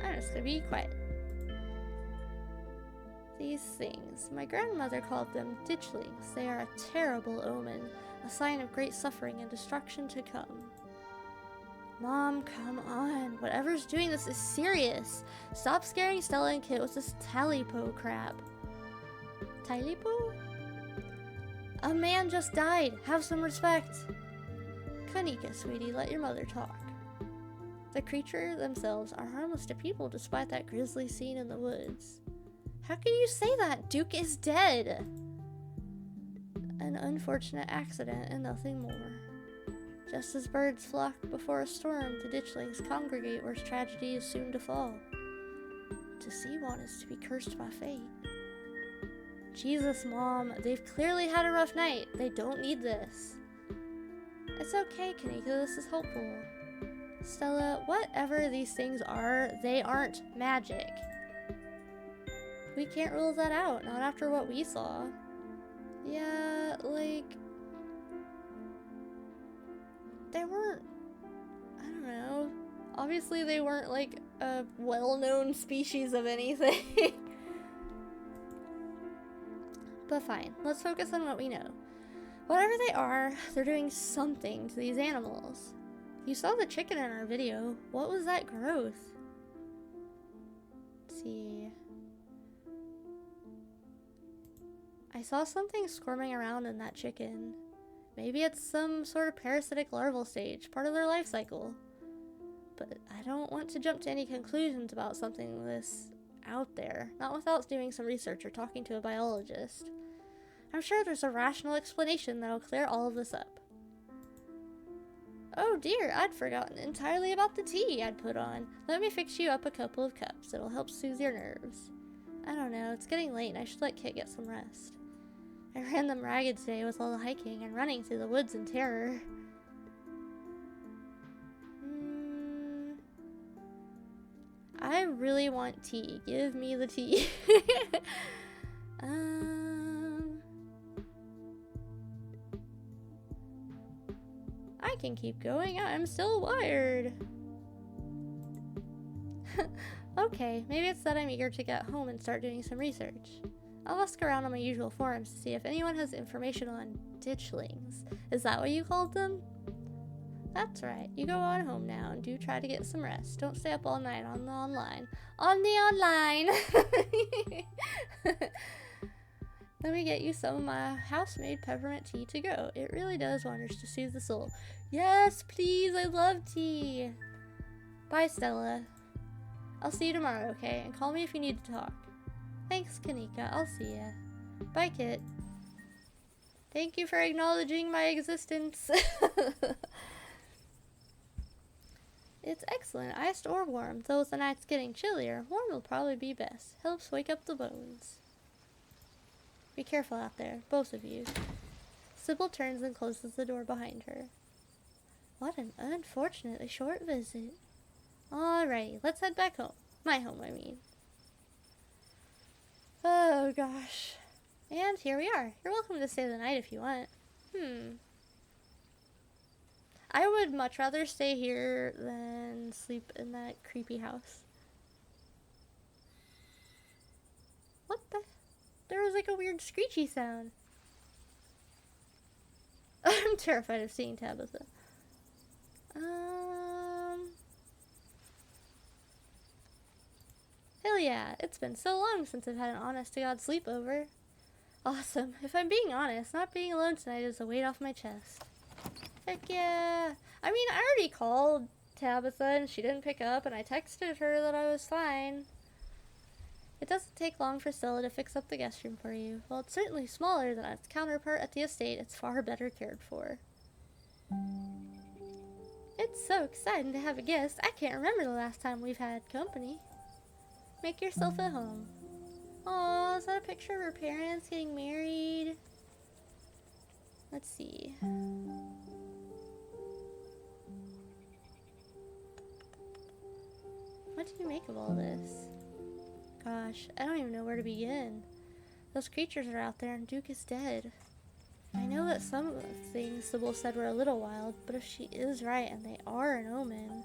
A: I'm just gonna be quiet. These things. My grandmother called them ditchlings. They are a terrible omen, a sign of great suffering and destruction to come. Mom, come on. Whatever's doing this is serious. Stop scaring Stella and Kit with this Talipo crap. Talipo? A man just died. Have some respect. Kanika, sweetie, let your mother talk. The creatures themselves are harmless to people despite that grisly scene in the woods. How can you say that? Duke is dead. An unfortunate accident and nothing more. Just as birds flock before a storm, the ditchlings congregate where tragedy is soon to fall. To see one is to be cursed by fate. Jesus, Mom, they've clearly had a rough night. They don't need this. It's okay, Kanika, this is hopeful. Stella, whatever these things are, they aren't magic. We can't rule that out, not after what we saw. Yeah, like... they weren't... I don't know. Obviously they weren't like a well-known species of anything. But fine, let's focus on what we know. Whatever they are, they're doing something to these animals. You saw the chicken in our video. What was that growth? Let's see... I saw something squirming around in that chicken. Maybe it's some sort of parasitic larval stage, part of their life cycle. But I don't want to jump to any conclusions about something this out there, not without doing some research or talking to a biologist. I'm sure there's a rational explanation that'll clear all of this up. Oh dear, I'd forgotten entirely about the tea I'd put on. Let me fix you up a couple of cups. It'll help soothe your nerves. I don't know, it's getting late and I should let Kit get some rest. I ran them ragged today with all the hiking and running through the woods in terror. I really want tea. Give me the tea. I can keep going. I'm still wired. Okay, maybe it's that I'm eager to get home and start doing some research. I'll ask around on my usual forums to see if anyone has information on ditchlings. Is that what you called them? That's right. You go on home now and do try to get some rest. Don't stay up all night on the online. On the online! Let me get you some of my house-made peppermint tea to go. It really does wonders to soothe the soul. Yes, please! I love tea! Bye, Stella. I'll see you tomorrow, okay? And call me if you need to talk. Thanks, Kanika. I'll see ya. Bye, Kit. Thank you for acknowledging my existence. It's excellent, iced or warm. Though the night's getting chillier, warm will probably be best. Helps wake up the bones. Be careful out there, both of you. Sybil turns and closes the door behind her. What an unfortunately short visit. Alrighty, let's head back home. My home, I mean. Oh, gosh. And here we are. You're welcome to stay the night if you want. I would much rather stay here than sleep in that creepy house. What the? There was like a weird screechy sound. I'm terrified of seeing Tabitha. Hell yeah, it's been so long since I've had an honest-to-God sleepover. Awesome. If I'm being honest, not being alone tonight is a weight off my chest. Heck yeah. I mean, I already called Tabitha and she didn't pick up, and I texted her that I was fine. It doesn't take long for Stella to fix up the guest room for you. While it's certainly smaller than its counterpart at the estate, it's far better cared for. It's so exciting to have a guest. I can't remember the last time we've had company. Make yourself at home. Aw, is that a picture of her parents getting married? Let's see. What do you make of all this? Gosh, I don't even know where to begin. Those creatures are out there and Duke is dead. I know that some of the things Sybil said were a little wild, but if she is right and they are an omen,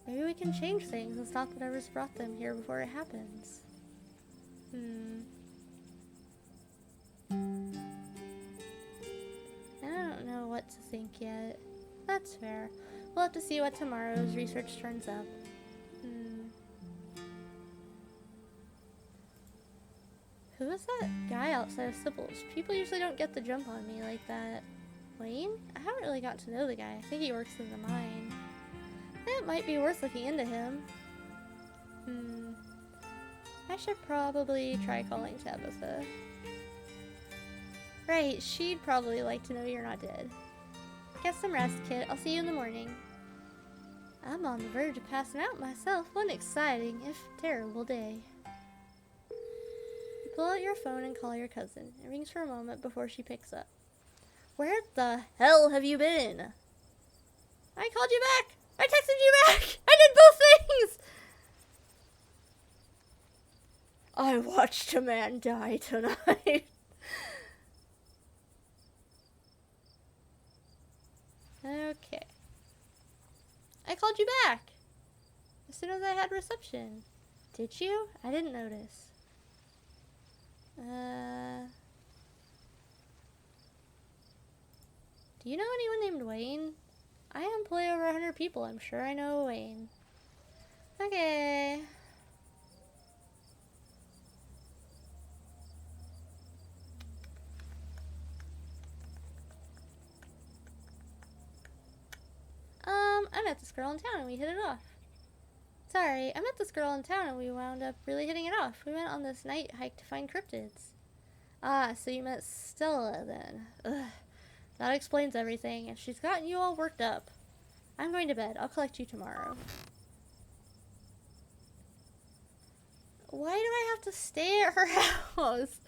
A: maybe we can change things and stop whatever's brought them here before it happens. I don't know what to think yet. That's fair. We'll have to see what tomorrow's research turns up. Who is that guy outside of Sybil's? People usually don't get the jump on me like that. Wayne? I haven't really got to know the guy. I think he works in the mine. It might be worth looking into him. I should probably try calling Tabitha. Right, she'd probably like to know you're not dead. Get some rest, Kit. I'll see you in the morning. I'm on the verge of passing out myself. What an exciting, if terrible day. You pull out your phone and call your cousin. It rings for a moment before she picks up. Where the hell have you been? I called you back! I texted you back! I did both things! I watched a man die tonight. Okay. I called you back as soon as I had reception. Did you? I didn't notice. Do you know anyone named Wayne? I employ over 100 people. I'm sure I know Wayne. Okay. I met this girl in town and we hit it off. Sorry, I met this girl in town and we wound up really hitting it off. We went on this night hike to find cryptids. Ah, so you met Stella then. Ugh, that explains everything. If she's gotten you all worked up. I'm going to bed. I'll collect you tomorrow. Why do I have to stay at her house?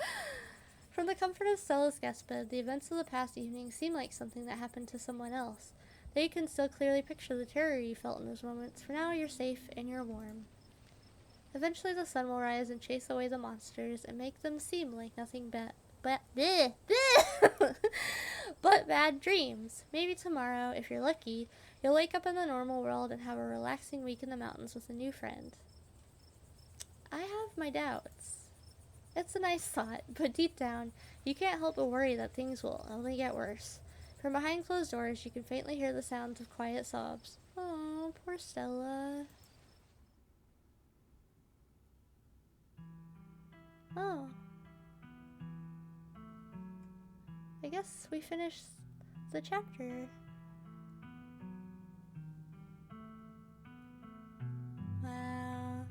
A: From the comfort of Stella's guest bed, the events of the past evening seem like something that happened to someone else. Though you can still clearly picture the terror you felt in those moments. For now, you're safe and you're warm. Eventually, the sun will rise and chase away the monsters and make them seem like nothing but bad dreams. Maybe tomorrow, if you're lucky, you'll wake up in the normal world and have a relaxing week in the mountains with a new friend. I have my doubts. It's a nice thought, but deep down, you can't help but worry that things will only get worse. From behind closed doors, you can faintly hear the sounds of quiet sobs. Oh, poor Stella. Oh. I guess we finished the chapter. Wow.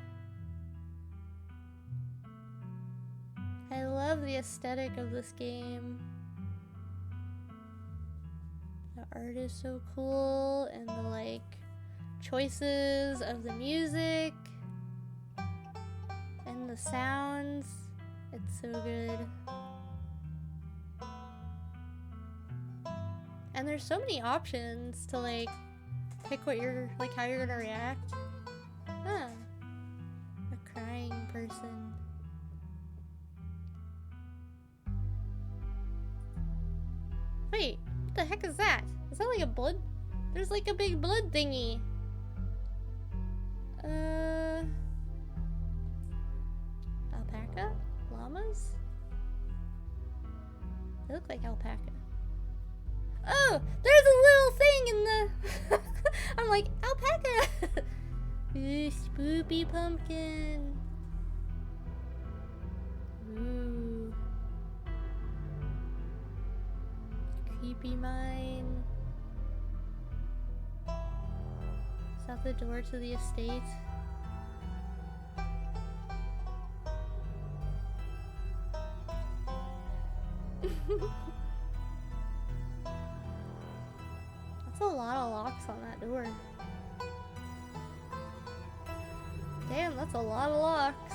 A: I love the aesthetic of this game. The art is so cool, and the choices of the music and the sounds. It's so good. And there's so many options to pick what you're how you're gonna react. Huh. A crying person. Wait, what the heck is that? Is that like a blood? There's like a big blood thingy. Alpaca? Llamas? They look like alpaca. Oh, there's a little thing in the... I'm like, alpaca! Ooh, spoopy pumpkin. Ooh. Creepy mine. Is that the door to the estate? That's a lot of locks on that door. Damn, that's a lot of locks.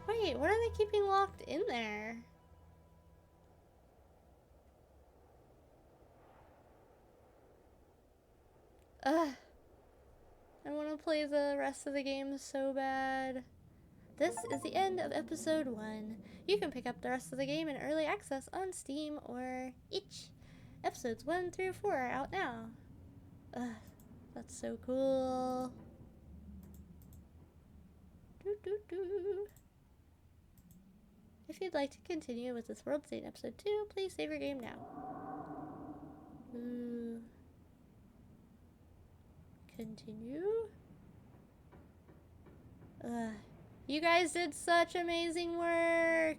A: Wait, what are they keeping locked in there? Ugh. I want to play the rest of the game so bad. This is the end of episode 1. You can pick up the rest of the game in early access on Steam or itch. Episodes 1 through 4 are out now. Ugh, that's so cool. If you'd like to continue with this World State episode 2, please save your game now. Ooh. Continue? Ugh. You guys did such amazing work.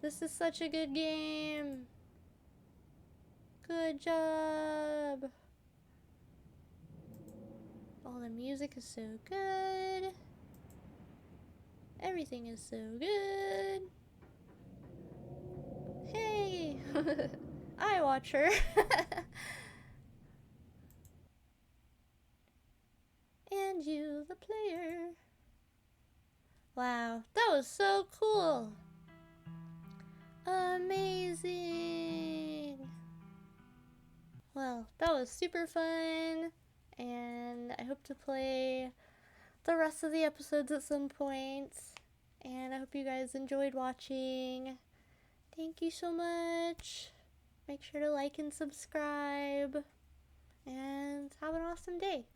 A: This is such a good game. Good job. Oh, the music is so good. Everything is so good. Hey! I watch her. And you, the player. Wow, that was so cool. Amazing. Well, that was super fun, and I hope to play the rest of the episodes at some point, and I hope you guys enjoyed watching. Thank you so much. Make sure to like and subscribe, and have an awesome day.